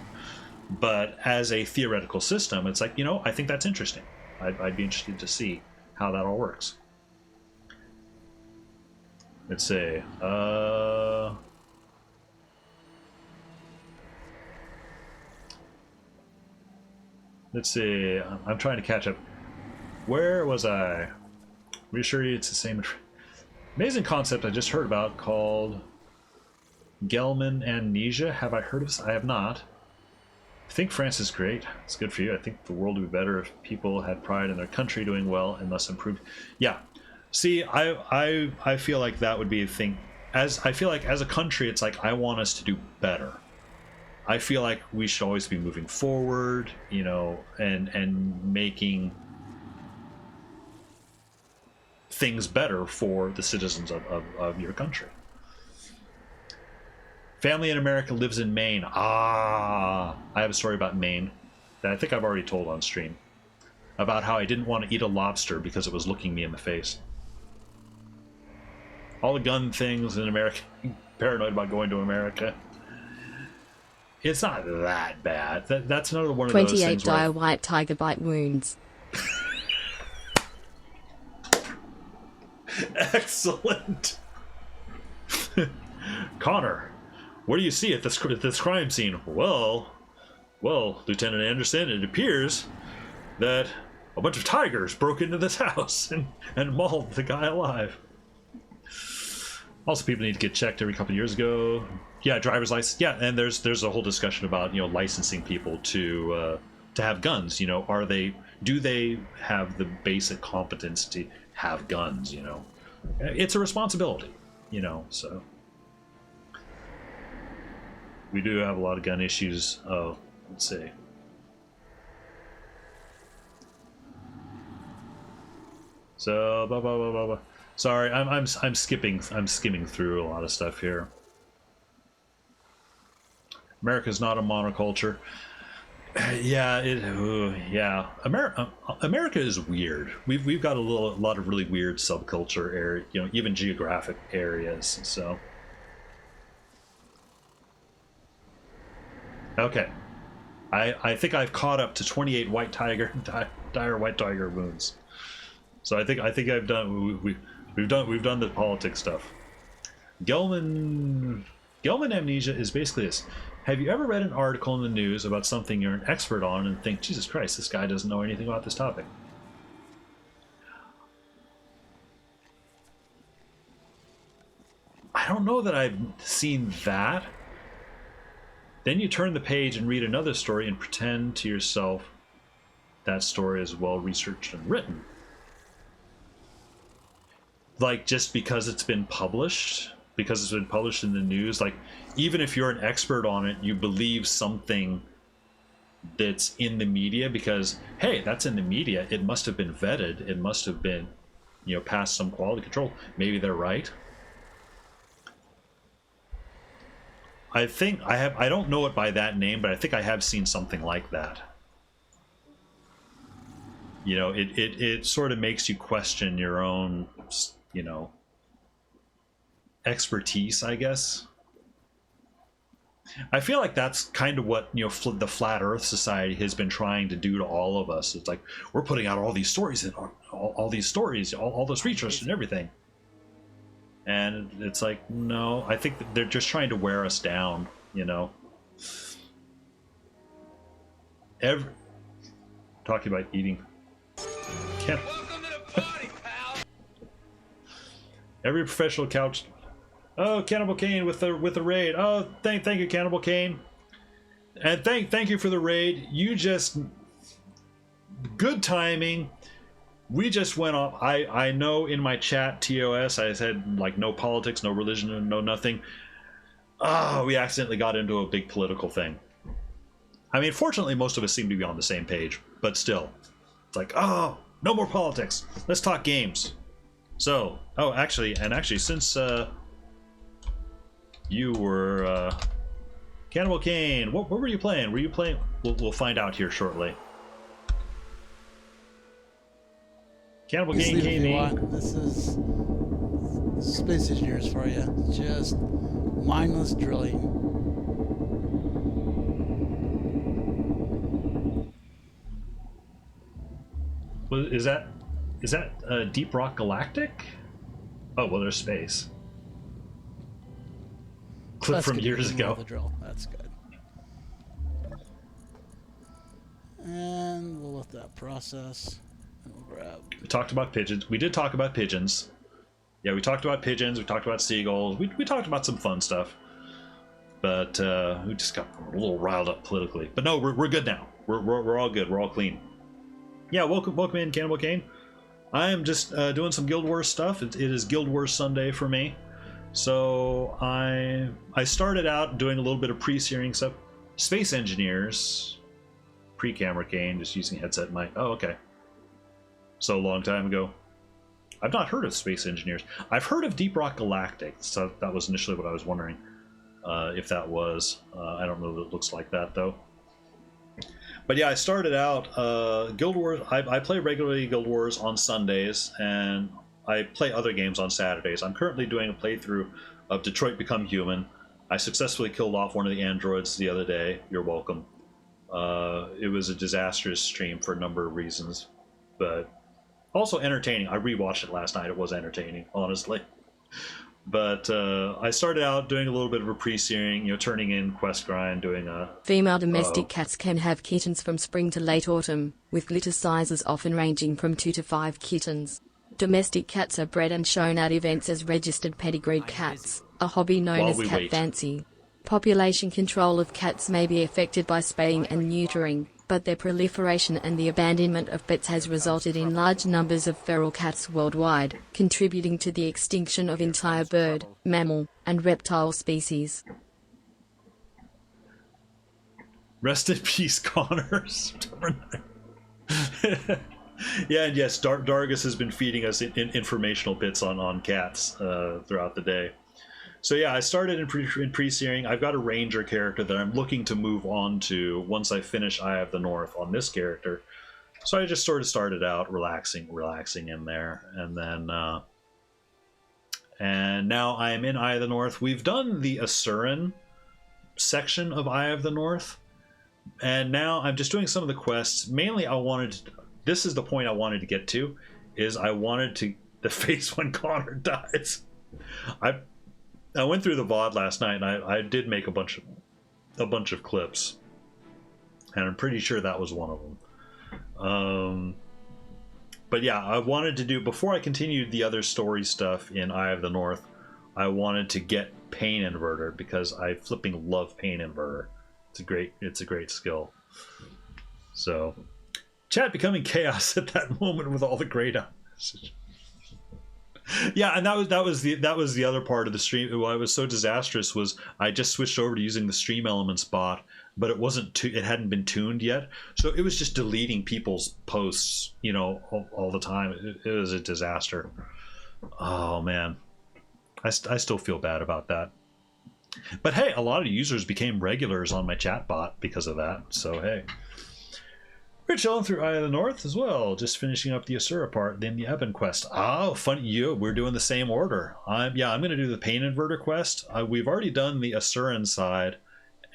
Speaker 1: But as a theoretical system, it's like, I think that's interesting. I'd be interested to see how that all works. Let's see. Let's see. I'm trying to catch up. Where was I? Reassure you it's the same. Amazing concept I just heard about called Gelman amnesia. Have I heard of this? I have not. I think France is great. It's good for you. I think the world would be better if people had pride in their country doing well and thus improved. Yeah. See, I feel like that would be a thing. I feel like as a country, it's like I want us to do better. I feel like we should always be moving forward, and making things better for the citizens of your country. Family in America lives in Maine. I have a story about Maine that I think I've already told on stream, about how I didn't want to eat a lobster because it was looking me in the face. All the gun things in America, paranoid about going to America. It's not that bad. That's another one of those things.
Speaker 3: 28 dire white tiger bite wounds.
Speaker 1: Excellent. Connor, what do you see at this crime scene? Well, Lieutenant Anderson, it appears that a bunch of tigers broke into this house and mauled the guy alive. Also, people need to get checked every couple of years ago. Yeah, driver's license. Yeah, and there's a whole discussion about licensing people to have guns. Do they have the basic competence to have guns? It's a responsibility. So we do have a lot of gun issues. Oh, let's see. So blah blah blah blah blah. Sorry, I'm skimming through a lot of stuff here. America's not a monoculture. Yeah, America is weird. We've got a lot of really weird subculture area, even geographic areas. So, okay, I think I've caught up to 28 dire white tiger wounds. So I think I've done. We've done the politics stuff. Gelman amnesia is basically this. Have you ever read an article in the news about something you're an expert on and think, Jesus Christ, this guy doesn't know anything about this topic? I don't know that I've seen that. Then you turn the page and read another story and pretend to yourself that story is well researched and written. Like, just because it's been published in the news, like, even if you're an expert on it, you believe something that's in the media because, hey, that's in the media. It must have been vetted. It must have been, past some quality control. Maybe they're right. I think I don't know it by that name, but I think I have seen something like that. You know, it sort of makes you question your own, you know, expertise, I guess. I feel like that's kind of what, you know, the Flat Earth Society has been trying to do to all of us. It's like, we're putting out all these stories and all these stories, all this research and everything. And it's like, no, I think that they're just trying to wear us down, you know. Talking about eating. Welcome to the party, pal. Every professional couch. Oh, Cannibal Kane with the raid. Oh, thank you, Cannibal Kane, and thank you for the raid. You just good timing. We just went off. I know in my chat TOS I said like no politics, no religion, no nothing. Oh, we accidentally got into a big political thing. I mean, fortunately, most of us seem to be on the same page, but still, it's like, oh, no more politics. Let's talk games. So, oh, actually, since you were Cannibal Kane, what were you playing? Were you playing? We'll find out here shortly. Cannibal Kane came in.
Speaker 8: This is Space Engineers for you. Just mindless drilling.
Speaker 1: Is that Deep Rock Galactic? Oh well, there's space. Clip
Speaker 8: That's
Speaker 1: from
Speaker 8: good.
Speaker 1: years ago.
Speaker 8: The drill. That's good. And we'll let that process. And we'll grab.
Speaker 1: We talked about pigeons. We did talk about pigeons. Yeah, we talked about pigeons. We talked about seagulls. We talked about some fun stuff. But we just got a little riled up politically. But no, we're good now. We're all good. We're all clean. Yeah, welcome in, Cannibal Kane. I am just doing some Guild Wars stuff. It is Guild Wars Sunday for me. So I started out doing a little bit of pre-searing stuff. Space Engineers, pre-camera Kane, just using headset mic. Oh, okay. So a long time ago. I've not heard of Space Engineers. I've heard of Deep Rock Galactic. So that was initially what I was wondering if that was. I don't know that it looks like that though. But yeah, I started out Guild Wars. I play regularly Guild Wars on Sundays, and I play other games on Saturdays. I'm currently doing a playthrough of Detroit Become Human. I successfully killed off one of the androids the other day. You're welcome. It was a disastrous stream for a number of reasons, but also entertaining. I rewatched it last night. It was entertaining, honestly. But I started out doing a little bit of a pre-searing, you know, turning in quest grind, doing a...
Speaker 3: Female domestic cats can have kittens from spring to late autumn, with litter sizes often ranging from 2 to 5 kittens. Domestic cats are bred and shown at events as registered pedigreed cats, a hobby known as cat fancy. Population control of cats may be affected by spaying and neutering, but their proliferation and the abandonment of pets has resulted in large numbers of feral cats worldwide, contributing to the extinction of entire bird, mammal, and reptile species.
Speaker 1: Rest in peace, Connor. September 9th. Yeah, and yes, Dargus has been feeding us informational bits on cats throughout the day. So yeah, I started in pre-searing. I've got a ranger character that I'm looking to move on to once I finish Eye of the North on this character. So I just sort of started out relaxing in there, and then and now I am in Eye of the North. We've done the Asuran section of Eye of the North, and now I'm just doing some of the quests. Mainly, this is the point I wanted to get to, is I wanted to the face when Connor dies. I went through the VOD last night, and I did make a bunch of clips, and I'm pretty sure that was one of them. But yeah, I wanted to do, before I continued the other story stuff in Eye of the North, I wanted to get Pain Inverter, because I flipping love Pain Inverter. It's a great skill. So, chat becoming chaos at that moment with all the grayed out messages. Yeah, and that was the other part of the stream. Why it was so disastrous was I just switched over to using the Stream Elements bot, but it hadn't been tuned yet, so it was just deleting people's posts, you know, all the time. It was a disaster. Oh man, I still feel bad about that. But hey, a lot of users became regulars on my chat bot because of that. So hey, We're chilling through Eye of the North as well, just finishing up the Asura part, then the Ebon quest. Oh, funny, we're doing the same order. I'm going to do the Pain Inverter quest. We've already done the Asuran side,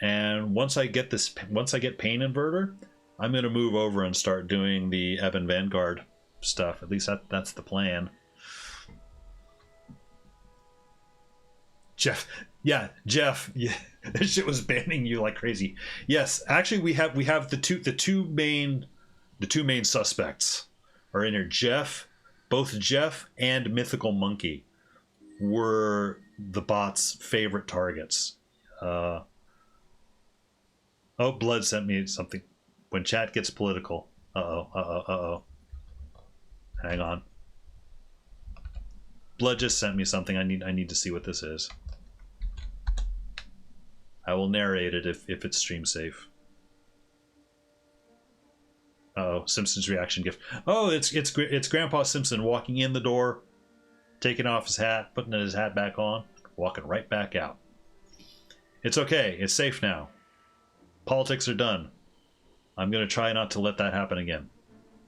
Speaker 1: and once I get Pain Inverter, I'm going to move over and start doing the Ebon Vanguard stuff. At least that's the plan. Jeff, this shit was banning you like crazy. Yes, actually, we have the two main suspects are in here. Both Jeff and Mythical Monkey were the bot's favorite targets. Oh, Blood sent me something. When chat gets political. Uh-oh. Hang on. Blood just sent me something. I need to see what this is. I will narrate it if it's stream safe. Uh-oh, Simpson's reaction gift. Oh, it's Grandpa Simpson walking in the door, taking off his hat, putting his hat back on, walking right back out. It's okay. It's safe now. Politics are done. I'm gonna try not to let that happen again.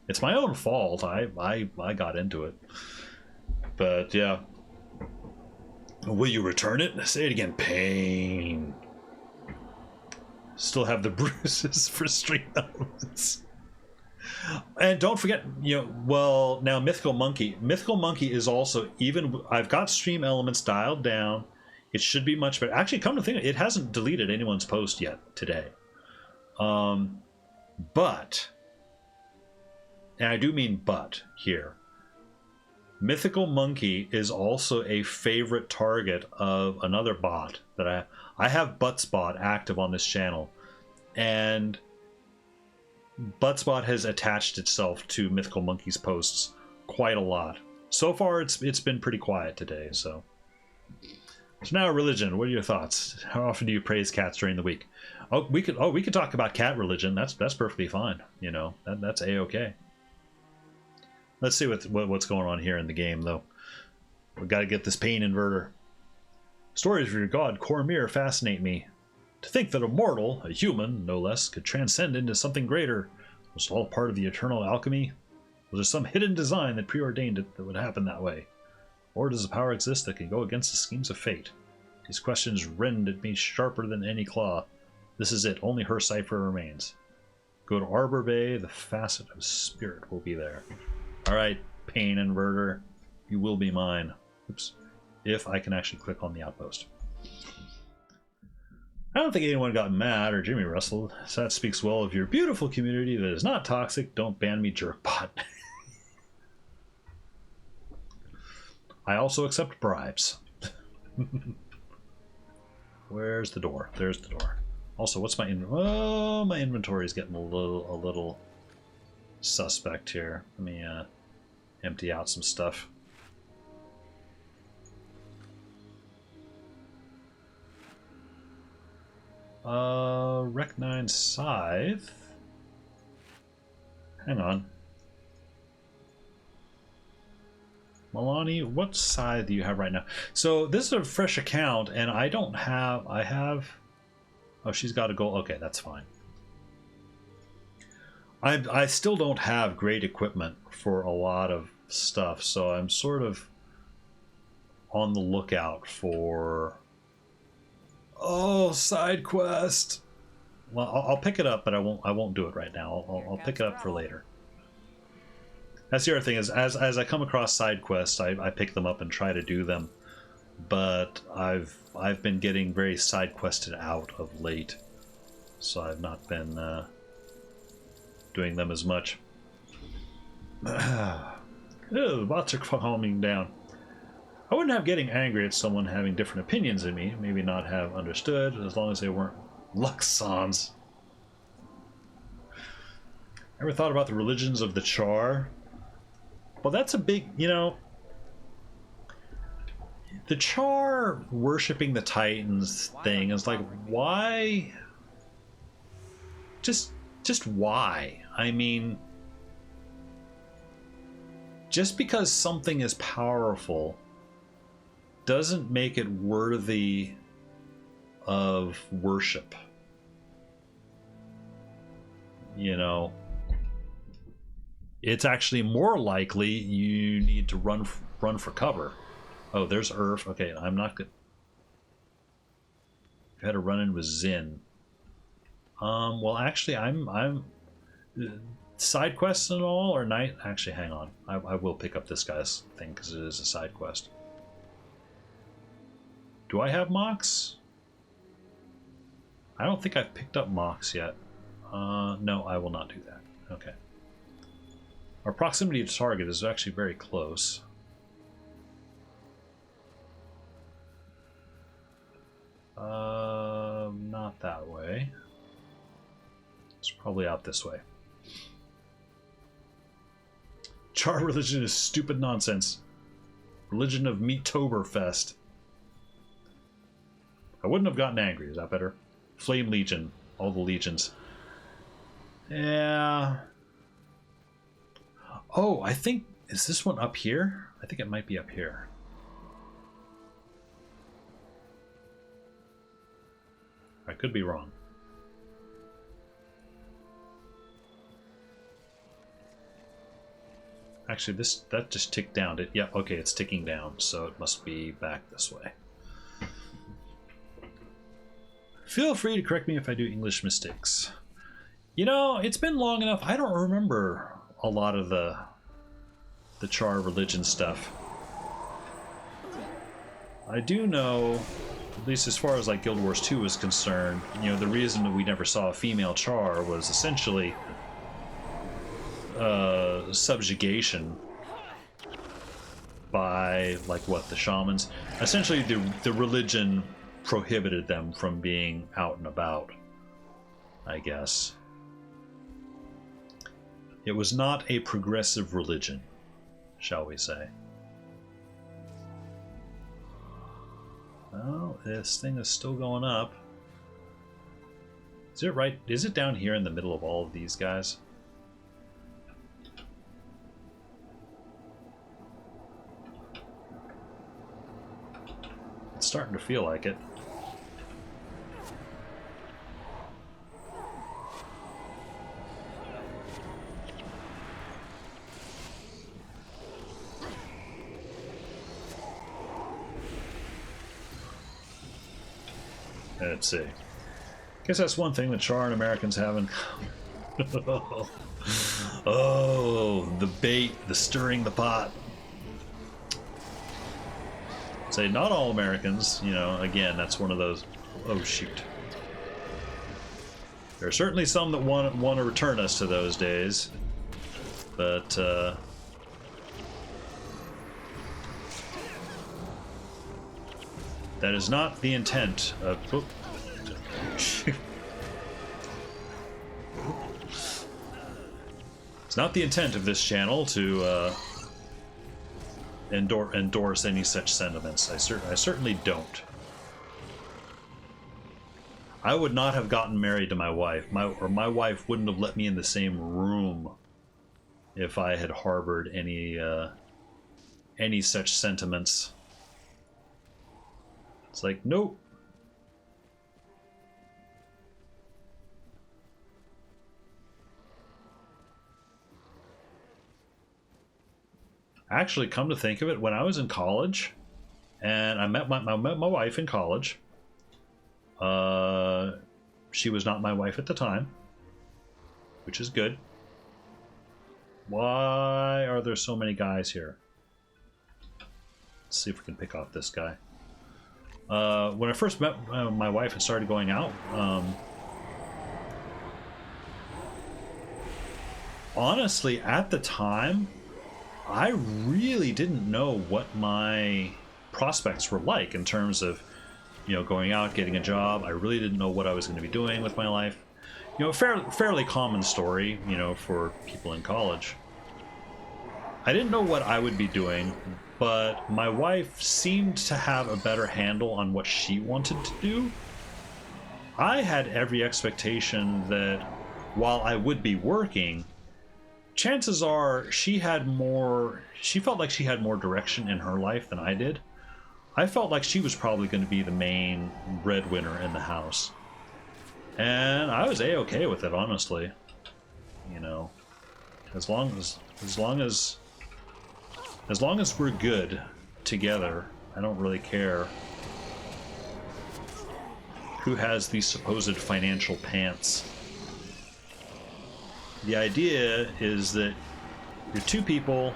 Speaker 1: It's my own fault. I got into it. But yeah. Will you return it? Say it again. Pain. Still have the bruises for stream elements. And don't forget, now Mythical Monkey is also, even I've got stream elements dialed down. It should be much better. Actually, come to think of it, it hasn't deleted anyone's post yet today. But, and I do mean but here, Mythical Monkey is also a favorite target of another bot that I have Buttspot active on this channel, and Buttspot has attached itself to Mythical Monkey's posts quite a lot. So far, it's been pretty quiet today. So now religion. What are your thoughts? How often do you praise cats during the week? We could talk about cat religion. That's perfectly fine. That's a-okay. Let's see what's going on here in the game, though. We got to get this Pain Inverter. Stories of your god Cormyr fascinate me. To think that a mortal, a human no less, could transcend into something greater. Was it all part of the eternal alchemy? Was there some hidden design that preordained it that would happen that way? Or does a power exist that can go against the schemes of fate? These questions rend at me sharper than any claw. This is it. Only her cipher remains. Go to Arbor Bay. The facet of spirit will be there. All right, Pain Inverter. You will be mine. Oops. If I can actually click on the outpost. I don't think anyone got mad or Jimmy wrestled, so that speaks well of your beautiful community that is not toxic. Don't ban me, jerkbot. I also accept bribes. Where's the door? There's the door. Also, what's my my inventory is getting a little suspect here. Let me empty out some stuff. Rec 9 Scythe. Hang on. Milani, what scythe do you have right now? So this is a fresh account, and I don't have. I have. Oh, she's got a goal. Okay, that's fine. I still don't have great equipment for a lot of stuff, so I'm sort of on the lookout for. Oh, side quest. Well, I'll pick it up, but I won't do it right now. I'll pick it up for later. That's the other thing is, as I come across side quests, I pick them up and try to do them, but I've been getting very side quested out of late, so I've not been doing them as much. The bots are calming down. I wouldn't have getting angry at someone having different opinions than me, maybe not have understood, as long as they weren't Luxons. Ever thought about the religions of the Char? Well, that's a big, the Char worshipping the Titans thing is like, why? Just why? I mean, just because something is powerful doesn't make it worthy of worship. it's actually more likely you need to run for cover. Oh, there's Earth. Okay, I'm not good. I had to run in with Zin. Well, actually, I'm side quests and all, or night. Actually, hang on. I will pick up this guy's thing because it is a side quest. Do I have Mox? I don't think I've picked up Mox yet. No, I will not do that. Okay. Our proximity to target is actually very close. Not that way. It's probably out this way. Char religion is stupid nonsense. Religion of Meattoberfest. I wouldn't have gotten angry. Is that better? Flame Legion. All the legions. Yeah. Oh, I think... Is this one up here? I think it might be up here. I could be wrong. Actually, that just ticked down. Yeah, okay, it's ticking down, so it must be back this way. Feel free to correct me if I do English mistakes. You know, it's been long enough. I don't remember a lot of the Char religion stuff. I do know, at least as far as like Guild Wars 2 is concerned, you know, the reason that we never saw a female Char was essentially subjugation by, like, what, the shamans. Essentially the religion prohibited them from being out and about, I guess. It was not a progressive religion, shall we say. Well, this thing is still going up. Is it right? Is it down here in the middle of all of these guys? It's starting to feel like it. Let's see. Guess that's one thing that Char and Americans have in common. Oh, the bait, the stirring the pot. Say not all Americans, you know, again, that's one of those. Oh shoot. There are certainly some that want to return us to those days, but that is not the intent of. It's not the intent of this channel to endorse any such sentiments. I certainly don't. I would not have gotten married to my wife. My wife wouldn't have let me in the same room if I had harbored any such sentiments. It's like, nope. Actually, come to think of it, when I was in college, and I met my wife in college. She was not my wife at the time, which is good. Why are there so many guys here? Let's see if we can pick off this guy. When I first met my wife and started going out, honestly, at the time, I really didn't know what my prospects were like in terms of, you know, going out, getting a job. I really didn't know what I was going to be doing with my life. You know, fairly common story, you know, for people in college. I didn't know what I would be doing, but my wife seemed to have a better handle on what she wanted to do. I had every expectation that while I would be working, chances are she felt like she had more direction in her life than I did. I felt like she was probably going to be the main breadwinner in the house. And I was A-okay with it, honestly. You know, as long as As long as we're good together, I don't really care who has these supposed financial pants. The idea is that you're two people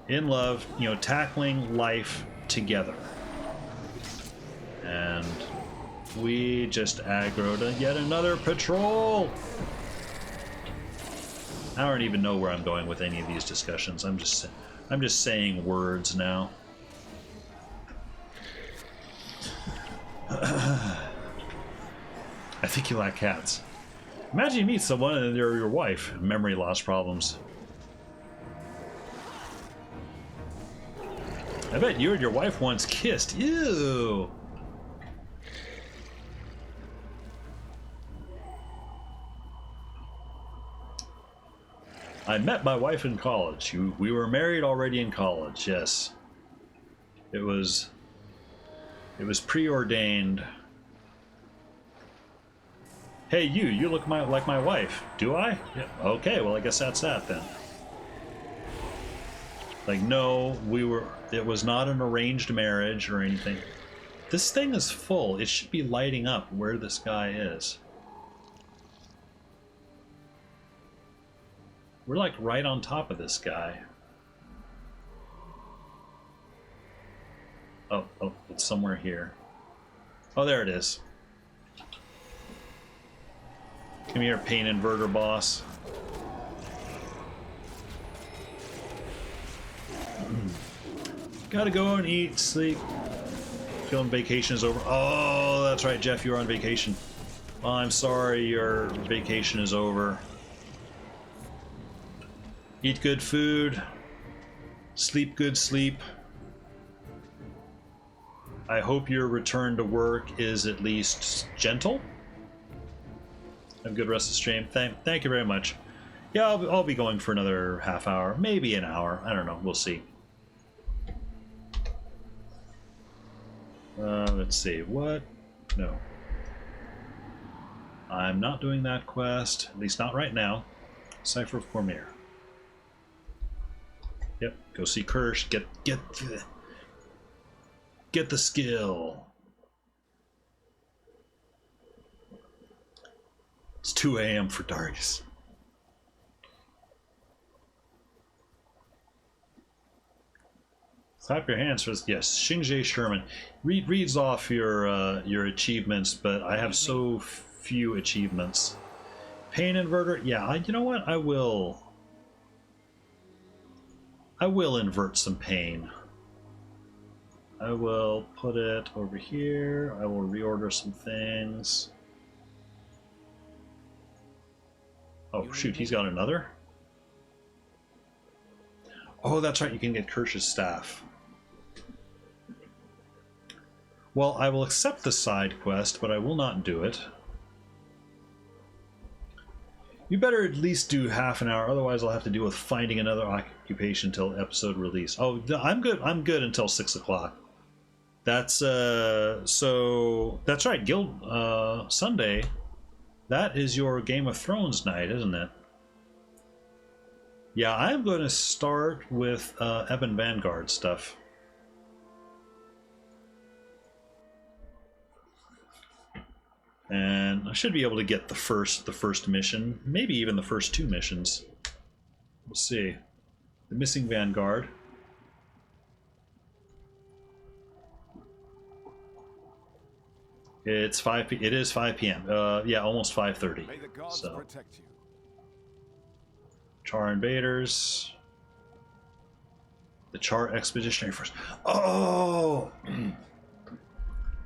Speaker 1: in love, you know, tackling life together. And we just aggroed yet another patrol. I don't even know where I'm going with any of these discussions. I'm just saying words now. I think you like cats. Imagine you meet someone and they're your wife. Memory loss problems. I bet you and your wife once kissed. Ew. I met my wife in college. We were married already in college. Yes. It was preordained. Hey, you look like my wife. Do I? Yeah. Okay, well, I guess that's that then. Like, no, it was not an arranged marriage or anything. This thing is full. It should be lighting up where this guy is. We're like right on top of this guy. Oh, it's somewhere here. Oh, there it is. Come here, Pain Inverter boss. Gotta go and eat, sleep. Feeling vacation is over. Oh, that's right, Jeff, you're on vacation. Oh, I'm sorry, your vacation is over. Eat good food. Sleep good sleep. I hope your return to work is at least gentle. Have a good rest of the stream. Thank you very much. Yeah, I'll be going for another half hour, maybe an hour. I don't know. We'll see. Let's see. What? No. I'm not doing that quest. At least not right now. Cipher of Cormier. Yep. Go see Kirsch. Get the skill. It's 2 a.m. for Darius. Clap your hands for this. Yes, Xingje Sherman reads off your achievements, but I have so few achievements. Pain Inverter. Yeah, you know what? I will invert some pain. I will put it over here. I will reorder some things. Oh, shoot, he's got another? Oh, that's right, you can get Kirsch's staff. Well, I will accept the side quest, but I will not do it. You better at least do half an hour, otherwise I'll have to deal with finding another occupation until episode release. Oh, I'm good until 6 o'clock. That's, so, that's right, Guild, Sunday. That is your Game of Thrones night, isn't it? Yeah, I'm going to start with Ebon Vanguard stuff. And I should be able to get the first mission, maybe even the first 2 missions. We'll see. The Missing Vanguard. It is 5 p.m. Yeah, almost 5:30.
Speaker 6: May the gods
Speaker 1: so.
Speaker 6: protect you.
Speaker 1: Char Invaders. The Char Expeditionary Force. Oh!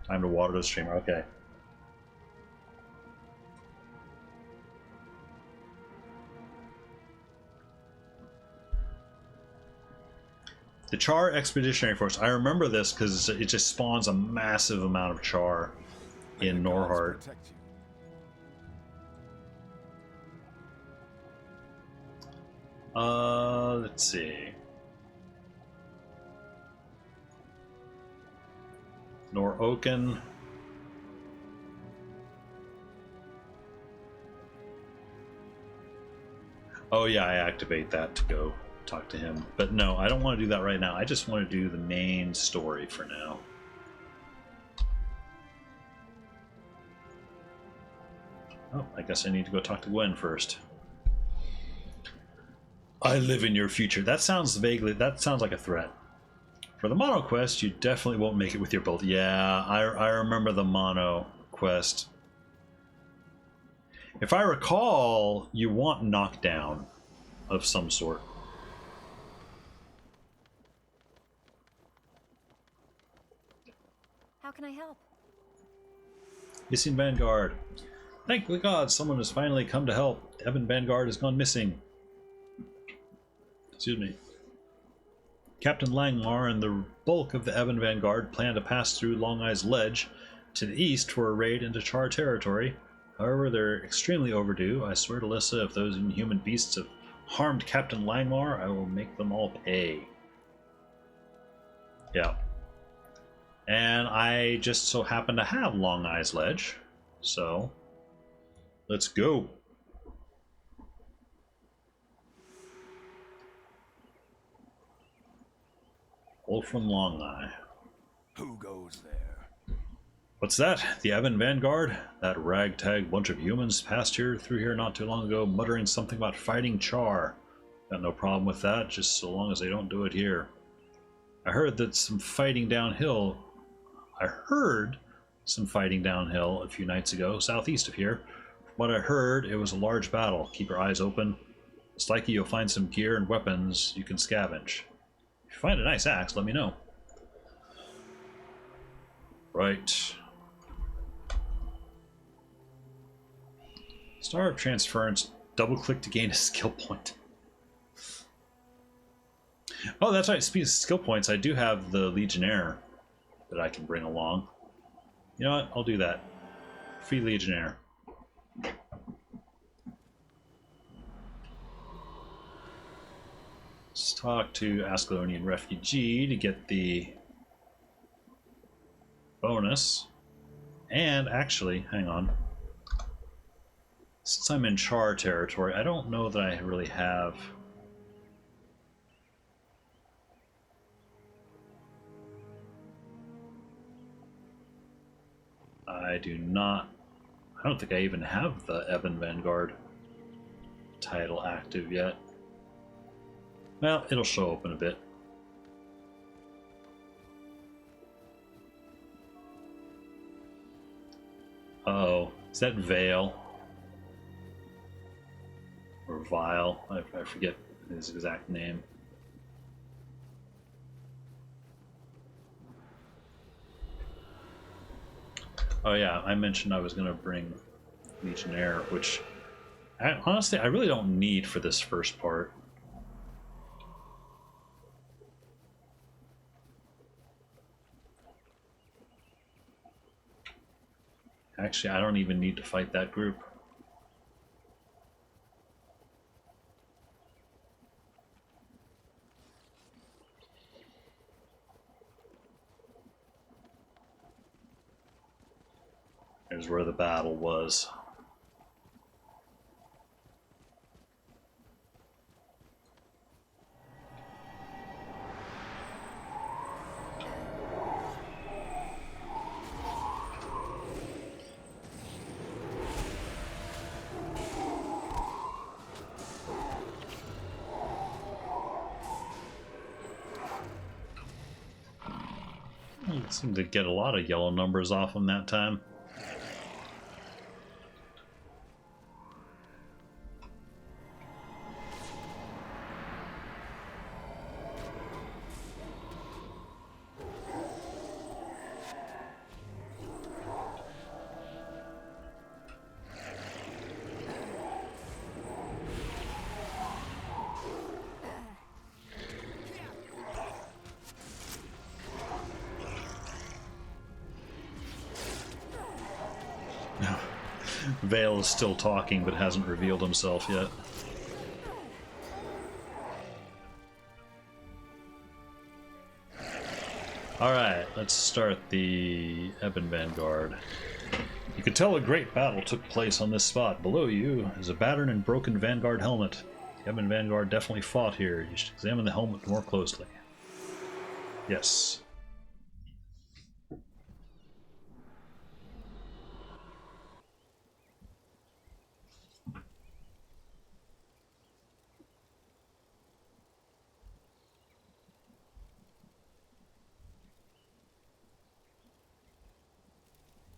Speaker 1: Time to water the streamer. Okay. The Char Expeditionary Force. I remember this because it just spawns a massive amount of Char in Norhart. Let's see. Nor-Oken. Oh yeah, I activate that to go talk to him. But no, I don't want to do that right now. I just want to do the main story for now. Oh, I guess I need to go talk to Gwen first. I live in your future. That sounds like a threat. For the mono quest, you definitely won't make it with your bolt. Yeah, I remember the mono quest. If I recall, you want knockdown of some sort.
Speaker 5: How can I help?
Speaker 1: Missing Vanguard. Thank the gods, someone has finally come to help. Ebon Vanguard has gone missing. Excuse me. Captain Langmar and the bulk of the Ebon Vanguard plan to pass through Long Eye's Ledge to the east for a raid into Char territory. However, they're extremely overdue. I swear to Lissa, if those inhuman beasts have harmed Captain Langmar, I will make them all pay. Yeah. And I just so happen to have Long Eye's Ledge, so let's go. Wolf from Long Eye.
Speaker 6: Who goes there?
Speaker 1: What's that? The Ebon Vanguard? That ragtag bunch of humans passed through here not too long ago, muttering something about fighting Char. Got no problem with that, just so long as they don't do it here. I heard some fighting downhill a few nights ago, southeast of here. From what I heard, it was a large battle. Keep your eyes open. It's likely you'll find some gear and weapons you can scavenge. If you find a nice axe, let me know. Right. Star of Transference. Double click to gain a skill point. Oh, that's right. Speaking of skill points, I do have the Legionnaire that I can bring along. You know what? I'll do that. Free Legionnaire. Let's talk to Ascalonian Refugee to get the bonus. And actually, hang on. Since I'm in Char territory, I don't know that I really have... I do not... I don't think I even have the Ebon Vanguard title active yet. Well, it'll show up in a bit. Uh-oh. Is that Vale? Or Vile? I forget his exact name. Oh yeah, I mentioned I was going to bring Legionnaire, which honestly I really don't need for this first part. Actually, I don't even need to fight that group. Here's where the battle was. Seemed to get a lot of yellow numbers off them that time. Vale is still talking, but hasn't revealed himself yet. Alright, let's start the Ebon Vanguard. You can tell a great battle took place on this spot. Below you is a battered and broken Vanguard helmet. Ebon Vanguard definitely fought here. You should examine the helmet more closely. Yes.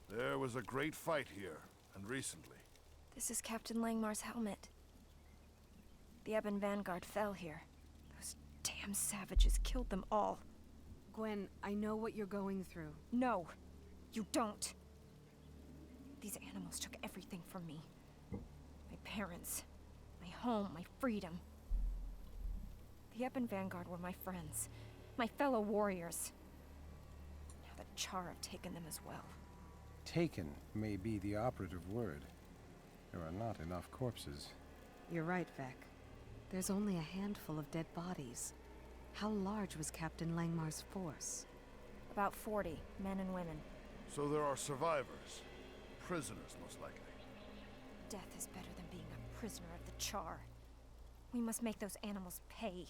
Speaker 6: There was a great fight here, and recently.
Speaker 5: This is Captain Langmar's helmet. The Ebon Vanguard fell here. Those damn savages killed them all.
Speaker 9: Gwen, I know what you're going through.
Speaker 5: No, you don't. These animals took everything from me. My parents, my home, my freedom. The Ebon Vanguard were my friends, my fellow warriors. Now the Char have taken them as well.
Speaker 10: Taken may be the operative word. There are not enough corpses.
Speaker 9: You're right, Vec. There's only a handful of dead bodies. How large was Captain Langmar's force?
Speaker 5: About 40, men and women.
Speaker 6: So there are survivors. Prisoners, most likely.
Speaker 5: Death is better than being a prisoner of the Char. We must make those animals pay.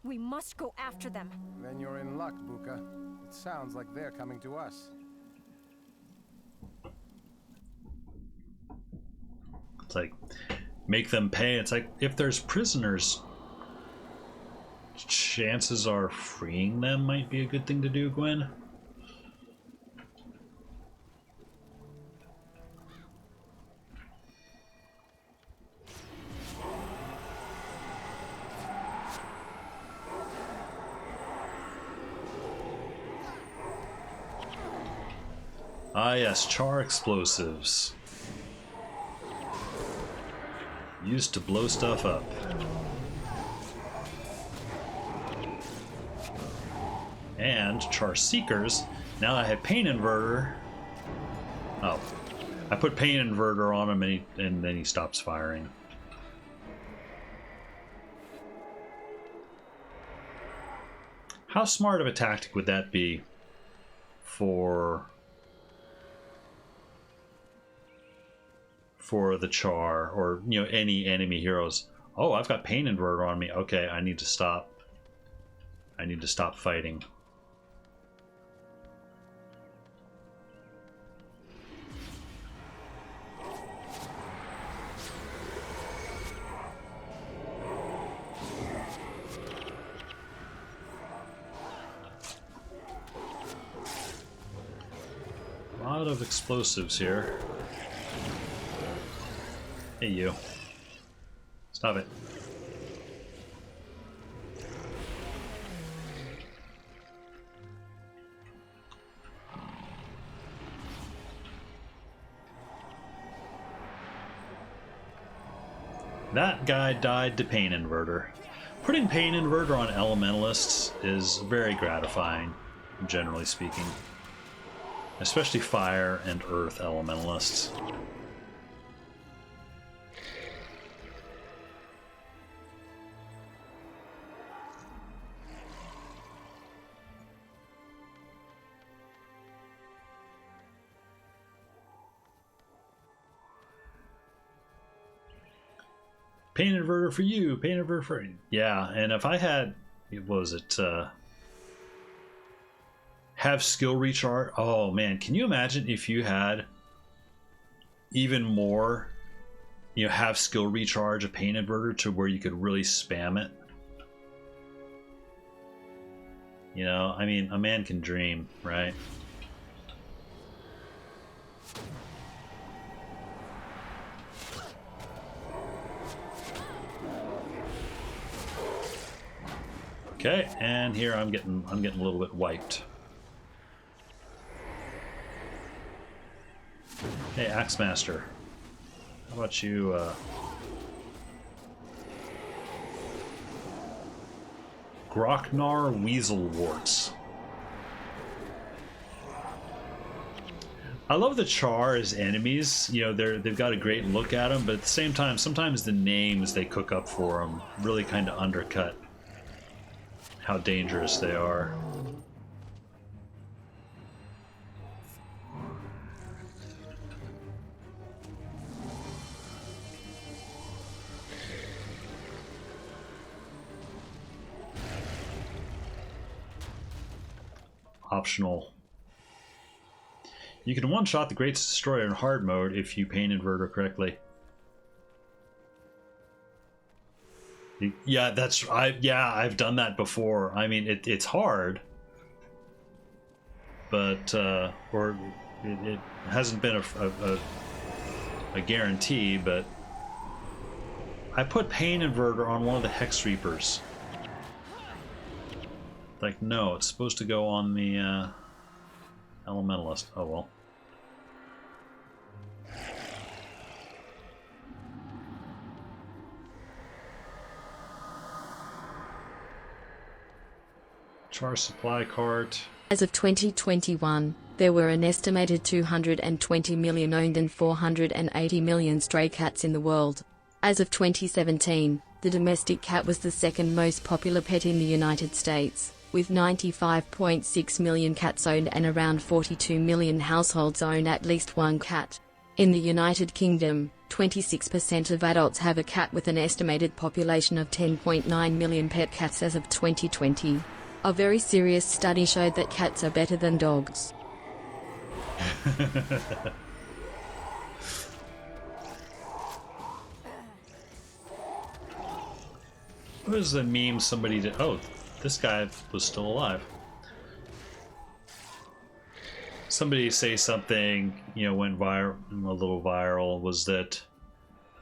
Speaker 5: We must go after them.
Speaker 10: Then you're in luck, Buka. It sounds like they're coming to us.
Speaker 1: It's like, make them pay. It's like, if there's prisoners, chances are freeing them might be a good thing to do, Gwen. Ah yes, Char explosives. Used to blow stuff up. And Char Seekers. Now I have Pain Inverter. Oh. I put Pain Inverter on him and then he stops firing. How smart of a tactic would that be for the Char, or you know, any enemy heroes? Oh, I've got Pain Inverter on me. Okay, I need to stop fighting. A lot of explosives here. Hey, you. Stop it. That guy died to Pain Inverter. Putting Pain Inverter on Elementalists is very gratifying, generally speaking. Especially Fire and Earth Elementalists. Pain Inverter for you, Pain Inverter for you. Yeah, and if I had, what was it, have skill recharge. Oh man, can you imagine if you had even more, you know, have skill recharge a Pain Inverter to where you could really spam it? You know, I mean, a man can dream, right? Okay, and here I'm getting a little bit wiped. Hey, Axemaster. How about you, Groknar Weaselwarts. I love the Char as enemies. You know, they've got a great look at them, but at the same time, sometimes the names they cook up for them really kind of undercut how dangerous they are. optional. You can one-shot the Great Destroyer in hard mode if you Pain Inverter correctly. Yeah, I've done that before. I mean, it's hard, but it hasn't been a guarantee. But I put Pain Inverter on one of the Hex Reapers. Like, no, it's supposed to go on the Elementalist. Oh well. Charge supply cart.
Speaker 3: As of 2021, there were an estimated 220 million owned and 480 million stray cats in the world. As of 2017, the domestic cat was the second most popular pet in the United States, with 95.6 million cats owned and around 42 million households own at least one cat. In the United Kingdom, 26% of adults have a cat, with an estimated population of 10.9 million pet cats as of 2020. A very serious study showed that cats are better than dogs.
Speaker 1: What was the meme somebody did? Oh, this guy was still alive. Somebody say something, you know, went viral, a little viral, was that,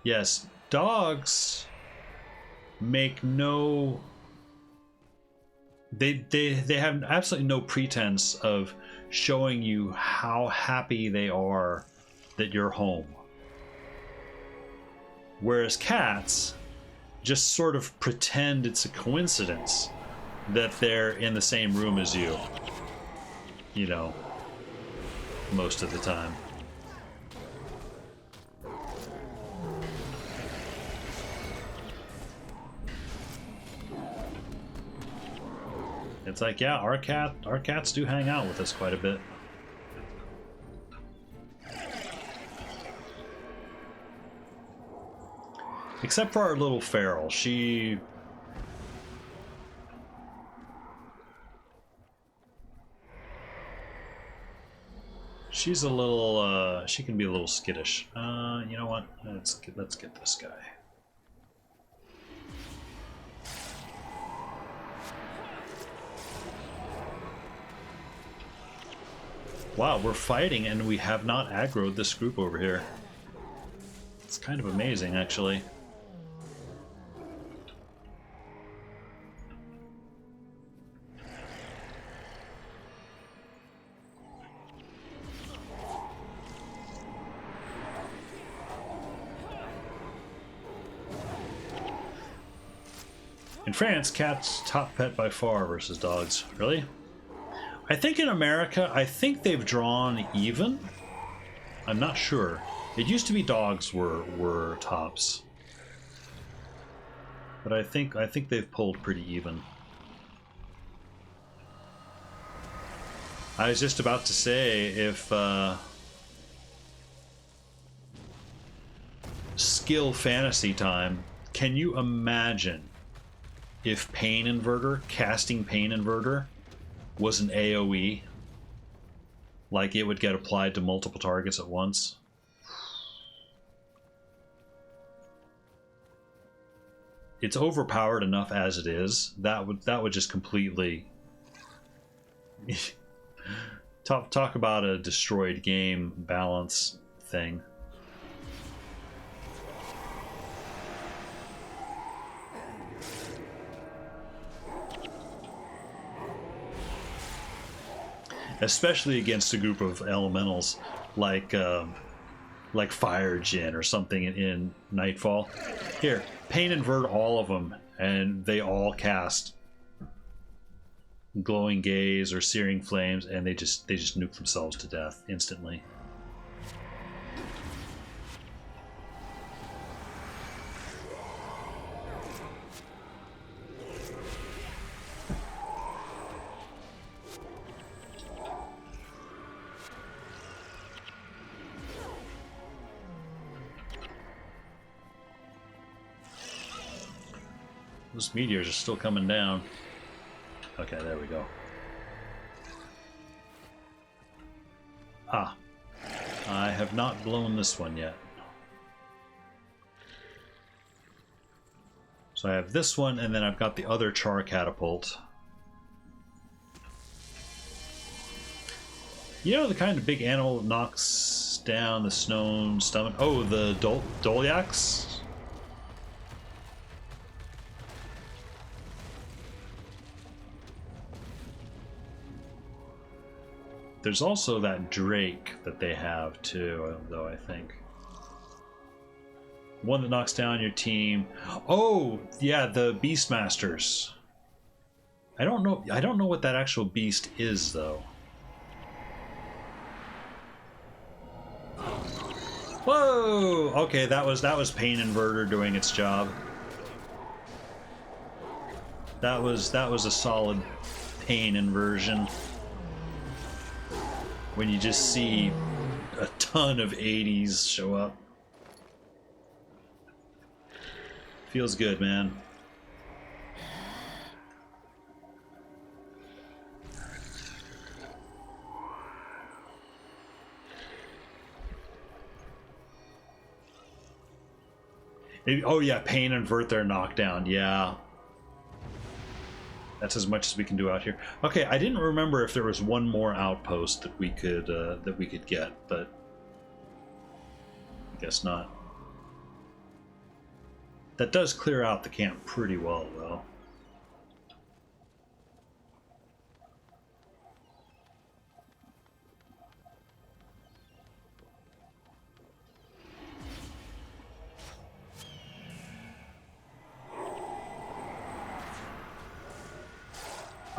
Speaker 1: yes, dogs make no... They have absolutely no pretense of showing you how happy they are that you're home. Whereas cats just sort of pretend it's a coincidence that they're in the same room as you. You know, most of the time. It's like, yeah, our cats do hang out with us quite a bit. Except for our little feral. She's a little, she can be a little skittish. You know what? Let's get this guy. Wow, we're fighting and we have not aggroed this group over here. It's kind of amazing, actually. In France, cats top pet by far versus dogs. Really? I think in America, I think they've drawn even. I'm not sure. It used to be dogs were tops, but I think they've pulled pretty even. I was just about to say, if skill fantasy time, can you imagine if Pain Inverter, casting Pain Inverter, was an AoE? Like it would get applied to multiple targets at once? It's overpowered enough as it is. That would just completely talk about a destroyed game balance thing. Especially against a group of elementals like Fire Djinn or something in Nightfall. Here, Pain Invert all of them, and they all cast Glowing Gaze or Searing Flames, and they just nuke themselves to death instantly. Those meteors are still coming down. Okay, there we go. Ah, I have not blown this one yet. So I have this one, and then I've got the other char catapult. You know the kind of big animal that knocks down the stone stomach? Oh, the Dolyaks? There's also that drake that they have too, though, I think. One that knocks down your team. Oh, yeah, the Beastmasters. I don't know what that actual beast is, though. Whoa! Okay, that was Pain Inverter doing its job. That was a solid pain inversion. When you just see a ton of 80s show up. Feels good, man. Oh yeah, Pain Inverter knockdown, yeah. That's as much as we can do out here. Okay, I didn't remember if there was one more outpost that we could get, but I guess not. That does clear out the camp pretty well, though.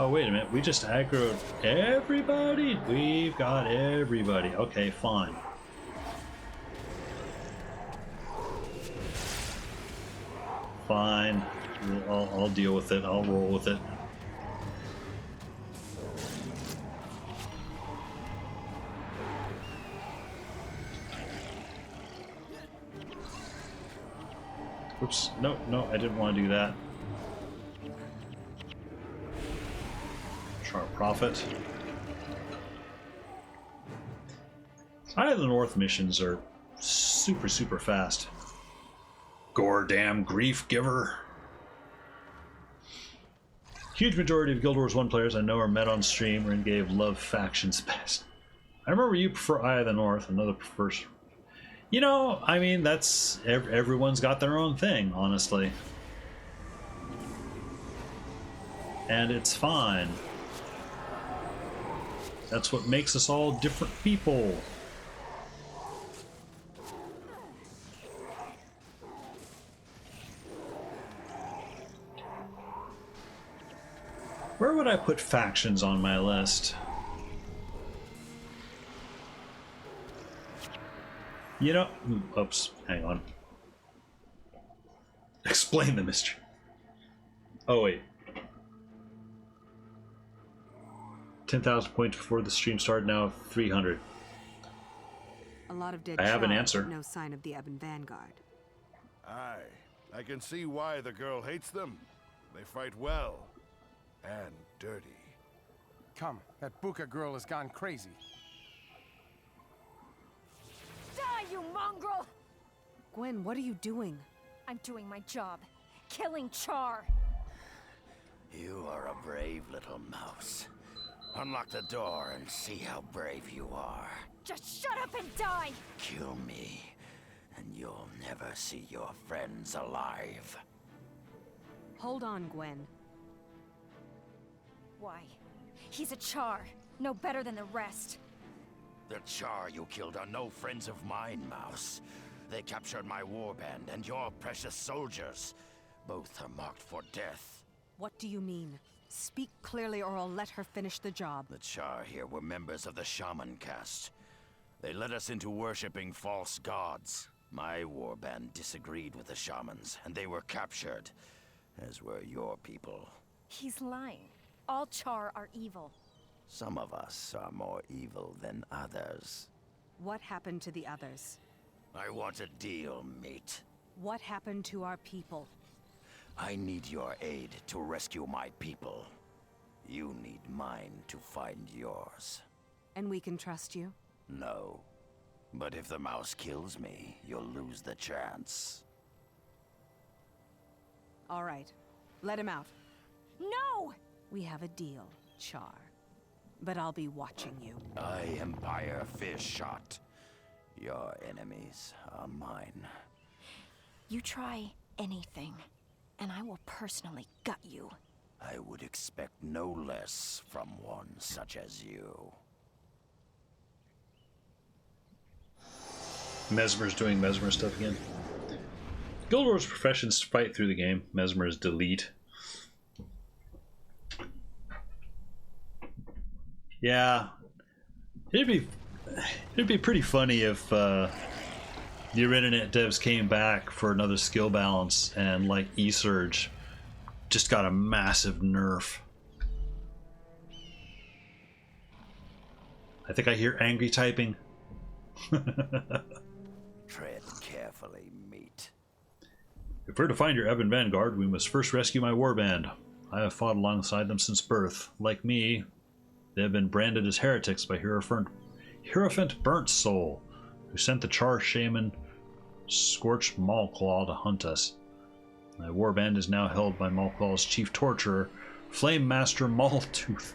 Speaker 1: Oh, wait a minute. We just aggroed everybody? We've got everybody. Okay, fine. Fine. I'll deal with it. I'll roll with it. Oops. No, I didn't want to do that. Sharp Prophet. Eye of the North missions are super fast. Goddamn grief giver. Huge majority of Guild Wars 1 players I know are met on stream or gave love factions best. I remember you prefer Eye of the North, another prefers. You know, I mean, that's everyone's got their own thing, honestly. And it's fine. That's what makes us all different people. Where would I put factions on my list? You know, oops, hang on. Explain the mystery. Oh, wait. 10,000 points before the stream started, now 300.
Speaker 9: A lot of dead
Speaker 1: I have an
Speaker 9: child,
Speaker 1: answer.
Speaker 9: but no sign of the Ebon Vanguard.
Speaker 6: Aye, I can see why the girl hates them. They fight well. And dirty.
Speaker 10: Come, that Buka girl has gone crazy.
Speaker 5: Die, you mongrel!
Speaker 9: Gwen, what are you doing?
Speaker 5: I'm doing my job. Killing Char.
Speaker 11: You are a brave little mouse. Unlock the door and see how brave you are.
Speaker 5: Just shut up and die!
Speaker 11: Kill me, and you'll never see your friends alive.
Speaker 9: Hold on, Gwen.
Speaker 5: Why? He's a Char. No better than the rest.
Speaker 11: The Char you killed are no friends of mine, Mouse. They captured my warband and your precious soldiers. Both are marked for death.
Speaker 9: What do you mean? Speak clearly or I'll let her finish the job.
Speaker 11: The Char here were members of the Shaman caste. They led us into worshipping false gods. My warband disagreed with the Shamans, and they were captured, as were your people.
Speaker 5: He's lying. All Char are evil.
Speaker 11: Some of us are more evil than others.
Speaker 9: What happened to the others?
Speaker 11: I want a deal, mate.
Speaker 9: What happened to our people?
Speaker 11: I need your aid to rescue my people. You need mine to find yours.
Speaker 9: And we can trust you?
Speaker 11: No. But if the mouse kills me, you'll lose the chance.
Speaker 9: All right. Let him out.
Speaker 5: No!
Speaker 9: We have a deal, Char. But I'll be watching you.
Speaker 11: Empire fish shot. Your enemies are mine.
Speaker 5: You try anything, and I will personally gut you.
Speaker 11: I would expect no less from one such as you.
Speaker 1: Mesmer's doing Mesmer stuff again. Guild Wars professions fight through the game. Mesmer's delete. Yeah, it'd be pretty funny if the internet devs came back for another skill balance and like E-Surge just got a massive nerf. I think I hear angry typing.
Speaker 11: Tread carefully, meat.
Speaker 1: If we're to find your Ebon Vanguard, we must first rescue my warband. I have fought alongside them since birth. Like me, they have been branded as heretics by Hierophant Burnt Soul, who sent the Char Shaman Scorched Maulclaw to hunt us. My warband is now held by Maulclaw's chief torturer, Flame Master Maultooth.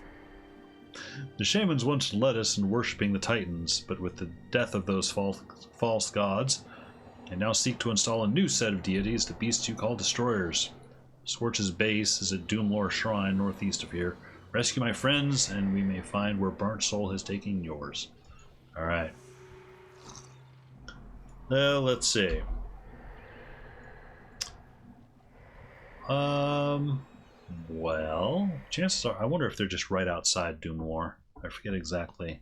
Speaker 1: The shamans once led us in worshipping the Titans, but with the death of those false gods, they now seek to install a new set of deities, the beasts you call destroyers. Scorch's base is at Doomlore Shrine northeast of here. Rescue my friends, and we may find where Burnt Soul has taken yours. Alright. Let's see. Well, chances are, I wonder if they're just right outside Doomlore. I forget exactly.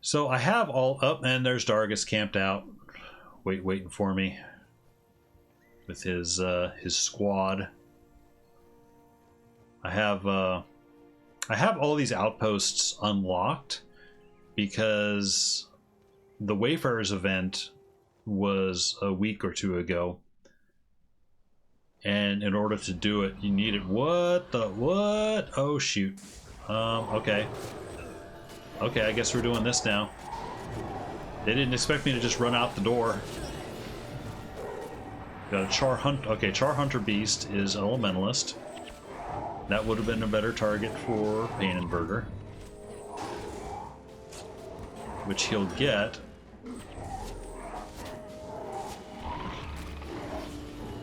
Speaker 1: So I have all up, and there's Dargus camped out, waiting for me with his squad. I have all these outposts unlocked because the Wayfarers event was a week or two ago, and in order to do it, you needed what? Oh shoot. Okay, I guess we're doing this now. They didn't expect me to just run out the door. Got a Char Hunt. Okay, Char Hunter Beast is Elementalist. That would have been a better target for Pain Inverter, which he'll get.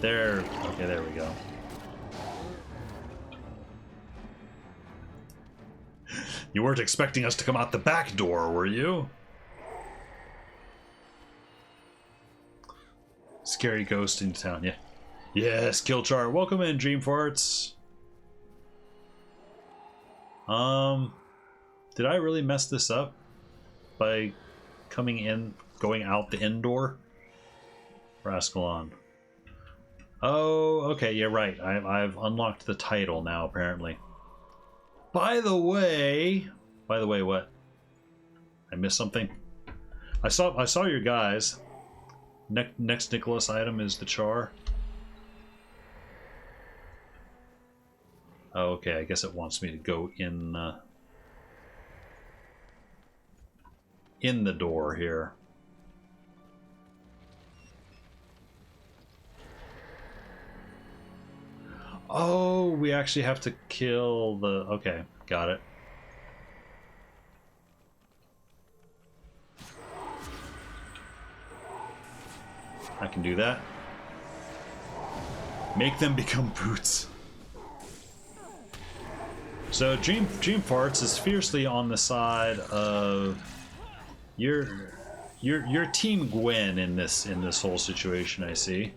Speaker 1: There. Okay, there we go. You weren't expecting us to come out the back door, were you? Scary ghost in town, yeah. Yes, Killchar. Welcome in, Dream Farts. Did I really mess this up by coming in, going out the inn door? Rascalon. Oh, okay, yeah, right. I've unlocked the title now, apparently. By the way, what? I missed something. I saw your guys. Next Nicholas item is the Char. Oh, okay, I guess it wants me to go in the door here. Oh, we actually have to kill the... Okay, got it. I can do that. Make them become boots. So Dream Farts is fiercely on the side of your Team Gwen in this whole situation, I see.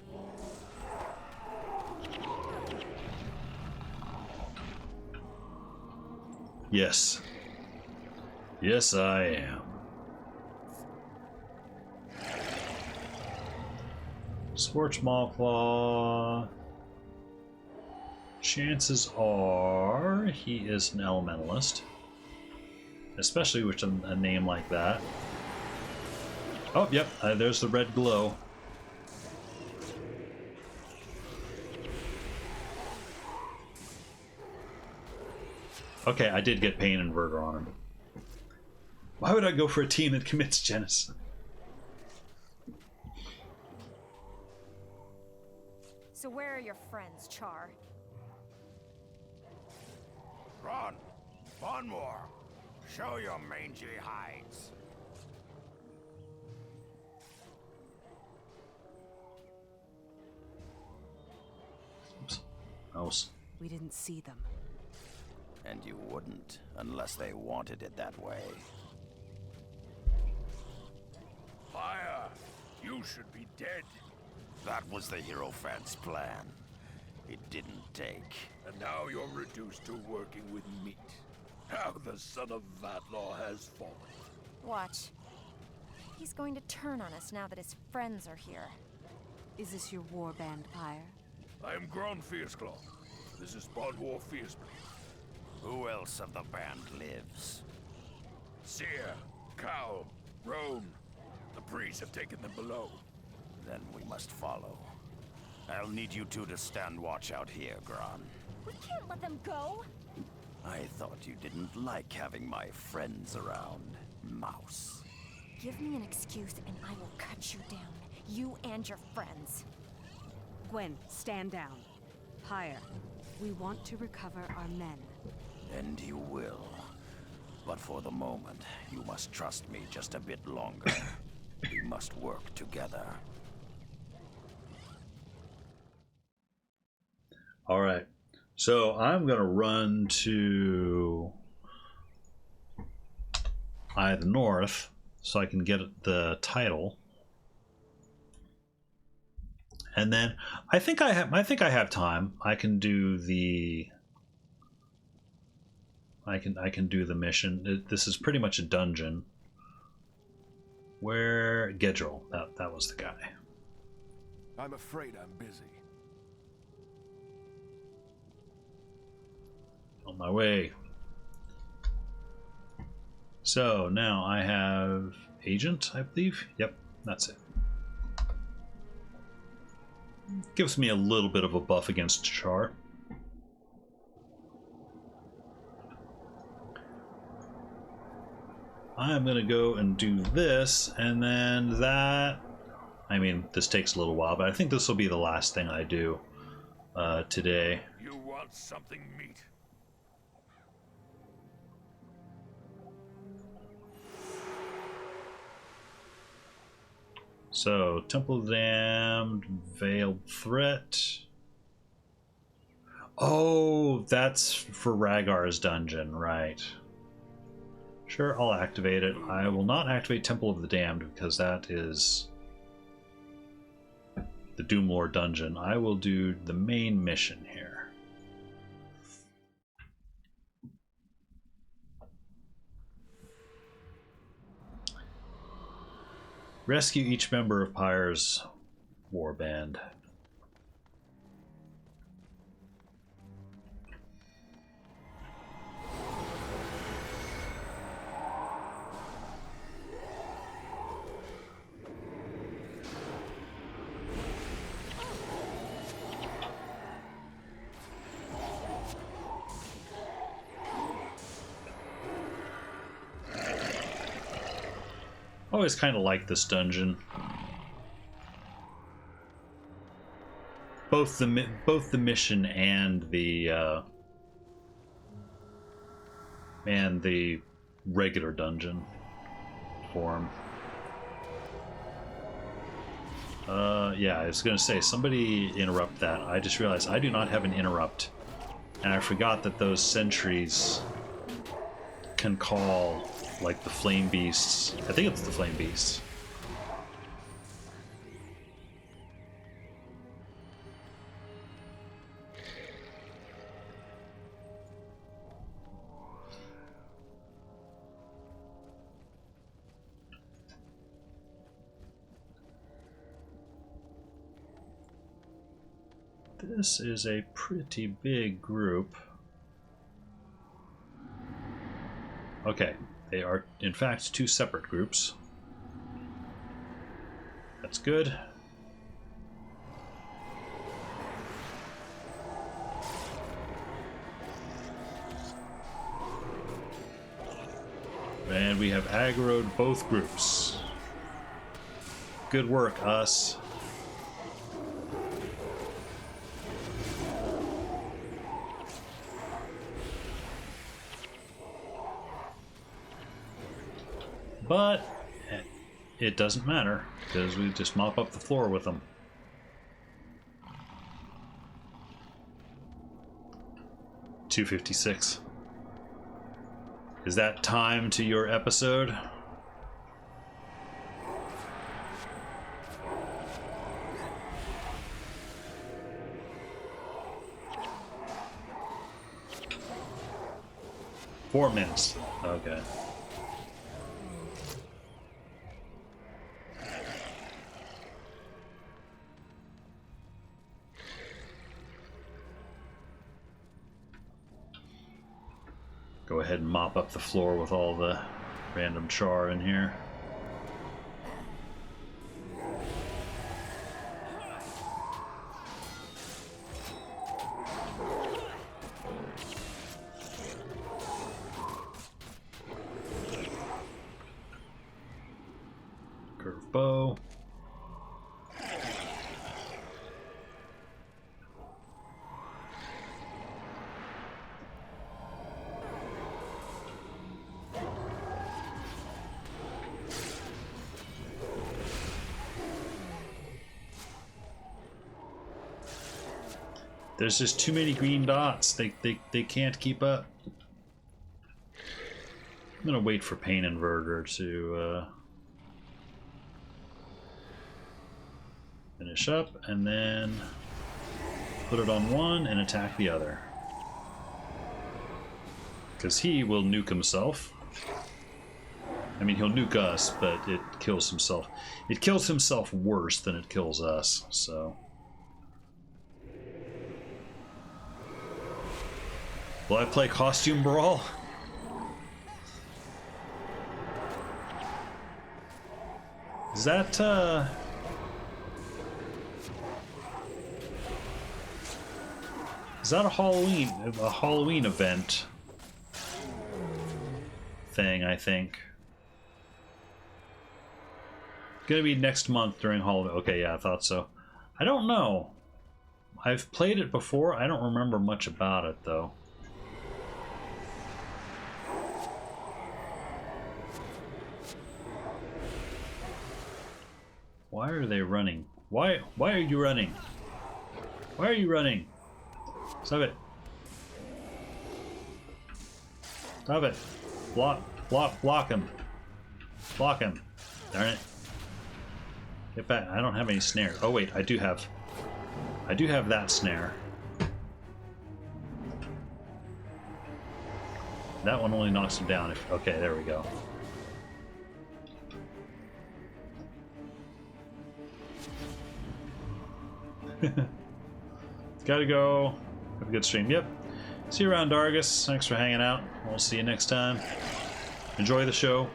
Speaker 1: Yes. Yes, I am. Scorch Maulclaw. Chances are he is an Elementalist. Especially with a name like that. Oh, yep, there's the red glow. Okay, I did get Pain Inverter on him. Why would I go for a team that commits genocide?
Speaker 5: So where are your friends, Char?
Speaker 11: Run! One more! Show your mangy hides!
Speaker 1: Oops. Mouse.
Speaker 9: We didn't see them.
Speaker 11: And you wouldn't, unless they wanted it that way. Fire! You should be dead. That was the Hierophant's plan. It didn't take.
Speaker 12: And now you're reduced to working with meat. How the son of Vatlaw has fallen.
Speaker 5: Watch. He's going to turn on us now that his friends are here.
Speaker 9: Is this your warband, Pyre?
Speaker 12: I am Gron Fierceclaw. This is Bonwar Fierceblade.
Speaker 11: Who else of the band lives?
Speaker 12: Seer, Cowl, Roan. The priests have taken them below.
Speaker 11: Then we must follow. I'll need you two to stand watch out here, Gron.
Speaker 5: We can't let them go!
Speaker 11: I thought you didn't like having my friends around, Mouse.
Speaker 5: Give me an excuse and I will cut you down. You and your friends.
Speaker 9: Gwen, stand down. Pyre, we want to recover our men.
Speaker 11: And you will. But for the moment, you must trust me just a bit longer. We must work together.
Speaker 1: All right. So I'm going to run to Eye of the North so I can get the title. And then I think I have time. I can do the I can do the mission. This is pretty much a dungeon. Where Gedril, that was the guy.
Speaker 6: I'm afraid I'm busy.
Speaker 1: On my way. So now I have Agent, I believe. Yep, that's it. Gives me a little bit of a buff against Char. I'm gonna go and do this, and then that. I mean, this takes a little while, but I think this will be the last thing I do today.
Speaker 12: You want something meat?
Speaker 1: So, Temple of the Damned, Veiled Threat. Oh, that's for Rhaegar's dungeon, right. Sure, I'll activate it. I will not activate Temple of the Damned because that is the Doomlord dungeon. I will do the main mission here. Rescue each member of Pyre's warband. Always kind of like this dungeon. Both the mission and the regular dungeon form. Yeah, I was gonna say, somebody interrupt that. I just realized I do not have an interrupt, and I forgot that those sentries can call like the flame beasts. I think it's the flame beasts. This is a pretty big group. Okay. They are, in fact, two separate groups. That's good. And we have aggroed both groups. Good work, us. But it doesn't matter, because we just mop up the floor with them. $2.56. Is that time to your episode? Four minutes. Okay. Go ahead and mop up the floor with all the random char in here. Curve bow. There's just too many green dots. They can't keep up. I'm gonna wait for Pain Inverter to finish up, and then put it on one and attack the other. Because he will nuke himself. I mean, he'll nuke us, but it kills himself. It kills himself worse than it kills us, so... Will I play Costume Brawl? Is that, is that a Halloween event thing, I think? Gonna be next month during Halloween. Okay, yeah, I thought so. I don't know. I've played it before. I don't remember much about it, though. Why are they running? Why are you running? Why are you running? Stop it. Stop it. Block him. Block him. Darn it. Get back. I don't have any snares. Oh wait, I do have that snare. That one only knocks him down. Okay, there we go. Gotta go. Have a good stream. Yep. See you around, Dargus. Thanks for hanging out. We'll see you next time. Enjoy the show.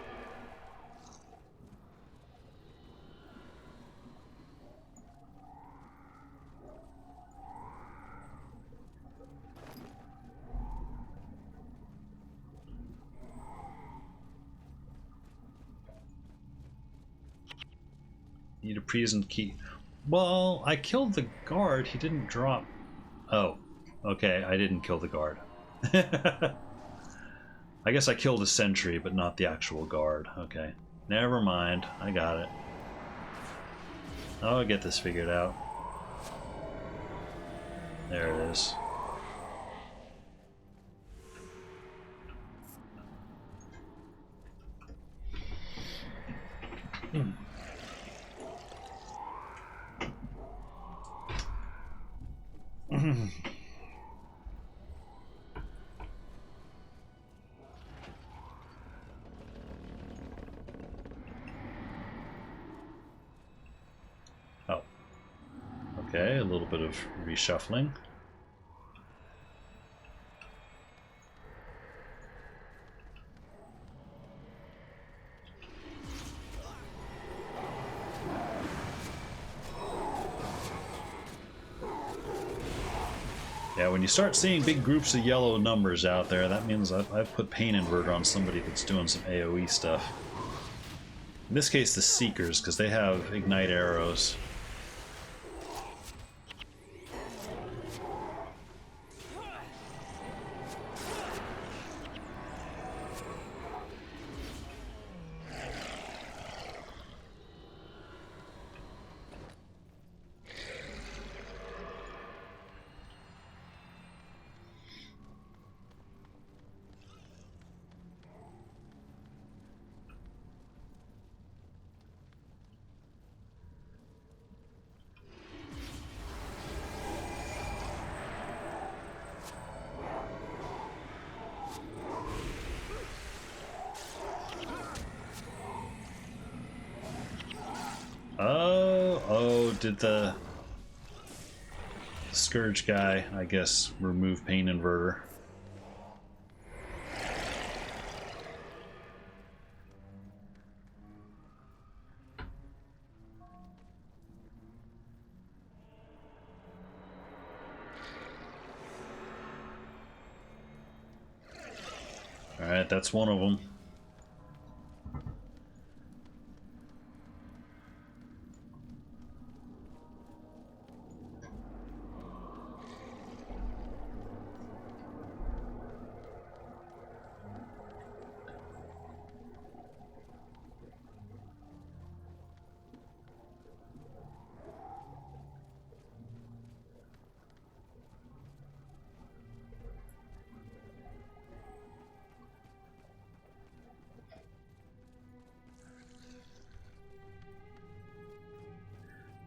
Speaker 1: Need a present key. Well, I killed the guard. He didn't drop. Oh, okay. I didn't kill the guard. I guess I killed a sentry, but not the actual guard. Okay. Never mind. I got it. I'll get this figured out. There it is. Oh. Okay, a little bit of reshuffling. Yeah, when you start seeing big groups of yellow numbers out there, that means I've put Pain Inverter on somebody that's doing some AoE stuff. In this case, the Seekers, because they have Ignite arrows. Did the Scourge guy, I guess, remove Pain Inverter? Alright, that's one of them.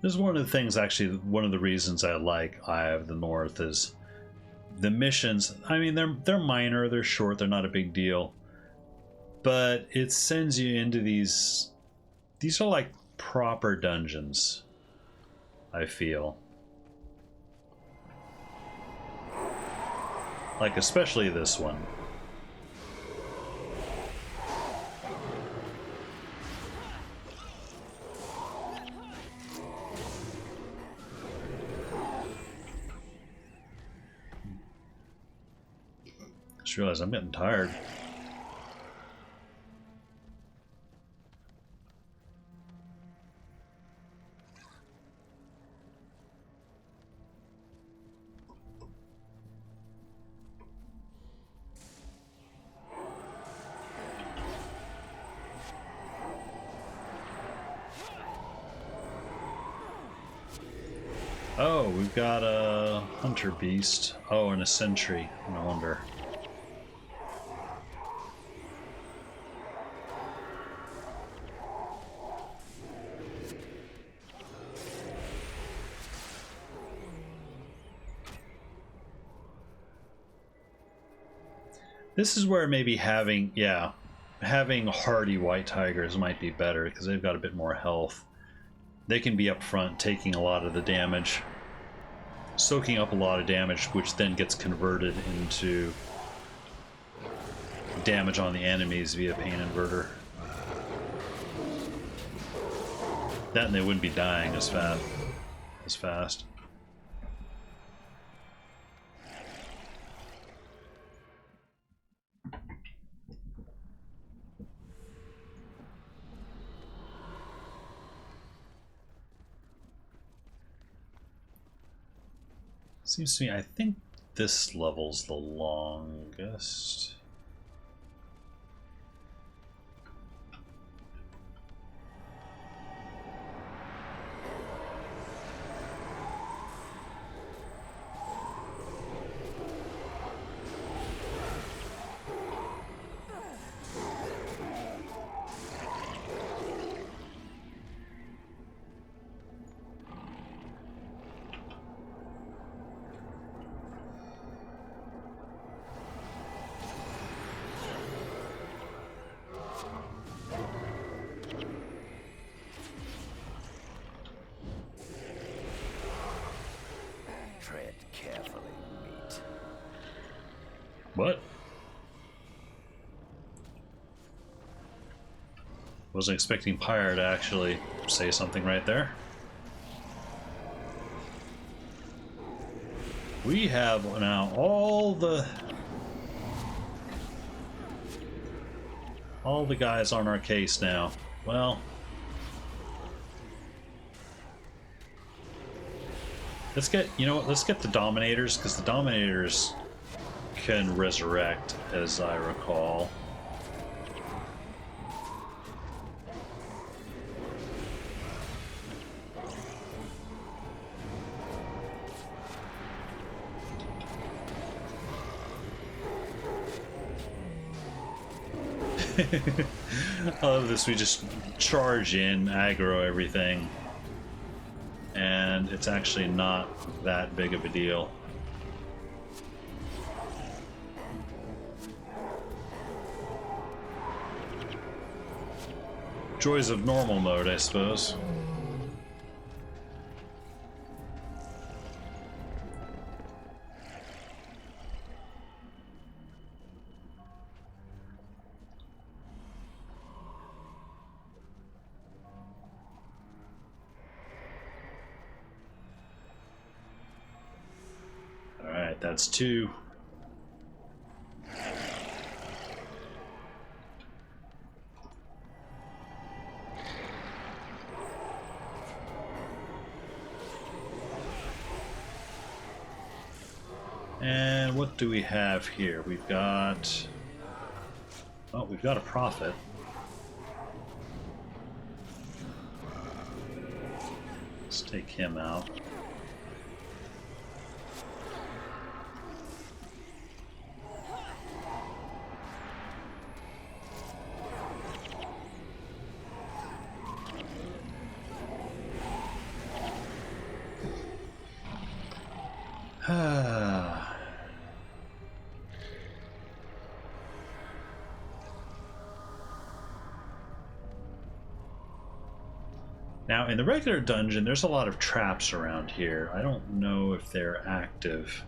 Speaker 1: This is one of the things, actually, one of the reasons I like Eye of the North is the missions. I mean, they're minor, they're short, they're not a big deal, but it sends you into these are like proper dungeons, I feel. Like, especially this one. Just realized I'm getting tired. Oh, we've got a hunter beast. Oh, and a sentry. No wonder. This is where maybe having hardy white tigers might be better, because they've got a bit more health. They can be up front taking a lot of the damage, soaking up a lot of damage, which then gets converted into damage on the enemies via Pain Inverter. That, and they wouldn't be dying as fast. Seems to me, I think this level's the longest. What? Wasn't expecting Pyre to actually say something right there. We have now all the guys on our case now. Well, let's get, you know what, let's get the Dominators, because the Dominators can resurrect, as I recall. I love this. We just charge in, aggro everything, and it's actually not that big of a deal. Joys of normal mode, I suppose. Alright, that's 2. And what do we have here? We've got... oh, we've got a Prophet. Let's take him out. Now, in the regular dungeon, there's a lot of traps around here. I don't know if they're active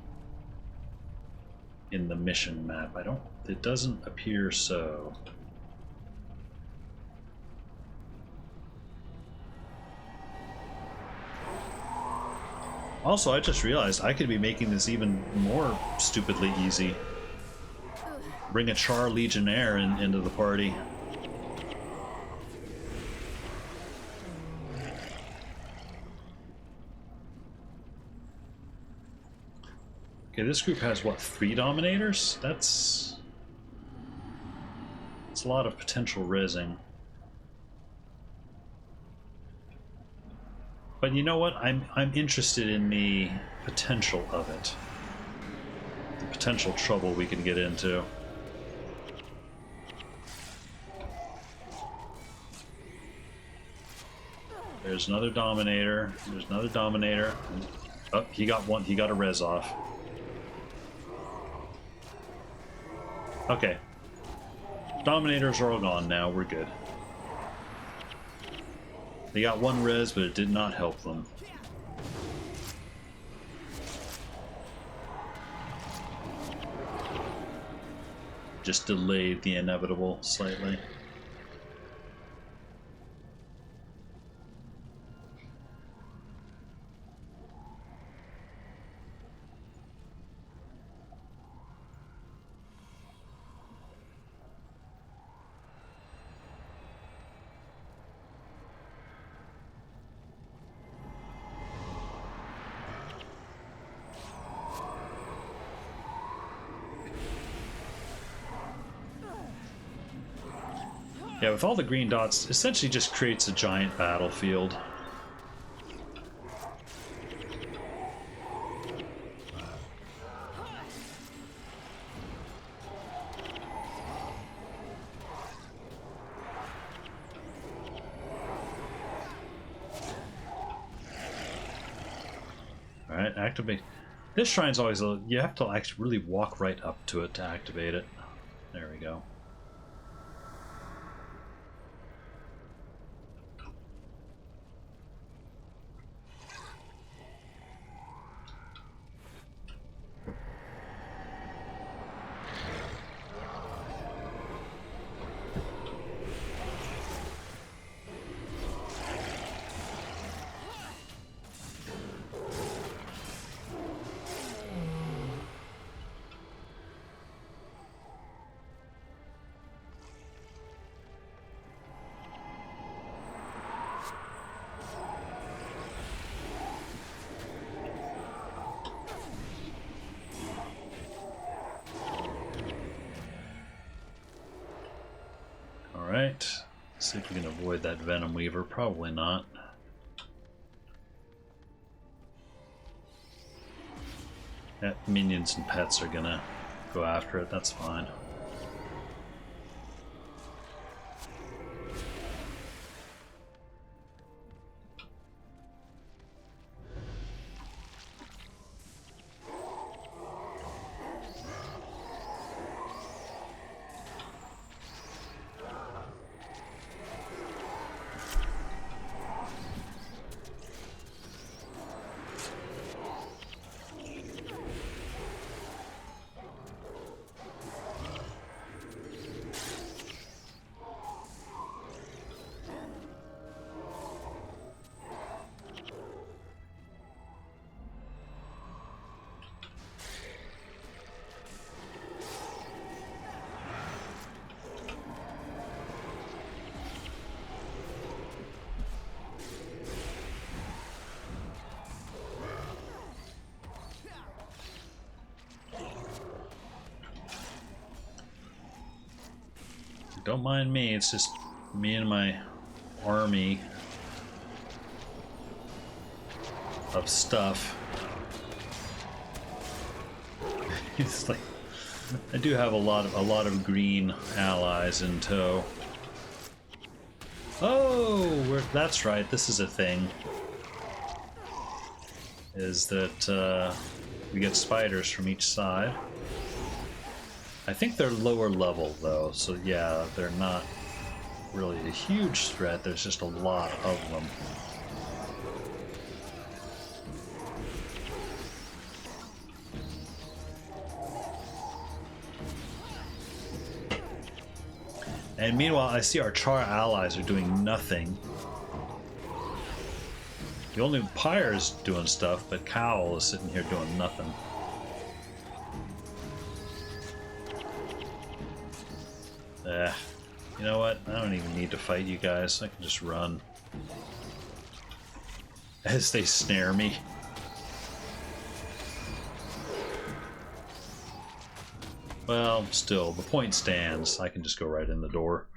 Speaker 1: in the mission map. It doesn't appear so. Also, I just realized I could be making this even more stupidly easy. Bring a Char Legionnaire into the party. Okay, this group has, what, 3 Dominators? That's a lot of potential rezzing. But you know what? I'm interested in the potential of it. The potential trouble we can get into. There's another Dominator. There's another Dominator. Oh, he got one. He got a res off. Okay. Dominators are all gone now. We're good. They got 1 res, but it did not help them. Just delayed the inevitable slightly. Yeah, with all the green dots, essentially just creates a giant battlefield. Alright, activate. This shrine's always you have to actually really walk right up to it to activate it. There we go. See if we can avoid that Venom Weaver. Probably not. Yeah, minions and pets are gonna go after it. That's fine. Don't mind me, it's just me and my army of stuff. It's like I do have a lot of green allies in tow. Oh, that's right. This is a thing. Is that we get spiders from each side. I think they're lower level though, so yeah, they're not really a huge threat. There's just a lot of them. And meanwhile, I see our Char allies are doing nothing. The only Pyre's doing stuff, but Cowl is sitting here doing nothing. You know what? I don't even need to fight you guys. I can just run. As they snare me. Well, still, the point stands. I can just go right in the door.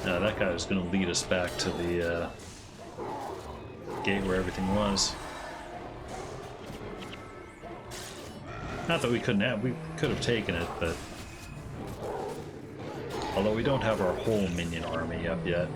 Speaker 1: That guy was going to lead us back to the gate where everything was. Not that we couldn't have, we could have taken it, but although we don't have our whole minion army up yet.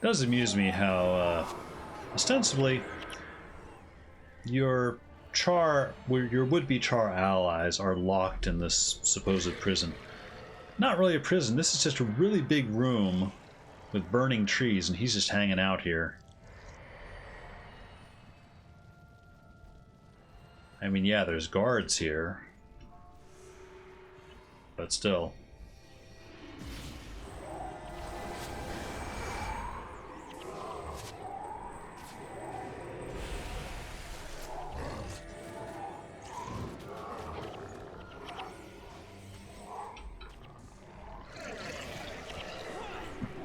Speaker 1: does amuse me how ostensibly your would-be Char allies are locked in this supposed prison. Not really a prison. This is just a really big room with burning trees, and he's just hanging out here. I mean, yeah, there's guards here, but still.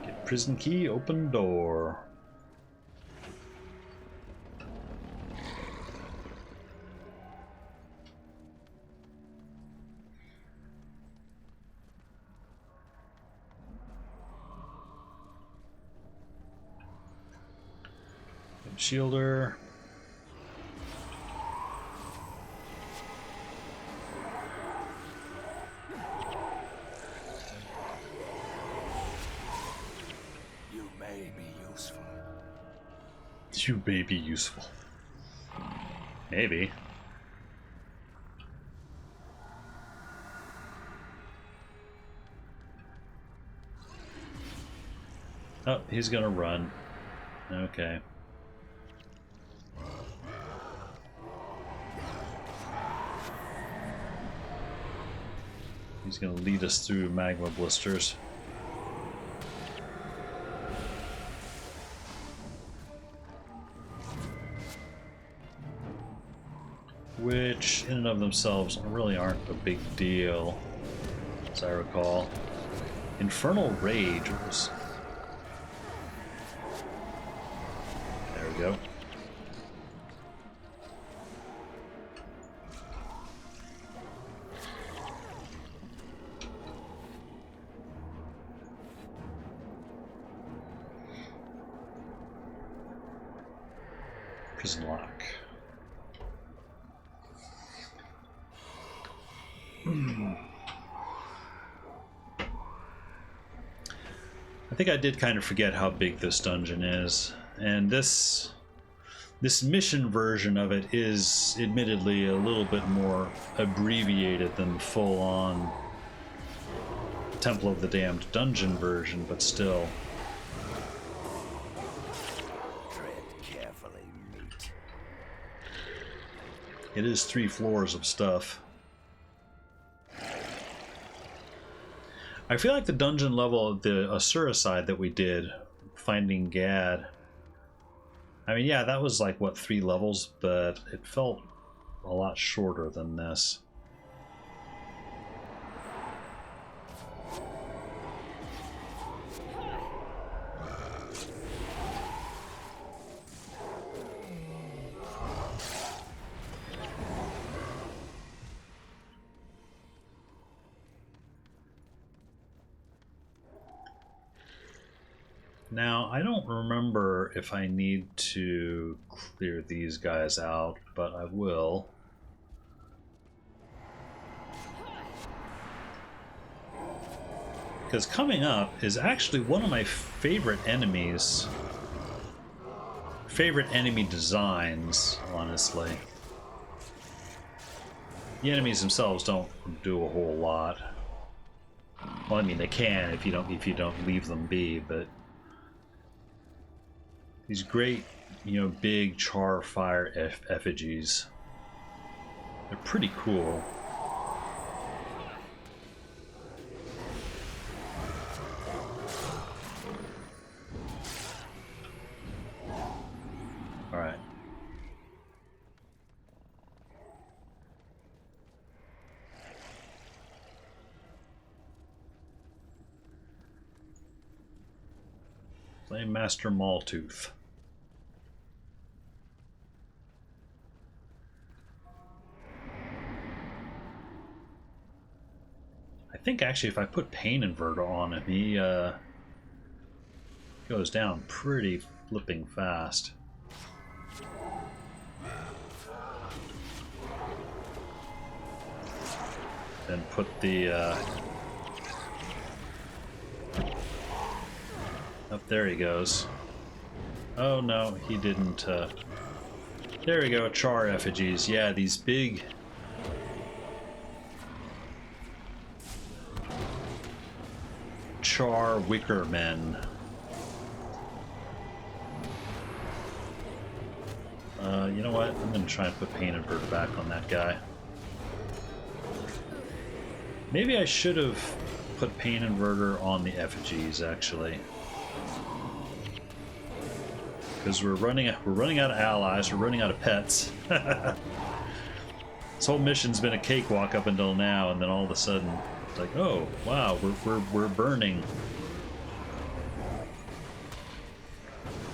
Speaker 1: Get prison key, open door. Shielder.
Speaker 12: You may be useful.
Speaker 1: You may be useful. Maybe. Oh, he's gonna run. Okay. He's going to lead us through magma blisters. Which, in and of themselves, really aren't a big deal, as I recall. Infernal Rage was... There we go. Prison lock. I think I did kind of forget how big this dungeon is, and this mission version of it is admittedly a little bit more abbreviated than the full-on Temple of the Damned dungeon version, but still. It is 3 floors of stuff. I feel like the dungeon level of the Asura side that we did, finding Gad, I mean, yeah, that was like, what, 3 levels, but it felt a lot shorter than this. Now, I don't remember if I need to clear these guys out, but I will. Because coming up is actually one of my favorite enemies. Favorite enemy designs, honestly. The enemies themselves don't do a whole lot. Well, I mean, they can if you don't leave them be, but these great, you know, big char fire effigies. They're pretty cool. All right. Flame Master Maultooth. I think actually if I put Pain Inverter on him, he goes down pretty flipping fast. Then put the up there he goes. Oh no, he didn't. There we go, char effigies. Yeah, these big... char wicker men. You know what? I'm gonna try and put Pain Inverter back on that guy. Maybe I should have put Pain Inverter on the effigies, actually. Because we're running out of allies, we're running out of pets. This whole mission's been a cakewalk up until now, and then all of a sudden, it's like, oh wow, we're burning.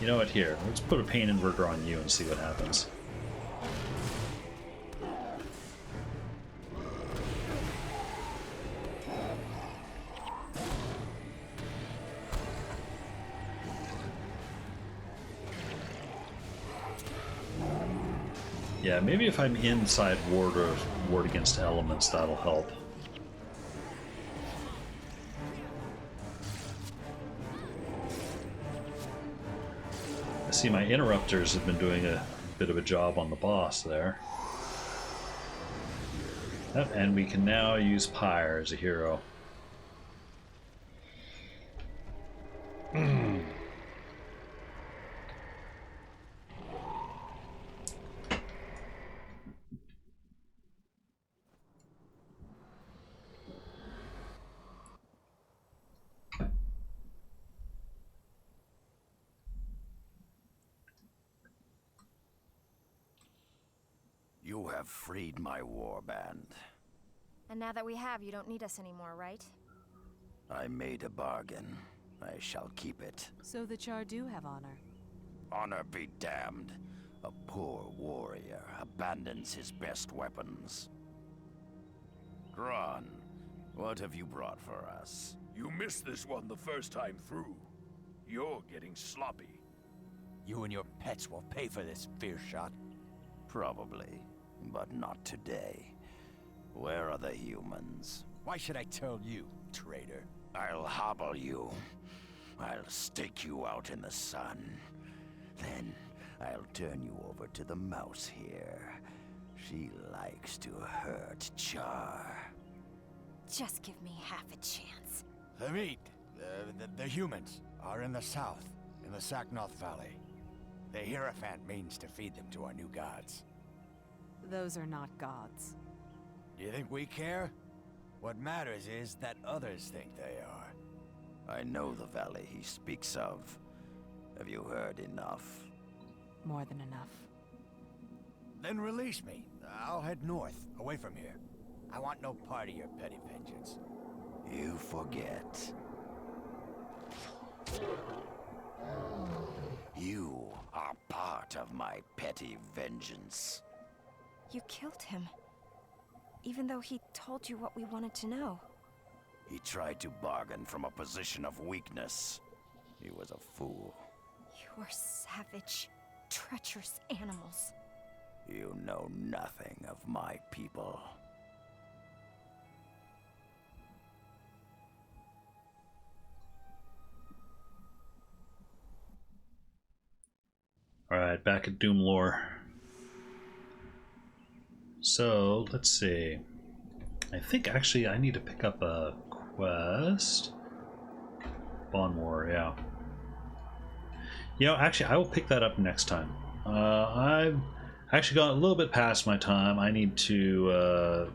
Speaker 1: You know what? Here, let's put a Pain Inverter on you and see what happens. Yeah, maybe if I'm inside ward or ward against elements, that'll help. I see my interrupters have been doing a bit of a job on the boss there. Yep, and we can now use Pyre as a hero.
Speaker 11: You have freed my warband.
Speaker 5: And now that we have, you don't need us anymore, right?
Speaker 11: I made a bargain. I shall keep it.
Speaker 9: So the Char do have honor.
Speaker 11: Honor be damned. A poor warrior abandons his best weapons. Gron, what have you brought for us?
Speaker 12: You missed this one the first time through. You're getting sloppy.
Speaker 13: You and your pets will pay for this, fear shot.
Speaker 11: Probably, but not today. Where are the humans?
Speaker 13: Why should I tell you, traitor?
Speaker 11: I'll hobble you. I'll stake you out in the sun. Then I'll turn you over to the mouse here. She likes to hurt Char.
Speaker 5: Just give me half a chance.
Speaker 13: The meat, the humans, are in the south, in the Saknoth Valley. The Hierophant means to feed them to our new gods.
Speaker 9: Those are not gods.
Speaker 13: Do you think we care? What matters is that others think they are.
Speaker 11: I know the valley he speaks of. Have you heard enough?
Speaker 9: More than enough.
Speaker 13: Then release me. I'll head north, away from here. I want no part of your petty vengeance.
Speaker 11: You forget. You are part of my petty vengeance.
Speaker 5: You killed him. Even though he told you what we wanted to know.
Speaker 11: He tried to bargain from a position of weakness. He was a fool.
Speaker 5: You are savage, treacherous animals.
Speaker 11: You know nothing of my people.
Speaker 1: Alright, back at Doom lore. So, let's see. I think actually I need to pick up a quest. Bond War, yeah. You know, actually I will pick that up next time. I've actually gone a little bit past my time. I need to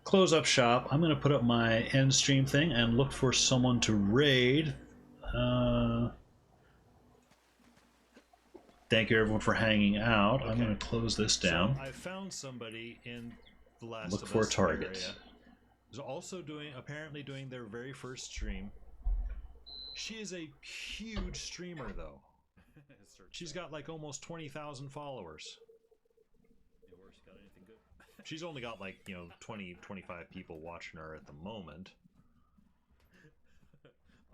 Speaker 1: close up shop. I'm going to put up my end stream thing and look for someone to raid. Thank you everyone for hanging out. Okay. I'm going to close this down.
Speaker 14: So I found somebody in the Last
Speaker 1: Look
Speaker 14: of
Speaker 1: for
Speaker 14: Us
Speaker 1: a target.
Speaker 14: area. Who's also apparently doing their very first stream. She is a huge streamer though. She's got like almost 20,000 followers. She's only got like, 20, 25 people watching her at the moment.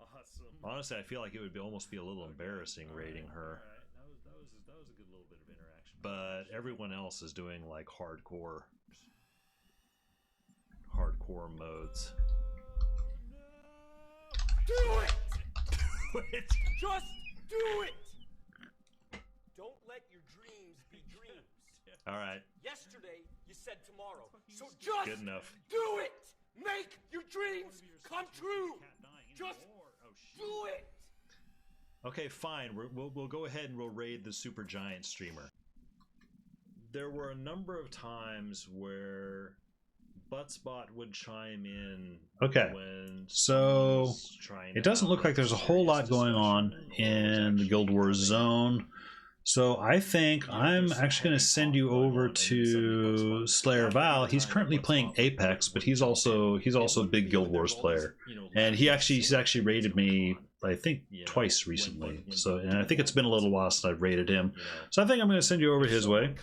Speaker 14: Awesome.
Speaker 1: Honestly, I feel like it would almost be a little embarrassing rating her.
Speaker 14: That was a good little bit of interaction.
Speaker 1: But everyone else is doing like hardcore modes.
Speaker 12: Do it! Do it! Just do it!
Speaker 15: be dreams.
Speaker 1: All right.
Speaker 15: Yesterday, you said tomorrow. So just
Speaker 1: Good enough.
Speaker 15: do it! Make your dreams come true! Just do it!
Speaker 14: Okay, fine. We'll go ahead and we'll raid the super giant streamer. There were a number of times where Buttspot would chime in.
Speaker 1: Okay, so it doesn't look like there's a whole lot going on in the Guild Wars zone. So I think I'm actually going to send you over to Slayer Val. He's currently playing Apex, but he's also a big Guild Wars player, and he's actually raided me, I think, twice recently. So, and I think it's been a little while since I've raided him. So I think I'm going to send you over his way.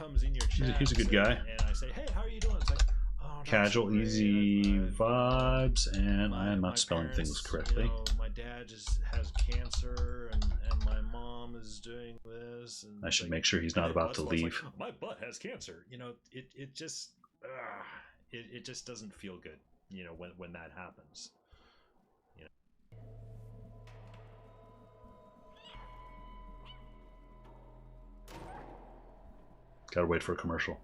Speaker 1: He's a good guy.
Speaker 14: And I say, hey, how are you doing? It's like, oh,
Speaker 1: casual, easy vibes, and I am not spelling things correctly.
Speaker 14: You know, my dad just has cancer, and my mom is doing this. And
Speaker 1: I should make sure he's not about to leave.
Speaker 14: Like, my butt has cancer. You know, it just doesn't feel good. You know, when that happens. You know.
Speaker 1: Gotta wait for a commercial.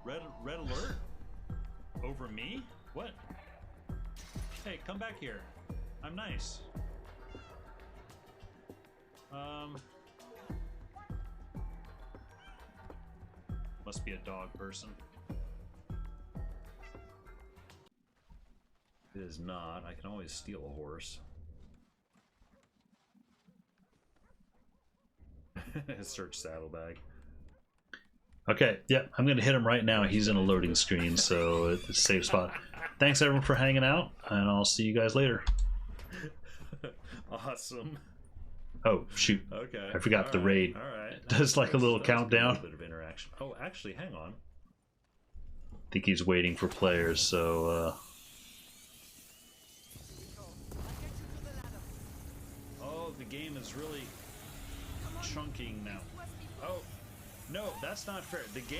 Speaker 14: Red alert? Over me? What? Hey, come back here. I'm nice. Must be a dog person. It is not. I can always steal a horse. Search saddlebag.
Speaker 1: Okay, yeah, I'm going to hit him right now. He's in a loading screen, so it's a safe spot. Thanks, everyone, for hanging out, and I'll see you guys later.
Speaker 14: Awesome.
Speaker 1: Oh, shoot.
Speaker 14: Okay.
Speaker 1: I forgot the raid.
Speaker 14: All right.
Speaker 1: Does like a little countdown.
Speaker 14: A little bit of interaction. Oh, actually, hang on.
Speaker 1: I think he's waiting for players, so...
Speaker 14: Oh, the game is really chunking now. Oh, no, that's not fair. The game